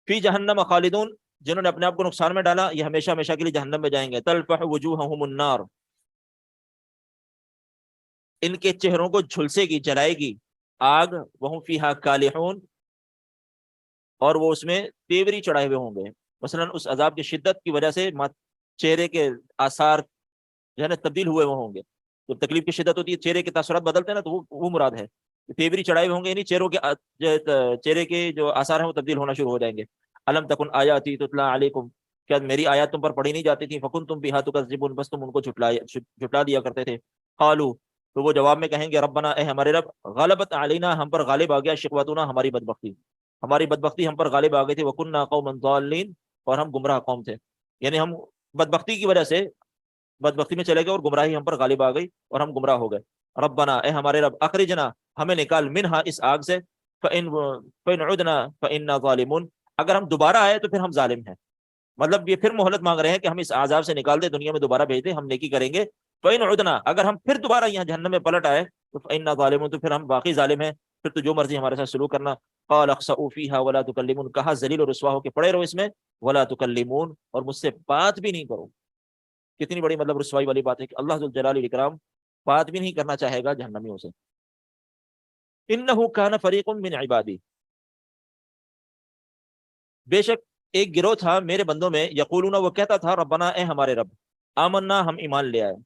S2: فی جہنم خالدون، جنہوں نے اپنے آپ کو نقصان میں ڈالا یہ ہمیشہ ہمیشہ کے لیے جہنم میں جائیں گے۔ تلفح وجوہہم النار، ان کے چہروں کو جھلسے گی، جلائے گی آگ، وہم فیہا کالحون، اور وہ اس میں تیوری چڑھائے ہوئے ہوں گے۔ مثلا اس عذاب کی شدت کی وجہ سے چہرے کے آثار جو ہے نا تبدیل ہوئے وہ ہوں گے، جب تکلیف کی شدت ہوتی ہے چہرے کے تاثرات بدلتے ہیں نا، تو وہ مراد ہے، تیوری چڑھائے ہوئے ہوں گے، یعنی چہرے کے جو آثار ہیں وہ تبدیل ہونا شروع ہو جائیں گے۔ الم تکن آیاتی تتلی علیکم، کیا میری آیات تم پر پڑھی نہیں جاتی تھی؟ فکنتم بہا تکذبون، بس تم ان کو جھٹلا دیا کرتے تھے۔ قالوا، تو وہ جواب میں کہیں گے ربنا، اے ہمارے رب، غلبت علینا، ہم پر غالب آ گیا، شقوتنا، ہماری بدبختی ہم پر غالب آ گئی تھی، وکننا قوما ضالین، اور ہم گمراہ قوم تھے، یعنی ہم بدبختی کی وجہ سے بدبختی میں چلے گئے اور گمراہی ہم پر غالب آ گئی اور ہم گمراہ ہو گئے۔ ربنا، اے ہمارے رب، اخرجنا، ہمیں نکال، منہا، اس آگ سے، فإن عدنا فإنا ظالمون، اگر ہم دوبارہ آئے تو پھر ہم ظالم ہیں، مطلب یہ پھر مہلت مانگ رہے ہیں کہ ہم اس عذاب سے نکال دے، دنیا میں دوبارہ بھیج دے، ہم نیکی کریں گے۔ فإن عدنا، اگر ہم پھر دوبارہ یہاں جہنم میں پلٹ آئے تو فإنا ظالمون، تو پھر ہم باقی ظالم ہیں، پھر تو جو مرضی ہمارے ساتھ سلوک کرنا۔ قال اخسؤوا فيها ولا تكلمون، کہا ذلیل اور رسوا ہو کے پڑے رہو اس میں، ولا تكلمون، اور مجھ سے بات بھی نہیں کرو۔ کتنی بڑی مطلب رسوائی والی بات ہے کہ اللہ ذو الجلال والاکرام بات بھی نہیں کرنا چاہے گا جہنمیوں سے۔ انه كان فريق من عبادی، بے شک ایک گروہ تھا میرے بندوں میں، یقولون، وہ کہتا تھا، ربنا، اے ہمارے رب، آمنا، ہم ایمان لے آئے،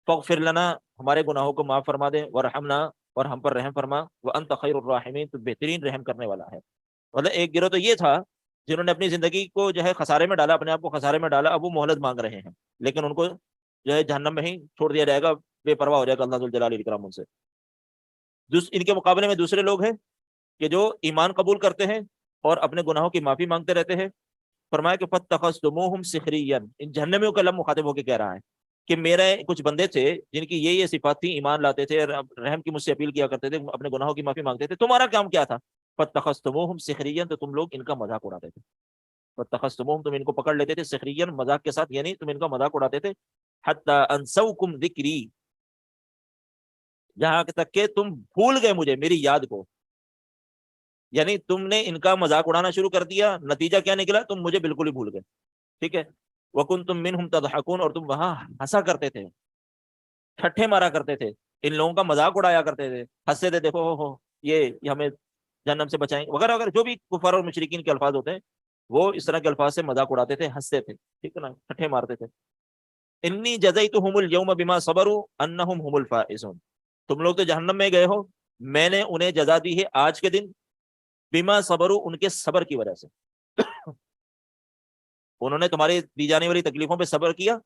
S2: فاغفر لنا، ہمارے گناہوں کو معاف فرما دے، ورحمنا، اور ہم پر رحم فرما، وانت خیر الراحمین، تو بہترین رحم کرنے والا ہے۔ مطلب ایک گروہ تو یہ تھا جنہوں نے اپنی زندگی کو جو ہے خسارے میں ڈالا، اپنے آپ کو خسارے میں ڈالا، اب وہ مہلت مانگ رہے ہیں، لیکن ان کو جو ہے جہنم میں ہی چھوڑ دیا جائے گا، بے پرواہ ہو جائے گا اللہ ذو الجلال والاکرام ان سے۔ ان کے مقابلے میں دوسرے لوگ ہیں کہ جو ایمان قبول کرتے ہیں اور اپنے گناہوں کی معافی مانگتے رہتے ہیں۔ فرمایا کہ فَاتَّخَذْتُمُوهُمْ سِخْرِيًّا، ان جہنمیوں کا لب مخاطب ہو کے کہہ رہا ہے کہ میرے کچھ بندے تھے جن کی یہ صفات تھی، ایمان لاتے تھے، رحم کی مجھ سے اپیل کیا کرتے تھے، اپنے گناہوں کی معافی مانگتے تھے، تمہارا کام کیا تھا؟ فَاتَّخَذْتُمُوهُمْ سِخْرِيًّا، تو تم لوگ ان کا مذاق اڑاتے تھے۔ فَاتَّخَذْتُمُوهُمْ، تم ان کو پکڑ لیتے تھے، سخريًّا، مذاق کے ساتھ، یعنی تم ان کا مذاق اڑاتے تھے، حَتَّى أَنسَوْكُمْ ذِكْرِي، جہاں تک کہ تم بھول گئے مجھے، میری یاد کو، یعنی تم نے ان کا مذاق اڑانا شروع کر دیا، نتیجہ کیا نکلا؟ تم مجھے بالکل ہی بھول گئے، ٹھیک ہے۔ وَكُنْتُم مِّنْهُمْ تَضْحَكُونَ، اور تم وہاں ہنسا کرتے تھے، ٹھٹھے مارا کرتے تھے، ان لوگوں کا مذاق اڑایا کرتے تھے، ہنستے تھے، دیکھو ہو یہ ہمیں جہنم سے بچائیں، وغیرہ وغیرہ، جو بھی کفار اور مشرکین کے الفاظ ہوتے ہیں وہ اس طرح کے الفاظ سے مذاق اڑاتے تھے، ہنستے تھے، ٹھیک ہے نا، ٹھٹھے مارتے تھے۔ انی جزیتہم الیوم بما صبروا انہم هم الفائزون، تم لوگ تو جہنم میں گئے ہو، میں نے انہیں جزا دی ہے آج کے دن بما صبروا، ان کے صبر کی وجہ سے، انہوں نے تمہاری دی جانے والی تکلیفوں پہ صبر کیا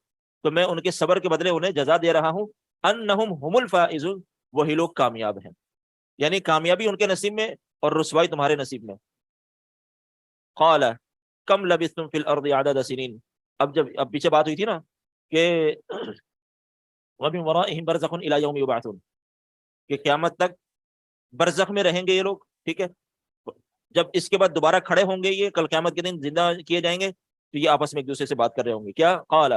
S2: تو میں ان کے صبر کے بدلے انہیں جزا دے رہا ہوں، انہم هم الفائزون، وہی لوگ کامیاب ہیں، یعنی کامیابی ان کے نصیب میں اور رسوائی تمہارے نصیب میں۔ قال کم لبثتم فی الارض عدد سنین، اب پیچھے بات ہوئی تھی نا کہ وَمِن وَرَائِهِمْ بَرْزَخٌ إِلَى يَوْمِ يُبْعَثُونَ، کہ قیامت تک برزخ میں رہیں گے یہ لوگ، ٹھیک ہے، جب اس کے بعد دوبارہ کھڑے ہوں گے، یہ کل قیامت کے دن زندہ کیے جائیں گے تو یہ آپس میں ایک دوسرے سے بات کر رہے ہوں گے، کیا قال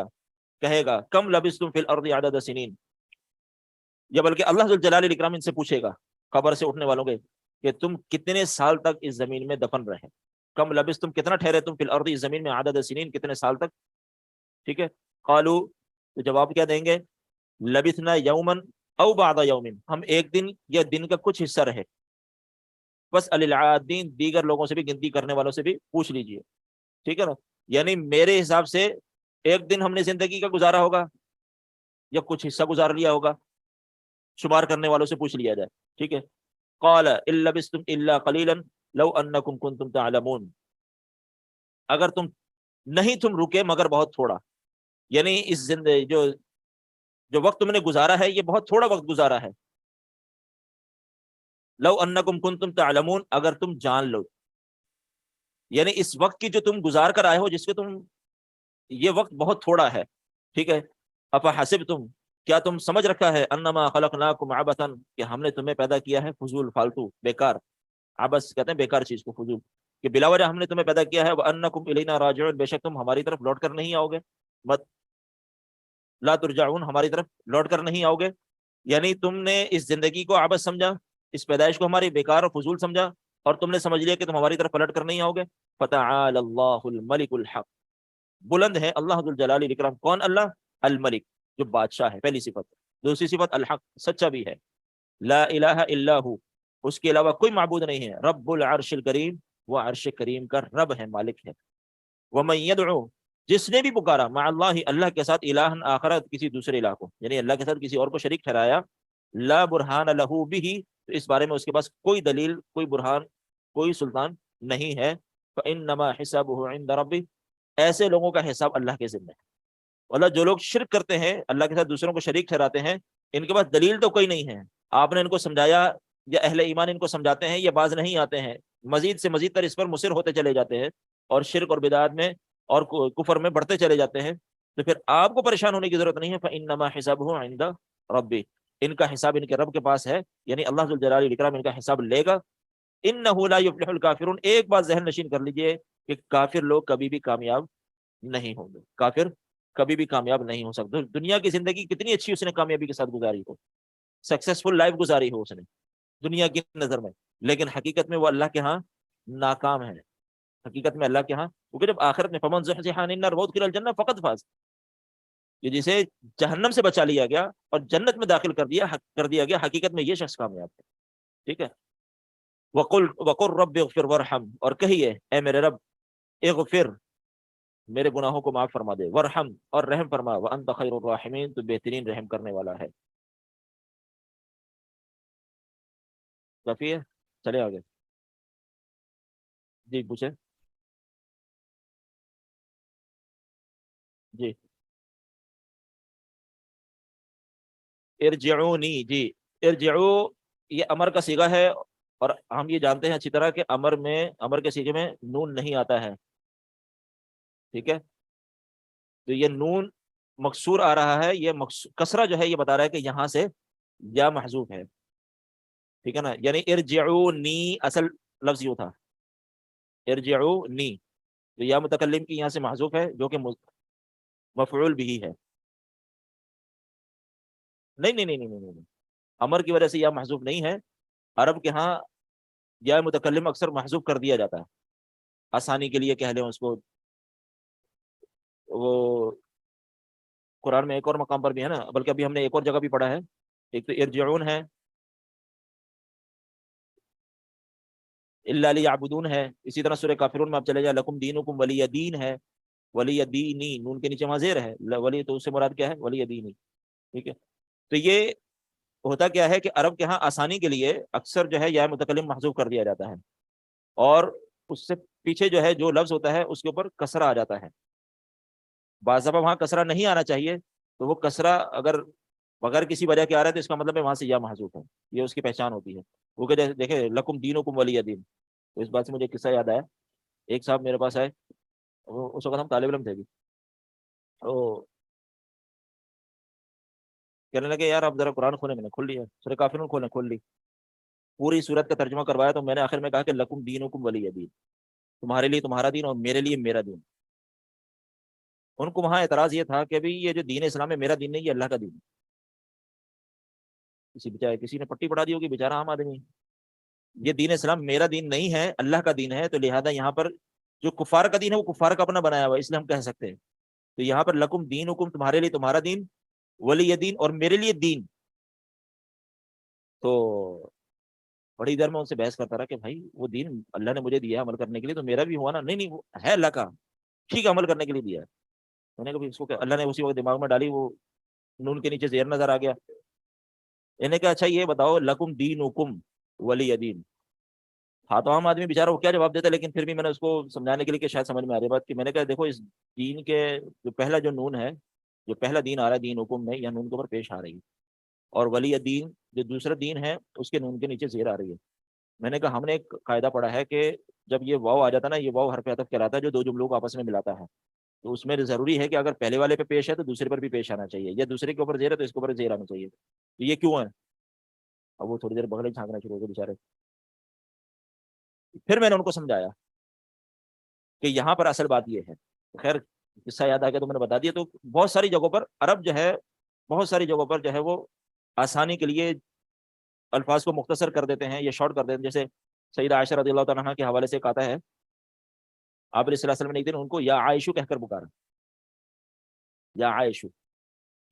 S2: کہے گا کم لبثتم فی الارض عدد سنین، یا بلکہ اللہ ذو الجلال والاکرام ان سے پوچھے گا قبر سے اٹھنے والوں کے کہ تم کتنے سال تک اس زمین میں دفن رہے، کم لبثتم کتنا ٹھہرے تم فی الارض اس زمین میں عدد سنین کتنے سال تک، ٹھیک ہے، قالو تو جواب کیا دیں گے، لبثنا یومن او بعد یومن، ہم ایک دن یا دن کا کچھ حصہ رہے، بس العادین دیگر لوگوں سے بھی گنتی کرنے والوں سے بھی پوچھ لیجئے، ٹھیک ہے نا، یعنی میرے حساب سے ایک دن ہم نے زندگی کا گزارا ہوگا یا کچھ حصہ گزار لیا ہوگا، شمار کرنے والوں سے پوچھ لیا جائے، ٹھیک ہے، قال ان لبثتم الا قلیلا لو انکم کنتم تعلمون، اگر تم نہیں تم رکے مگر بہت تھوڑا، یعنی اس زندگی جو وقت تم نے گزارا ہے یہ بہت تھوڑا وقت گزارا ہے، لو انکم کنتم تعلمون اگر تم جان لو، یعنی اس وقت کی جو تم گزار کر آئے ہو جس کے تم یہ وقت بہت تھوڑا ہے، ٹھیک ہے، افحسبتم کیا تم سمجھ رکھا ہے انما خلقناکم عبثا کہ ہم نے تمہیں پیدا کیا ہے فضول فالتو بیکار، عبث کہتے ہیں بیکار چیز کو، فضول کہ بلا وجہ ہم نے تمہیں پیدا کیا ہے، وانکم الینا راجعون بے شک تم ہماری طرف لوٹ کر نہیں آؤ گے، مت لا ترجعون ہماری طرف لوٹ کر نہیں آؤ گے، یعنی تم نے اس زندگی کو عبث سمجھا، اس پیدائش کو ہماری بیکار اور فضول سمجھا اور تم نے سمجھ لیا کہ تم ہماری طرف پلٹ کر نہیں آؤ گے، فتعال اللہ الملک الحق، بلند ہے اللہ ذو الجلال والاکرام، کون اللہ، الملک جو بادشاہ ہے، پہلی صفت، دوسری صفت الحق سچا بھی ہے، لا الہ الا ہو اس کے علاوہ کوئی معبود نہیں ہے، رب العرش الکریم وہ عرش کریم کا رب ہے، مالک ہے، ومن یدعو جس نے بھی پکارا مع اللہ اللہ کے ساتھ الہ آخر کسی دوسرے الہ کو، یعنی اللہ کے ساتھ کسی اور کو شریک ٹھہرایا، لا برہان لہ بھی تو اس بارے میں اس کے پاس کوئی دلیل کوئی برہان کوئی سلطان نہیں ہے، فانما حسابہ عند ربہ ایسے لوگوں کا حساب اللہ کے ذمہ ہے، اللہ جو لوگ شرک کرتے ہیں اللہ کے ساتھ دوسروں کو شریک ٹھہراتے ہیں ان کے پاس دلیل تو کوئی نہیں ہے، آپ نے ان کو سمجھایا یا اہل ایمان ان کو سمجھاتے ہیں یہ باز نہیں آتے ہیں، مزید سے مزید تر اس پر مصر ہوتے چلے جاتے ہیں اور شرک اور بدعات میں اور کفر میں بڑھتے چلے جاتے ہیں، تو پھر آپ کو پریشان ہونے کی ضرورت نہیں ہے، فإنما حسابہ عند ربی ان کا حساب ان کے رب کے پاس ہے، یعنی اللہ ذو الجلال والاکرام ان کا حساب لے گا، انہ لا یفلح الکافرون، ایک بات ذہن نشین کر لیجئے کہ کافر لوگ کبھی بھی کامیاب نہیں ہوں گے، کافر کبھی بھی کامیاب نہیں ہو سکتے، دنیا کی زندگی کتنی اچھی اس نے کامیابی کے ساتھ گزاری ہو، سکسیسفل لائف گزاری ہو اس نے دنیا کی نظر میں، لیکن حقیقت میں وہ اللہ کے ہاں ناکام ہے، حقیقت میں اللہ کے ہاں، کیونکہ جب آخرت میں فمن زحزح عن النار وادخل الجنہ فقد فاز، کہ جسے جہنم سے بچا لیا گیا اور جنت میں داخل کر دیا گیا، حقیقت میں یہ شخص کامیاب ہے، ٹھیک ہے، وقل رب اغفر وارحم اور کہیے اے میرے رب اغفر میرے گناہوں کو معاف فرما دے، ورحم اور رحم فرما، وانت خیر الراحمین تو بہترین رحم کرنے والا ہے، کافی ہے، چلے آگے، جی پوچھیں، جی ارجعونی، جی ارجعو یہ امر کا صیغہ ہے اور ہم یہ جانتے ہیں اچھی طرح کہ امر کے صیغے میں نون نہیں آتا ہے، ٹھیک ہے، تو یہ نون مکسور آ رہا ہے، یہ کسرہ جو ہے یہ بتا رہا ہے کہ یہاں سے یا محذوف ہے، ٹھیک ہے نا، یعنی ارجعونی اصل لفظ یوں تھا ارجعونی، تو یا متکلم کی یہاں سے محذوف ہے جو کہ مفعول بھی ہے، نہیں، امر کی وجہ سے یا محذوف نہیں ہے، عرب کے ہاں یا متکلم اکثر محذوف کر دیا جاتا ہے، آسانی کے لیے کہہ لیں اس کو، وہ قرآن میں ایک اور مقام پر بھی ہے نا، بلکہ ابھی ہم نے ایک اور جگہ بھی پڑھا ہے، ایک تو ارجعون ہے، الا لیعبدون ہے، اسی طرح سورہ کافرون میں آپ چلے جائیں لکم دینکم ولی دین ہے، ولی دینی، نون کے نیچے وہاں زیر ہے، ولی تو اس سے مراد کیا ہے؟ ولی دینی، ٹھیک ہے. تو یہ ہوتا کیا ہے کہ عرب کے ہاں آسانی کے لیے اکثر جو ہے یا متکلم محذوف کر دیا جاتا ہے، اور اس سے پیچھے جو ہے جو لفظ ہوتا ہے اس کے اوپر کسرہ آ جاتا ہے. بعض دفعہ وہاں کسرہ نہیں آنا چاہیے، تو وہ کسرہ اگر بغیر کسی وجہ کے آ رہا ہے تو اس کا مطلب ہے وہاں سے یا محذوف ہے، یہ اس کی پہچان ہوتی ہے. وہ کہ دیکھیں لکم دینکم ولی دین، تو اس بات سے مجھے قصہ یاد آیا. ایک صاحب میرے پاس آئے، اس وقت ہم طالب علم تھے بھی، تو کہنے لگے یار آپ ذرا قرآن کھولیں. میں نے کھول لیا، سورہ کافرون کھول لی، پوری سورت کا ترجمہ کروایا. تو میں نے آخر میں کہا کہ لکم دینکم ولی دین، تمہارے لیے تمہارا دین اور میرے لیے میرا دین. ان کو وہاں اعتراض یہ تھا کہ یہ جو دین اسلام ہے میرا دین نہیں، یہ اللہ کا دین ہے. کسی نے پٹی پڑھا دی ہوگی، بیچارہ عام آدمی. یہ دین اسلام میرا دین نہیں ہے، اللہ کا دین ہے، تو لہذا یہاں پر جو کفار کا دین ہے وہ کفار کا اپنا بنایا ہوا ہے، اس لیے ہم کہہ سکتے ہیں. تو یہاں پر لکم دینکم، تمہارے لیے تمہارا دین، ولی دین اور میرے لیے دین. تو بڑی دیر میں ان سے بحث کرتا رہا کہ بھائی وہ دین اللہ نے مجھے دیا ہے عمل کرنے کے لیے، تو میرا بھی ہوا نا. نہیں وہ ہے اللہ کا، ٹھیک ہے عمل کرنے کے لیے دیا ہے. میں نے کہا اس کو اللہ نے اسی وقت دماغ میں ڈالی، وہ نون کے نیچے زیر نظر آ گیا. انہیں کہا اچھا یہ بتاؤ لکم دینکم ولی دین. ہاں تو عام آدمی بیچارہ وہ کیا جواب دیتا ہے، لیکن پھر بھی میں نے اس کو سمجھانے کے لیے کہ شاید سمجھ میں آ رہی بات، کہ میں نے کہا دیکھو اس دین کے جو پہلا جو نون ہے، جو پہلا دین آ رہا ہے دین حکم میں، یا نون کے اوپر پیش آ رہی ہے، اور ولی دین جو دوسرا دین ہے اس کے نون کے نیچے زیر آ رہی ہے. میں نے کہا ہم نے ایک قاعدہ پڑھا ہے کہ جب یہ واو آ جاتا ہے نا، یہ واو حرف عطف کہلاتا ہے جو دو جملوں کو آپس میں ملاتا ہے. تو اس میں ضروری ہے کہ اگر پہلے والے پہ پیش ہے تو دوسرے پر بھی پیش آنا چاہیے، یا دوسرے کے اوپر زیر ہے تو اس کے اوپر زیر آنا چاہیے. تو یہ کیوں ہے؟ اب وہ تھوڑی دیر بغل جھانکنا شروع ہو گئے بیچارے. پھر میں نے ان کو سمجھایا کہ یہاں پر اصل بات یہ ہے. خیر قصہ یاد آ گیا تو میں نے بتا دیا. تو بہت ساری جگہوں پر عرب جو ہے، بہت ساری جگہوں پر جو ہے وہ آسانی کے لیے الفاظ کو مختصر کر دیتے ہیں یا شارٹ کر دیتے ہیں. جیسے سیدہ عائشہ رضی اللہ تعالیٰ عنہ کے حوالے سے کہتا ہے آپ علیہ السلام نے ایک دن ان کو یا عائشو کہہ کر پکارا، یا عائشو،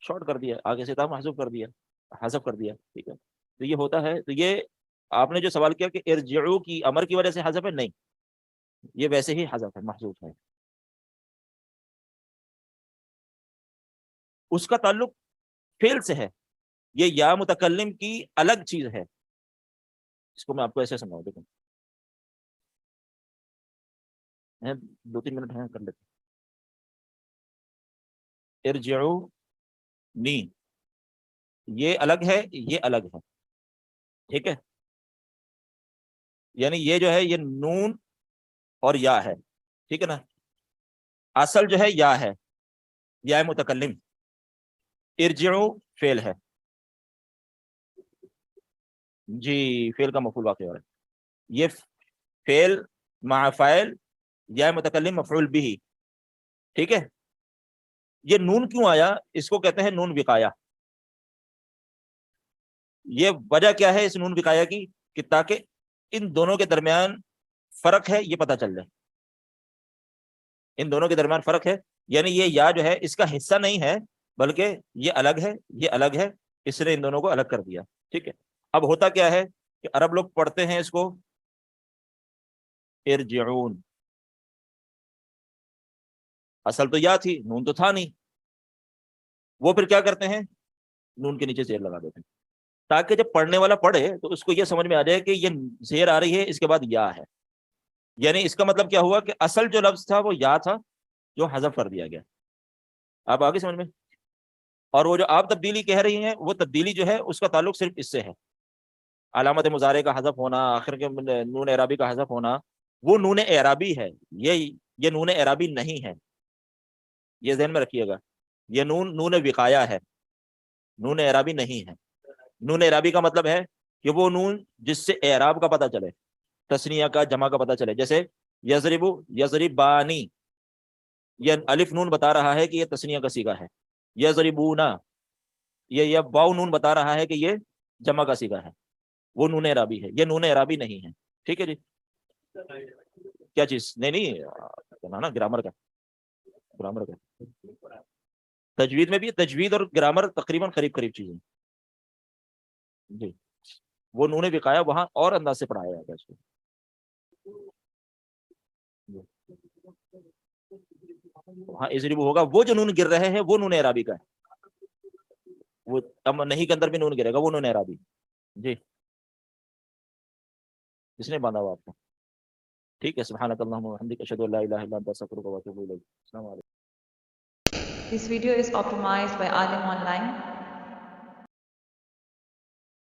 S2: شارٹ کر دیا، آگے سے تھا محذوف کر دیا، حذف کر دیا. ٹھیک ہے، تو یہ ہوتا ہے. تو یہ آپ نے جو سوال کیا کہ ارجعو کی امر کی وجہ سے حذف ہے، نہیں، یہ ویسے ہی حذف ہے، محذوف ہے. اس کا تعلق فعل سے ہے، یہ یا متکلم کی الگ چیز ہے. اس کو میں آپ کو ایسے سمجھاؤں، دیکھیں 2-3 منٹ ہیں کر لیتے. ارجعو نی، یہ الگ ہے، یہ الگ ہے. ٹھیک ہے، یعنی یہ جو ہے یہ نون اور یا ہے. ٹھیک ہے نا، اصل جو ہے یا ہے، یا متکلم. ارجعو فعل ہے، جی فعل کا مفعول واقع ہو رہا ہے. یہ فعل مع فاعل یا متکلم مفعول بھی. ٹھیک ہے، یہ نون کیوں آیا؟ اس کو کہتے ہیں نون وقایا. یہ وجہ کیا ہے اس نون وقایا کی؟ کہ تاکہ ان دونوں کے درمیان فرق ہے یہ پتہ چل جائے. ان دونوں کے درمیان فرق ہے، یعنی یہ یا جو ہے اس کا حصہ نہیں ہے، بلکہ یہ الگ ہے، یہ الگ ہے، اس نے ان دونوں کو الگ کر دیا. ٹھیک ہے، اب ہوتا کیا ہے کہ عرب لوگ پڑھتے ہیں اس کو ارجعون، اصل تو یا تھی، نون تو تھا نہیں. وہ پھر کیا کرتے ہیں؟ نون کے نیچے زیر لگا دیتے ہیں، تاکہ جب پڑھنے والا پڑھے تو اس کو یہ سمجھ میں آ جائے کہ یہ زیر آ رہی ہے، اس کے بعد یا ہے. یعنی اس کا مطلب کیا ہوا کہ اصل جو لفظ تھا وہ یا تھا جو حذف کر دیا گیا. آپ آگے سمجھ میں؟ اور وہ جو آپ تبدیلی کہہ رہی ہیں، وہ تبدیلی جو ہے اس کا تعلق صرف اس سے ہے. علامت مضارع کا حذف ہونا، آخر کے نون اعرابی کا حذف ہونا، وہ نون اعرابی ہے، یہ نون اعرابی نہیں ہے. یہ ذہن میں رکھیے گا، یہ نون وقایا ہے، نون اعرابی نہیں ہے. نون اعرابی کا مطلب ہے کہ وہ نون جس سے اعراب کا پتہ چلے، تثنیہ کا، جمع کا پتہ چلے. جیسے یضربو، یضربانی، یہ الف نون بتا رہا ہے کہ یہ تثنیہ کا صیغہ ہے. یضربونا، یہ واو نون بتا رہا ہے کہ یہ جمع کا صیغہ ہے. وہ نون اعرابی ہے، یہ نون اعرابی نہیں ہے. ٹھیک ہے جی، کیا چیز؟ نہیں نا، گرامر کا، گرامر کا. تجوید میں بھی تجوید اور گرامر تقریباً قریب چیزیں جی. وہ نون وقایا وہاں اور انداز سے پڑھایا جاتا ہے اس کو. ہاں یضربو ہوگا، وہ جو نون گر رہے ہیں وہ نون اعرابی کا ہے، وہ نہیں کے اندر بھی نون گرے گا، وہ نون اعرابی. جی کس نے باندھا ہوا آپ کو؟ ٹھیک ہے. سبحانک اللہم و بحمدک، اشہد ان لا الہ الا انت، استغفرک و اتوب الیک. السلام علیکم.
S5: This video is optimized by Alim Online.